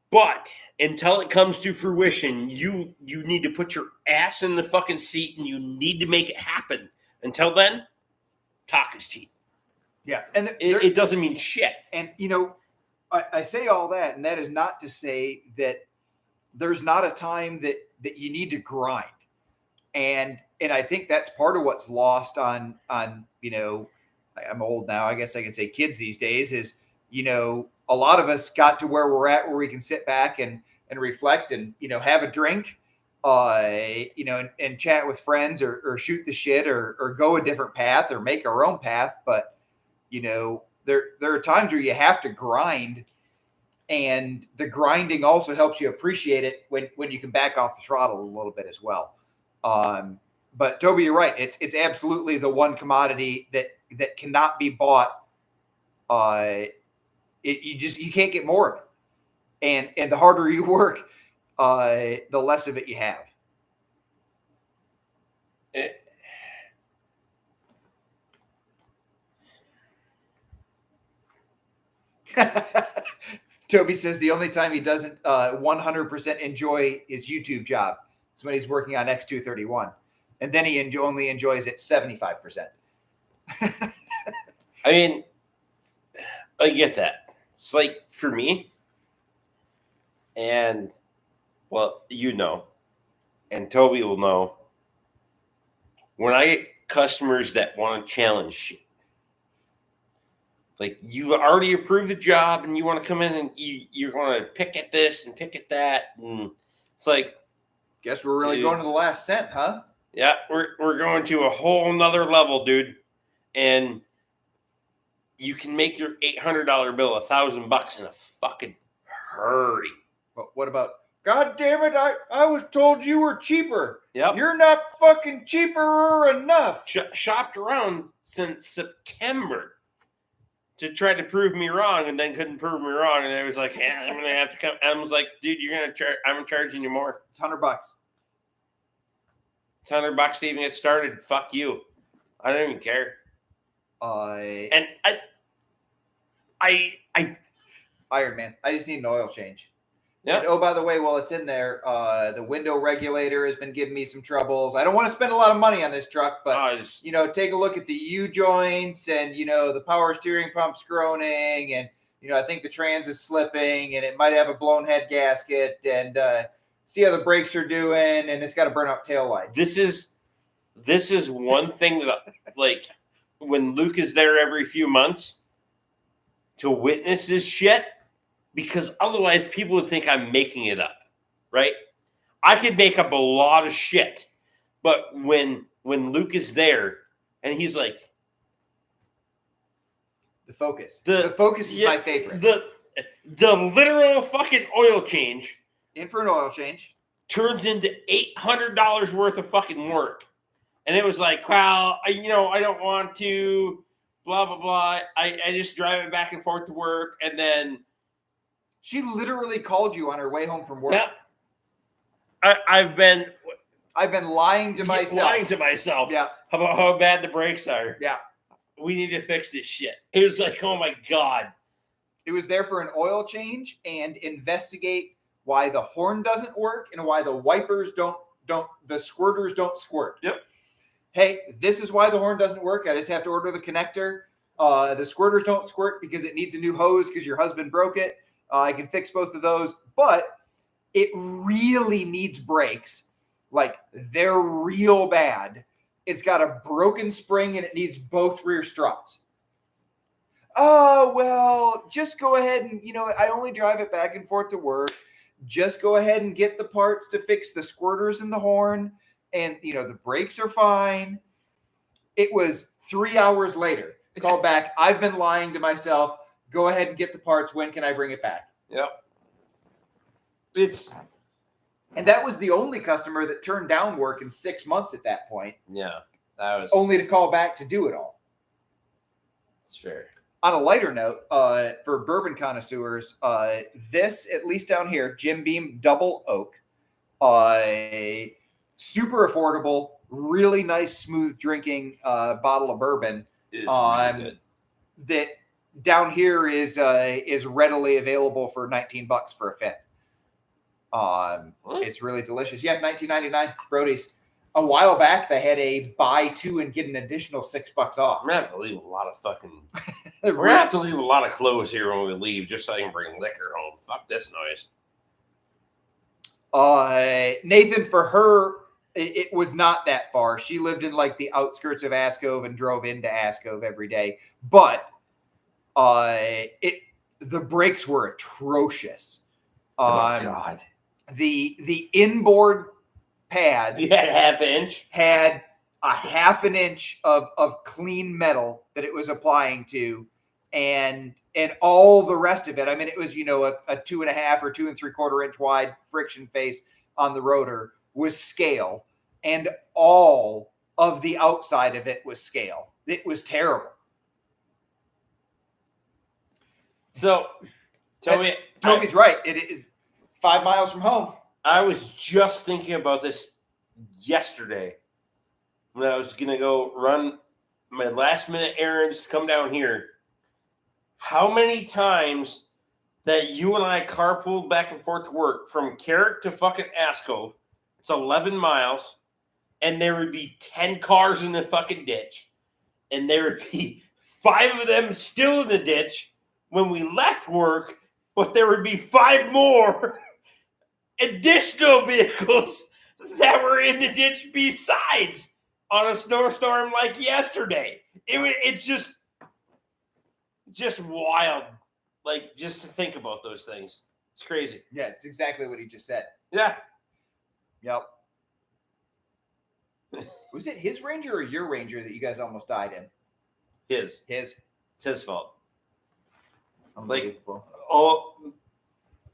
But until it comes to fruition, you need to put your ass in the fucking seat, and you need to make it happen. Until then, talk is cheap. Yeah. And it doesn't mean shit. And, I say all that, and that is not to say that there's not a time that you need to grind. And I think that's part of what's lost on I'm old now, I guess I can say kids these days, is, a lot of us got to where we're at, where we can sit back and reflect and, have a drink, and chat with friends or shoot the shit or go a different path or make our own path. But, there are times where you have to grind, and the grinding also helps you appreciate it when you can back off the throttle a little bit as well. But Toby, you're right. It's absolutely the one commodity that cannot be bought. You can't get more of it. And the harder you work, the less of it you have. Toby says the only time he doesn't 100% enjoy his YouTube job is when he's working on X231. And then he only enjoys it 75%. I mean, I get that. It's like, for me, and, well, and Toby will know, when I get customers that want to challenge shit, like you've already approved the job and you want to come in and you're going to pick at this and pick at that. And it's like, guess we're really going to the last cent, huh? Yeah, we're going to a whole nother level, dude. And you can make your $800 bill $1,000 in a fucking hurry. But what about, God damn it, I was told you were cheaper. Yep. You're not fucking cheaper enough. Shopped around since September to try to prove me wrong, and then couldn't prove me wrong. And I was like, I'm gonna have to come. I was like, dude, you're gonna charge. I'm charging you more. It's $100. It's $100 to even get started. Fuck you. I don't even care. And I Iron Man. I just need an oil change. Yeah. And, oh, by the way, while it's in there, the window regulator has been giving me some troubles. I don't want to spend a lot of money on this truck, but take a look at the U joints and the power steering pump's groaning, and I think the trans is slipping, and it might have a blown head gasket, and see how the brakes are doing, and it's got a burnout tail light. This is one thing that, like, when Luke is there every few months to witness this shit, because otherwise people would think I'm making it up, right? I could make up a lot of shit, but when Luke is there and he's like, the Focus. The Focus is my favorite. The literal fucking oil change. In for an oil change. Turns into $800 worth of fucking work. And it was like, well, I don't want to, blah, blah, blah. I just drive it back and forth to work. And then she literally called you on her way home from work. Yeah. I've been lying to myself. Yeah. About how bad the brakes are. Yeah. We need to fix this shit. It was like, oh my God. It was there for an oil change and investigate why the horn doesn't work and why the wipers the squirters don't squirt. Yep. Hey, this is why the horn doesn't work. I just have to order the connector. The squirters don't squirt because it needs a new hose because your husband broke it. I can fix both of those, but it really needs brakes. Like, they're real bad. It's got a broken spring and it needs both rear struts. Oh, well, just go ahead and, I only drive it back and forth to work. Just go ahead and get the parts to fix the squirters and the horn. And, the brakes are fine. It was 3 hours later. Call back. I've been lying to myself. Go ahead and get the parts. When can I bring it back? Yep. And that was the only customer that turned down work in 6 months at that point. Yeah. That was only to call back to do it all. That's fair. On a lighter note, for bourbon connoisseurs, this, at least down here, Jim Beam Double Oak, super affordable, really nice, smooth drinking bottle of bourbon. It is really good. That down here is readily available for $19 for a fifth. It's really delicious. Yeah, $19.99, Brody's. A while back, they had a buy two and get an additional $6 off. We're gonna have to leave a lot of fucking. We're gonna have to leave a lot of clothes here when we leave, just so I can bring liquor home. Fuck this noise. Nathan, for her, it was not that far. She lived in like the outskirts of Ascove and drove into Ascove every day. But the brakes were atrocious. Oh God. The inboard pad had had a half an inch of clean metal that it was applying to, and all the rest of it. I mean, it was, a 2.5 or 2 3/4 inch wide friction face on the rotor was scale, and all of the outside of it was scale. It was terrible. So Toby's right. It 5 miles from home. I was just thinking about this yesterday when I was going to go run my last minute errands to come down here. How many times that you and I carpooled back and forth to work from Carrick to fucking Ascove. It's 11 miles. And there would be 10 cars in the fucking ditch. And there would be 5 of them still in the ditch when we left work. But there would be 5 more additional vehicles that were in the ditch besides. on a snowstorm like yesterday. It's just wild. Like, just to think about those things. It's crazy. Yeah, it's exactly what he just said. Yeah. Yep. Was it his Ranger or your Ranger that you guys almost died in? His. His. It's his fault. Like, Unbelievable.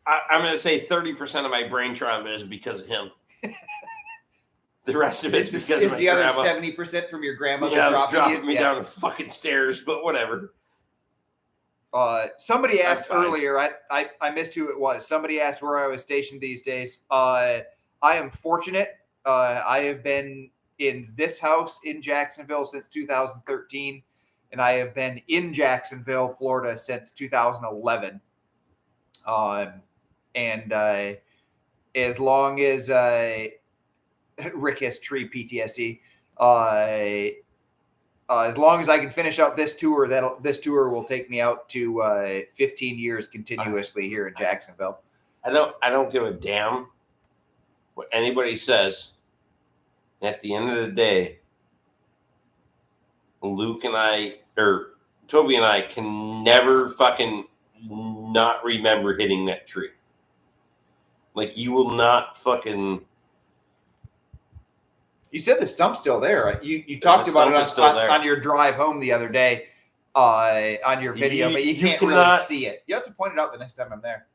I'm going to say 30% of my brain trauma is because of him. The rest of it's because of my the other grandma. 70% from your grandmother dropping me down the fucking stairs, but whatever. Somebody asked earlier, I missed who it was. Somebody asked where I was stationed these days. I am fortunate. I have been in this house in Jacksonville since 2013, and I have been in Jacksonville, Florida since 2011. And as long as Rick has tree PTSD, as long as I can finish out this tour, this tour will take me out to 15 years continuously here in Jacksonville. I don't give a damn what anybody says. At the end of the day, Luke and I, or Toby and I, can never fucking not remember hitting that tree. Like, you will not fucking. You said the stump's still there. You talked about it on your drive home the other day on your video, but you can't really see it. You have to point it out the next time I'm there.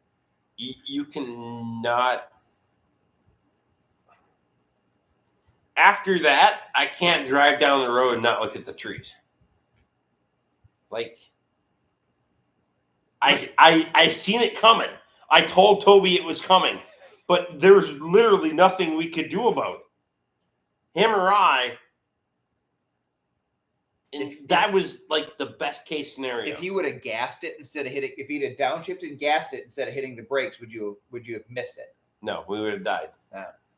You cannot. After that, I can't drive down the road and not look at the trees. Like, I seen it coming. I told Toby it was coming, but there's literally nothing we could do about it. Him or I, and that was like the best case scenario. If he would have gassed it instead of hitting, if he'd have downshifted and gassed it instead of hitting the brakes, would you have missed it? No, we would have died.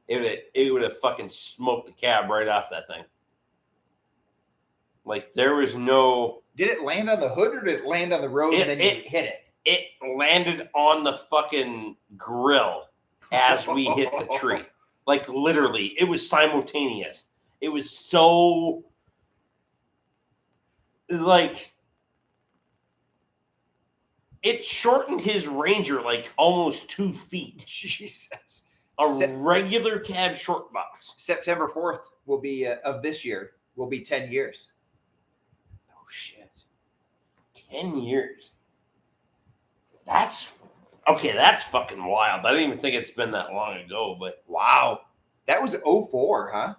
It would have fucking smoked the cab right off that thing. Like, there was no. Did it land on the hood or did it land on the road and then you hit it? It landed on the fucking grill as we hit the tree. Like, literally, it was simultaneous. It was so, like, it shortened his Ranger like almost 2 feet. Jesus. A regular cab short box. September 4th will be, of this year, will be 10 years. Oh, shit. 10 years. That's fucking wild. I don't even think it's been that long ago, but wow. That was 04, huh?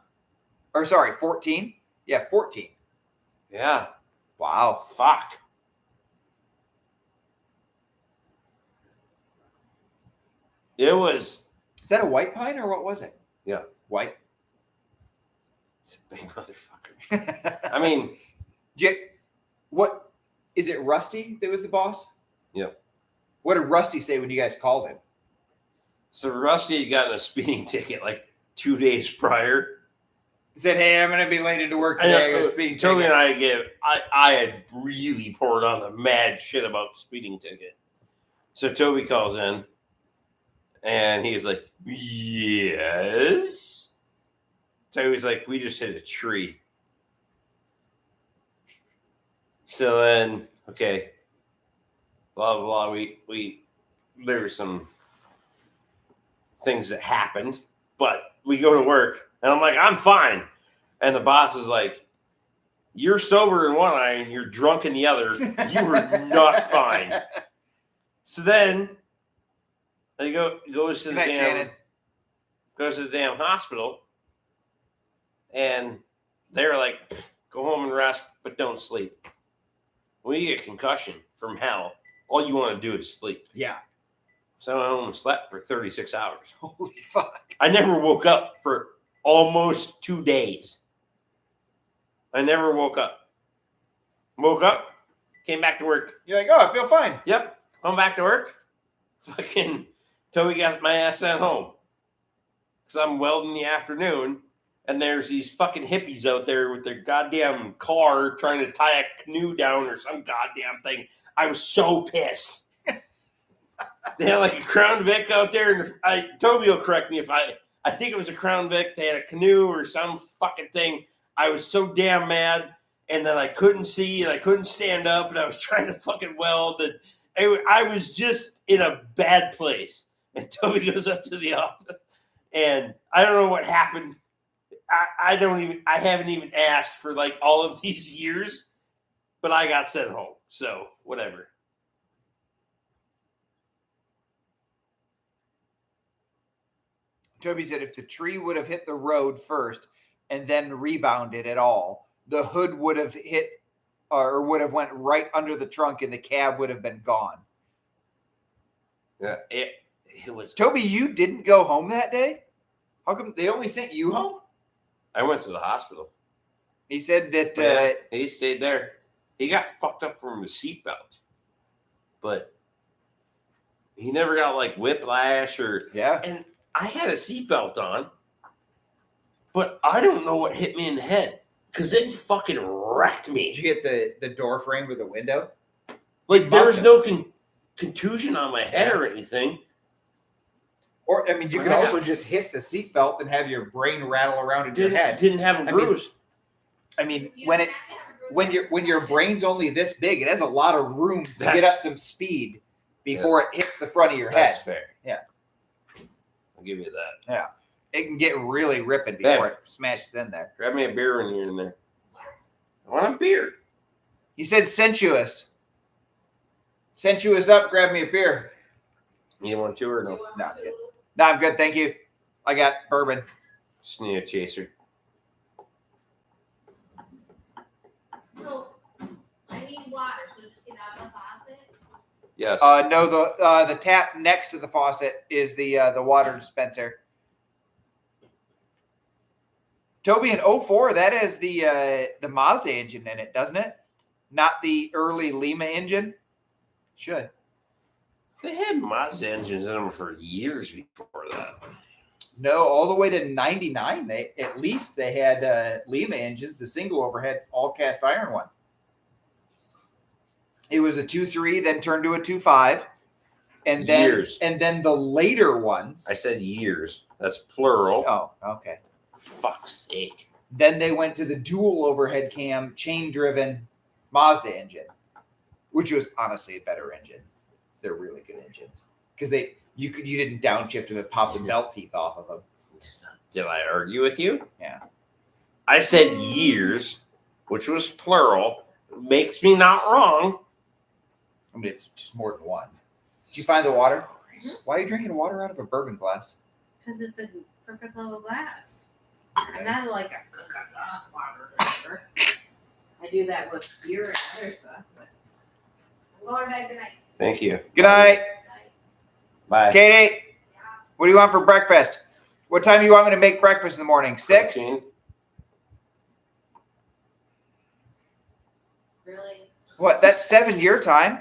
Or sorry, 14? Yeah, 14. Yeah. Wow. Fuck. It was. Is that a white pine or what was it? Yeah. White. It's a big motherfucker. I mean. What is it, Rusty that was the boss? Yeah. What did Rusty say when you guys called him? So Rusty had gotten a speeding ticket like 2 days prior. He said, "Hey, I'm going to be late into work today. I got a speeding ticket." Toby and I had really poured on the mad shit about the speeding ticket. So Toby calls in, and he's like, "Yes." Toby's like, "We just hit a tree." So then, okay, blah blah blah. We there were some things that happened, but we go to work, and I'm like, "I'm fine," and the boss is like, "You're sober in one eye and you're drunk in the other. You were not fine." So then they goes to the damn hospital, and they're like, "Go home and rest, but don't sleep. When you get a concussion from hell, all you want to do is sleep." Yeah. So I only slept for 36 hours. Holy fuck. I never woke up for almost 2 days. I never woke up. Woke up, came back to work. You're like, "Oh, I feel fine." Yep. Come back to work. Fucking Toby got my ass sent home. Because I'm welding in the afternoon. And there's these fucking hippies out there with their goddamn car trying to tie a canoe down or some goddamn thing. I was so pissed. They had like a Crown Vic out there. And Toby will correct me if I think it was a Crown Vic. They had a canoe or some fucking thing. I was so damn mad, and then I couldn't see, and I couldn't stand up, and I was trying to fucking weld, and I was just in a bad place. And Toby goes up to the office, and I don't know what happened. I haven't even asked for like all of these years, but I got sent home. So whatever. Toby said if the tree would have hit the road first and then rebounded at all, the hood would have hit or would have went right under the trunk and the cab would have been gone. Yeah, it was. Toby, you didn't go home that day? How come they only sent you home? I went to the hospital. He said that he stayed there. He got fucked up from his seatbelt, but he never got like whiplash or And I had a seatbelt on, but I don't know what hit me in the head because it fucking wrecked me. Did you get the door frame or the window? Like there was no contusion on my head or anything. Or I mean, you could also just hit the seatbelt and have your brain rattle around in your head. Didn't have a bruise. I mean when your brain's only this big, it has a lot of room to get up some speed before it hits the front of your head. That's fair. Yeah. I'll give you that. Yeah. It can get really ripping before it smashes in there. Grab me a beer when you're in there. I want a beer. He said sensuous. Sensuous up, grab me a beer. You want two or no? No, I'm good. No, I'm good. Thank you. I got bourbon. Sneer chaser. So I need water, so just get out of the faucet. Yes. No, the tap next to the faucet is the water dispenser. Toby, in 04, that has the Mazda engine in it, doesn't it? Not the early Lima engine. Should. They had Mazda engines in them for years before that. No, all the way to 99. They had Lima engines, the single overhead, all cast iron one. It was a 2.3, then turned to a 2.5, and then the later ones. I said years. That's plural. Oh, okay. Fuck's sake. Then they went to the dual overhead cam, chain driven Mazda engine, which was honestly a better engine. They're really good engines because you didn't downshift them and pop the belt teeth off of them. Did I argue with you? Yeah. I said years, which was plural. Makes me not wrong. I mean, it's just more than one. Did you find the water? Why are you drinking water out of a bourbon glass? Because it's a perfect little glass. I'm not like a water drinker. I do that with beer and other stuff. But I'm going to bed. Good night. Thank you. Good night. Bye. Katie, what do you want for breakfast? What time do you want me to make breakfast in the morning? 6? 13. Really? What? That's 7 your time.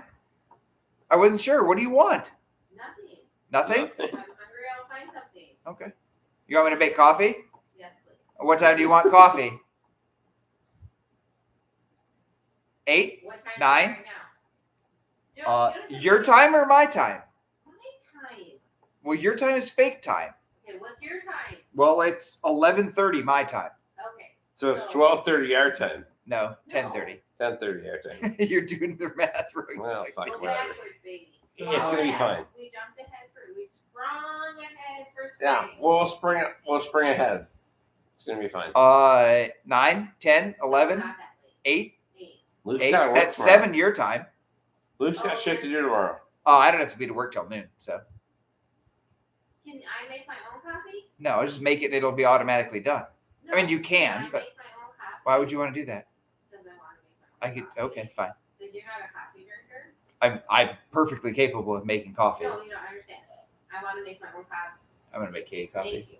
I wasn't sure. What do you want? Nothing. Nothing? If I'm hungry, I'll find something. Okay. You want me to make coffee? Yes, please. What time do you want coffee? 8? What time 9? is it right now? You don't have to Your make- time or my time? My time. Well, your time is fake time. Okay, what's your time? Well, it's 11:30 my time. Okay. So it's 12:30 our time. No, 10:30. 10:30 our time. You're doing the math right. Well, fuck, Go whatever. backwards, baby. Yeah, it's gonna be fine. We jumped ahead we sprung ahead for Yeah, spring. we'll spring ahead. It's gonna be fine. 9, 10, 11, Not that late. 8, Luke's 8. gotta work That's tomorrow. 7 your time. Luke's got shit to do tomorrow. I don't have to be to work till noon, so Can I make my own coffee? no, I'll just make it and it'll be automatically done. No. I mean, you can, I but make my own coffee? why would you want to do that? Because I want to make my I own could. coffee. Okay, fine. Because you're not a coffee drinker? I'm perfectly capable of making coffee. No, you don't understand. I want to make my own coffee. I'm gonna make Katie coffee. Thank you.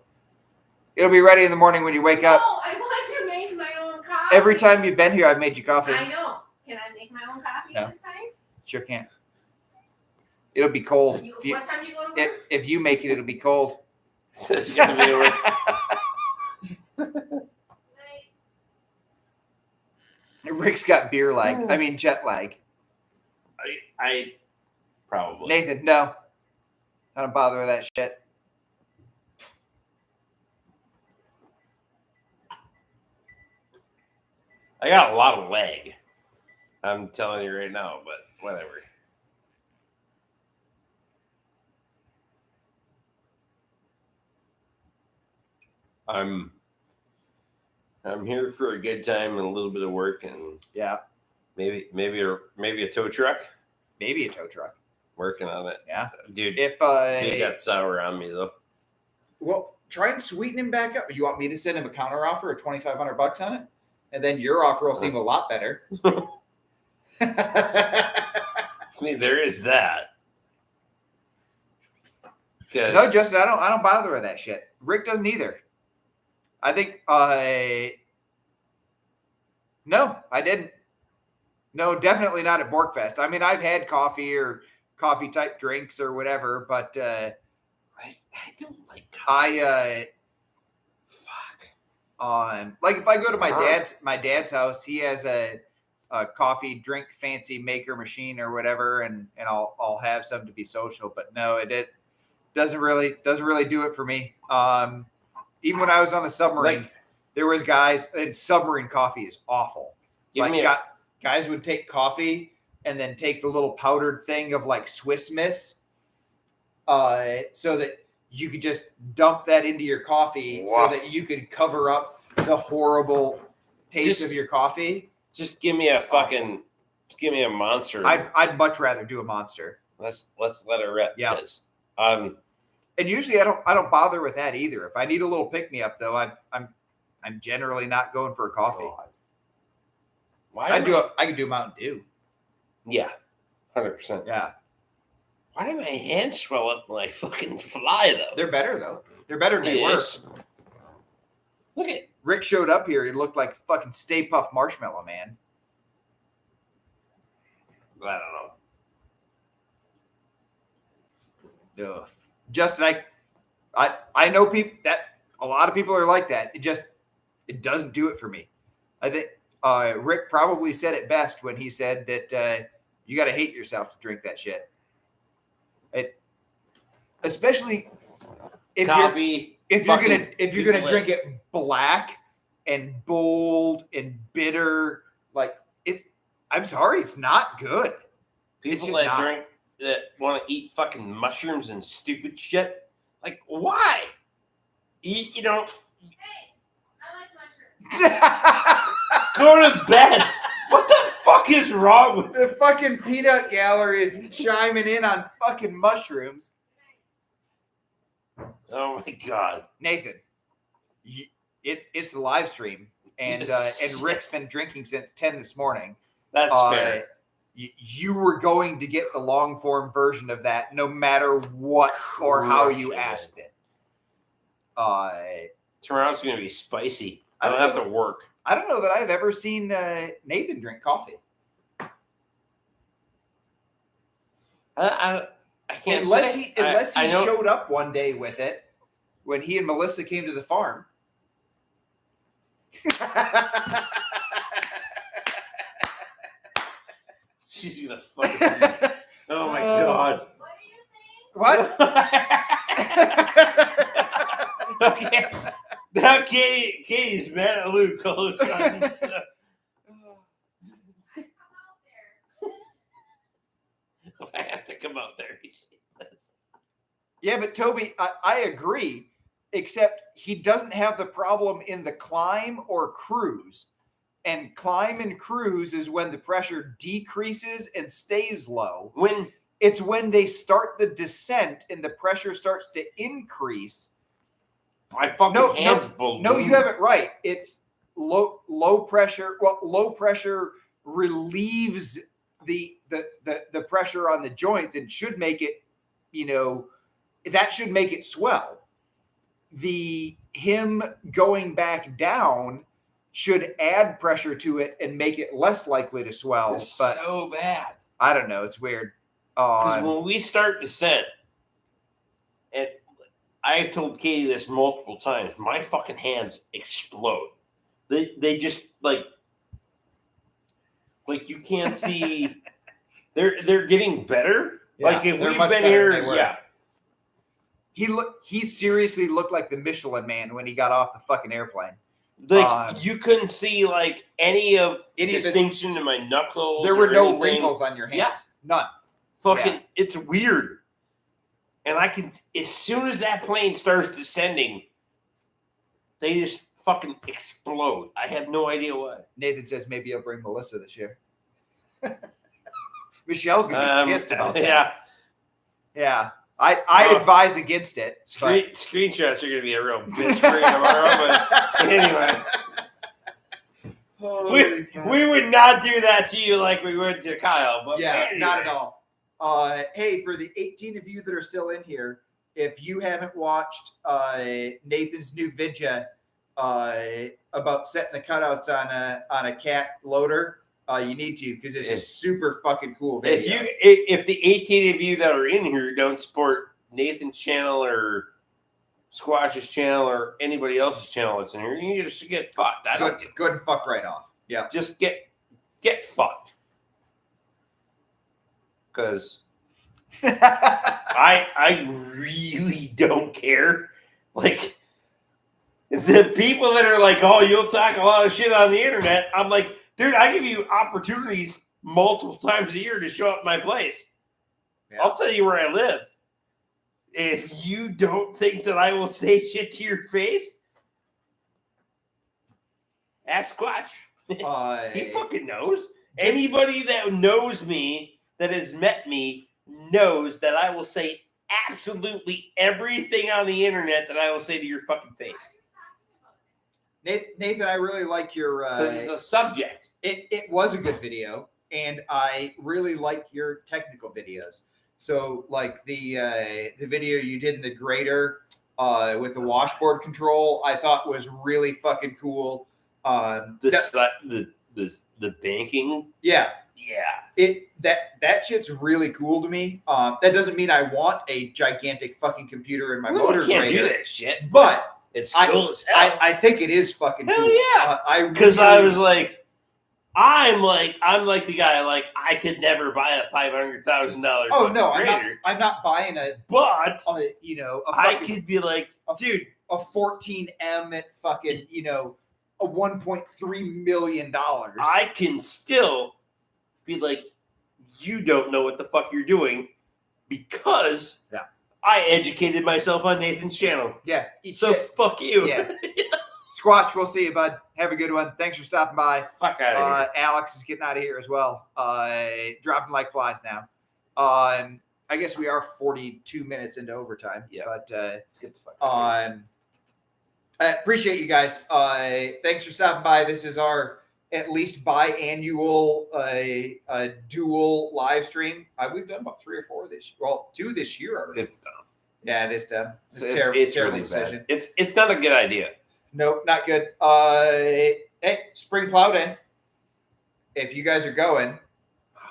It'll be ready in the morning when you wake up. No, I want to make my own coffee. Every time you've been here, I've made you coffee. I know. Can I make my own coffee No. this time? Sure can't. It'll be cold. What time do you go to work? If you make it, it'll be cold. It's gonna be over. Rick's got beer lag. I mean jet lag. I probably. Nathan, no. I don't bother with that shit. I got a lot of leg. I'm telling you right now, but whatever. I'm here for a good time and a little bit of work and Yeah. maybe a tow truck. Maybe a tow truck. Working on it. Yeah. Dude, If dude got sour on me though. well, try and sweeten him back up. You want me to send him a counter offer of $2,500 on it? And then your offer will seem a lot better. I mean, there is that. No, Justin, I don't bother with that shit. Rick doesn't either. I think no, I didn't. No, definitely not at Borkfest. I mean, I've had coffee or coffee type drinks or whatever, but I don't like coffee. Like if I go to my dad's house, he has a coffee drink fancy maker machine or whatever, and I'll have some to be social. But no, it doesn't really do it for me. Even when I was on the submarine, there was guys, and submarine coffee is awful. Guys would take coffee and then take the little powdered thing of like Swiss Miss, so that you could just dump that into your coffee so that you could cover up the horrible taste of your coffee. Just give me a give me a Monster. I'd much rather do a Monster. Let's let it rip. Yeah. And usually I don't bother with that either. If I need a little pick me up though, I'm generally not going for a coffee. I can do Mountain Dew. Yeah, 100%. Yeah. Why do my hands swell up when I fucking fly though? They're better though. They're better than they were. Look at Rick showed up here. He looked like fucking Stay Puft Marshmallow Man. I don't know. Ugh. Justin, I know people that a lot of people are like that. It doesn't do it for me. I think Rick probably said it best when he said that you got to hate yourself to drink that shit. Especially if you're gonna drink it black and bold and bitter, like I'm sorry, it's not good. People that want to eat fucking mushrooms and stupid shit. Like, why? You know. Hey, I like mushrooms. Go to bed. What the fuck is wrong with the fucking peanut gallery is chiming in on fucking mushrooms. Oh my god, Nathan, it's the live stream, and Rick's been drinking since 10 this morning. That's fair. You were going to get the long form version of that, no matter what or how you asked it. Tomorrow's going to be spicy. I don't have to work. I don't know that I've ever seen Nathan drink coffee. I can't unless say. He showed up one day with it when he and Melissa came to the farm. She's gonna fucking. Oh my god. What are you saying? What? Okay. Now Katie's mad at Luke. All of a sudden. I have to come out there. Yeah, but Toby, I agree, except he doesn't have the problem in the climb or cruise. And climb and cruise is when the pressure decreases and stays low. It's when they start the descent and the pressure starts to increase. My fucking hands balloon. No, you have it right. It's low pressure. Well, low pressure relieves the pressure on the joints and should make it, that should make it swell. Him going back down should add pressure to it and make it less likely to swell. It's but so bad. I don't know. It's weird. Because when we start descent, and I've told Katie this multiple times, my fucking hands explode. They just like you can't see. They're getting better. Yeah, like if we've been here, yeah. He seriously looked like the Michelin Man when he got off the fucking airplane. Like you couldn't see like any distinction in my knuckles. There were or no anything. wrinkles on your hands. Yeah. None. Fucking, Yeah. it's weird. And I can, as soon as that plane starts descending, they just fucking explode. I have no idea why. Nathan says maybe I'll bring Melissa this year. Michelle's gonna be pissed about that. Yeah. Yeah. I advise against it. Screenshots are gonna be a real bitch for you tomorrow, but anyway. We would not do that to you like we would to Kyle, but yeah, anyway. not at all. Hey, for the 18 of you that are still in here, if you haven't watched Nathan's new vidya about setting the cutouts on a cat loader, you need to, because it's a super fucking cool video. If the 18 of you that are in here don't support Nathan's channel or Squash's channel or anybody else's channel that's in here, you just get fucked. Good fuck right off. Yeah. Just get fucked. Because I really don't care. Like the people that are like, oh, you'll talk a lot of shit on the internet. I'm like, dude, I give you opportunities multiple times a year to show up at my place. Yeah. I'll tell you where I live. If you don't think that I will say shit to your face, ask Squatch. He fucking knows. Anybody that knows me, that has met me, knows that I will say absolutely everything on the internet that I will say to your fucking face. Nathan, I really like your... Because it's a subject. It was a good video, and I really like your technical videos. So, like the video you did in the grader with the washboard control, I thought was really fucking cool. The banking. Yeah. Yeah. That shit's really cool to me. That doesn't mean I want a gigantic fucking computer in my motor grader. I can't do that shit. But it's cool as hell. I think it is fucking cool. Hell yeah. Because I was like, I'm like the guy, like, I could never buy a $500,000. Oh no, I'm not buying but I could be like, dude, a 14M at fucking, a $1.3 million. I can still be like, you don't know what the fuck you're doing because I educated myself on Nathan's channel. Yeah. So fuck you. Yeah. Squatch, we'll see you, bud. Have a good one. Thanks for stopping by. Fuck out of here. Alex is getting out of here as well. Dropping like flies now. I guess we are 42 minutes into overtime. Yeah. But get the fuck out of here. I appreciate you guys. Thanks for stopping by. This is our at least biannual dual live stream. We've done about 3 or 4 this year. Well, 2 this year already. It's dumb. Yeah, it is dumb. It's terrible really decision. It's not a good idea. Nope, not good. Hey, spring plow day. If you guys are going,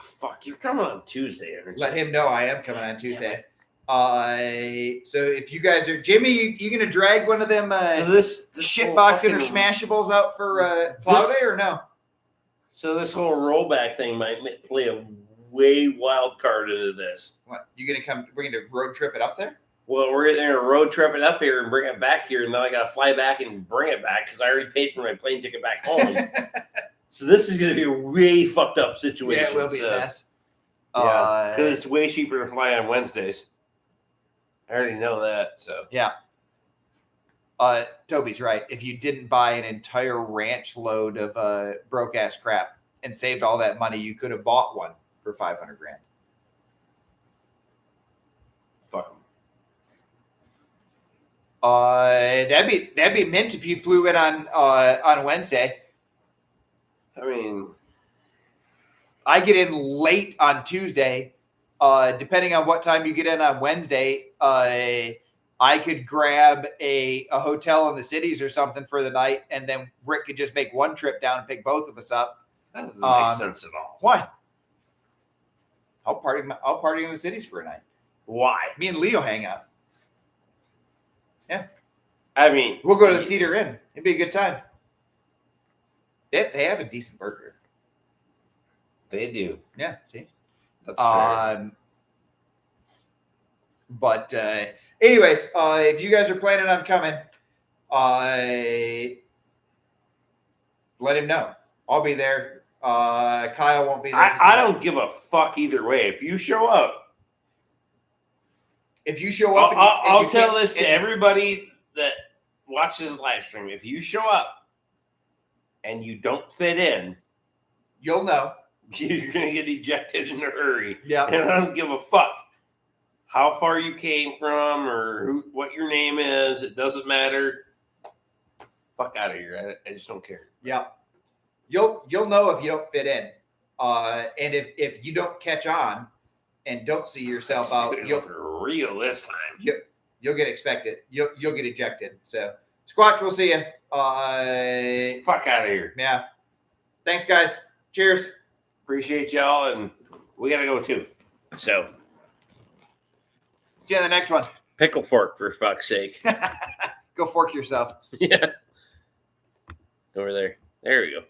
fuck, you're coming on Tuesday. Let him know I am coming on Tuesday. So if you guys are, Jimmy, you gonna drag one of them this shitbox Intersmashables out for plow day or no? So this whole rollback thing might play a way wild card into this. What, you gonna come? We're gonna road trip it up there? Well, we're going to road trip it up here and bring it back here, and then I got to fly back and bring it back because I already paid for my plane ticket back home. So this is going to be a way fucked up situation. Yeah, it will be a mess. Yeah, because it's way cheaper to fly on Wednesdays. I already know that. So yeah. Toby's right. If you didn't buy an entire ranch load of broke ass crap and saved all that money, you could have bought one for $500,000. Fuck them. That'd be mint if you flew in on Wednesday. I mean, I get in late on Tuesday. Depending on what time you get in on Wednesday, I could grab a hotel in the cities or something for the night, and then Rick could just make one trip down and pick both of us up. That doesn't make sense at all. Why? I'll party in the cities for a night. Why? Me and Leo hang out. Yeah. I mean, we'll go to the Cedar Inn. It'd be a good time. They have a decent burger. They do. Yeah, see? That's fair. But anyways, if you guys are planning on coming, let him know. I'll be there. Kyle won't be there. I don't give a fuck either way. If you show up, If you show up, I'll tell this to everybody that watches the live stream. If you show up and you don't fit in, you'll know. You're gonna get ejected in a hurry. Yeah. And I don't give a fuck how far you came from or what your name is. It doesn't matter. Fuck out of here. I just don't care. Yeah. You'll know if you don't fit in. And if you don't catch on and don't see yourself out, you'll for real this time. You'll get expected. You'll get ejected. So Squatch, we'll see you. Fuck out of here. Yeah. Thanks, guys. Cheers. Appreciate y'all, and we gotta go too. So see you in the next one. Pickle fork, for fuck's sake. Go fork yourself. Yeah. Over there. There we go.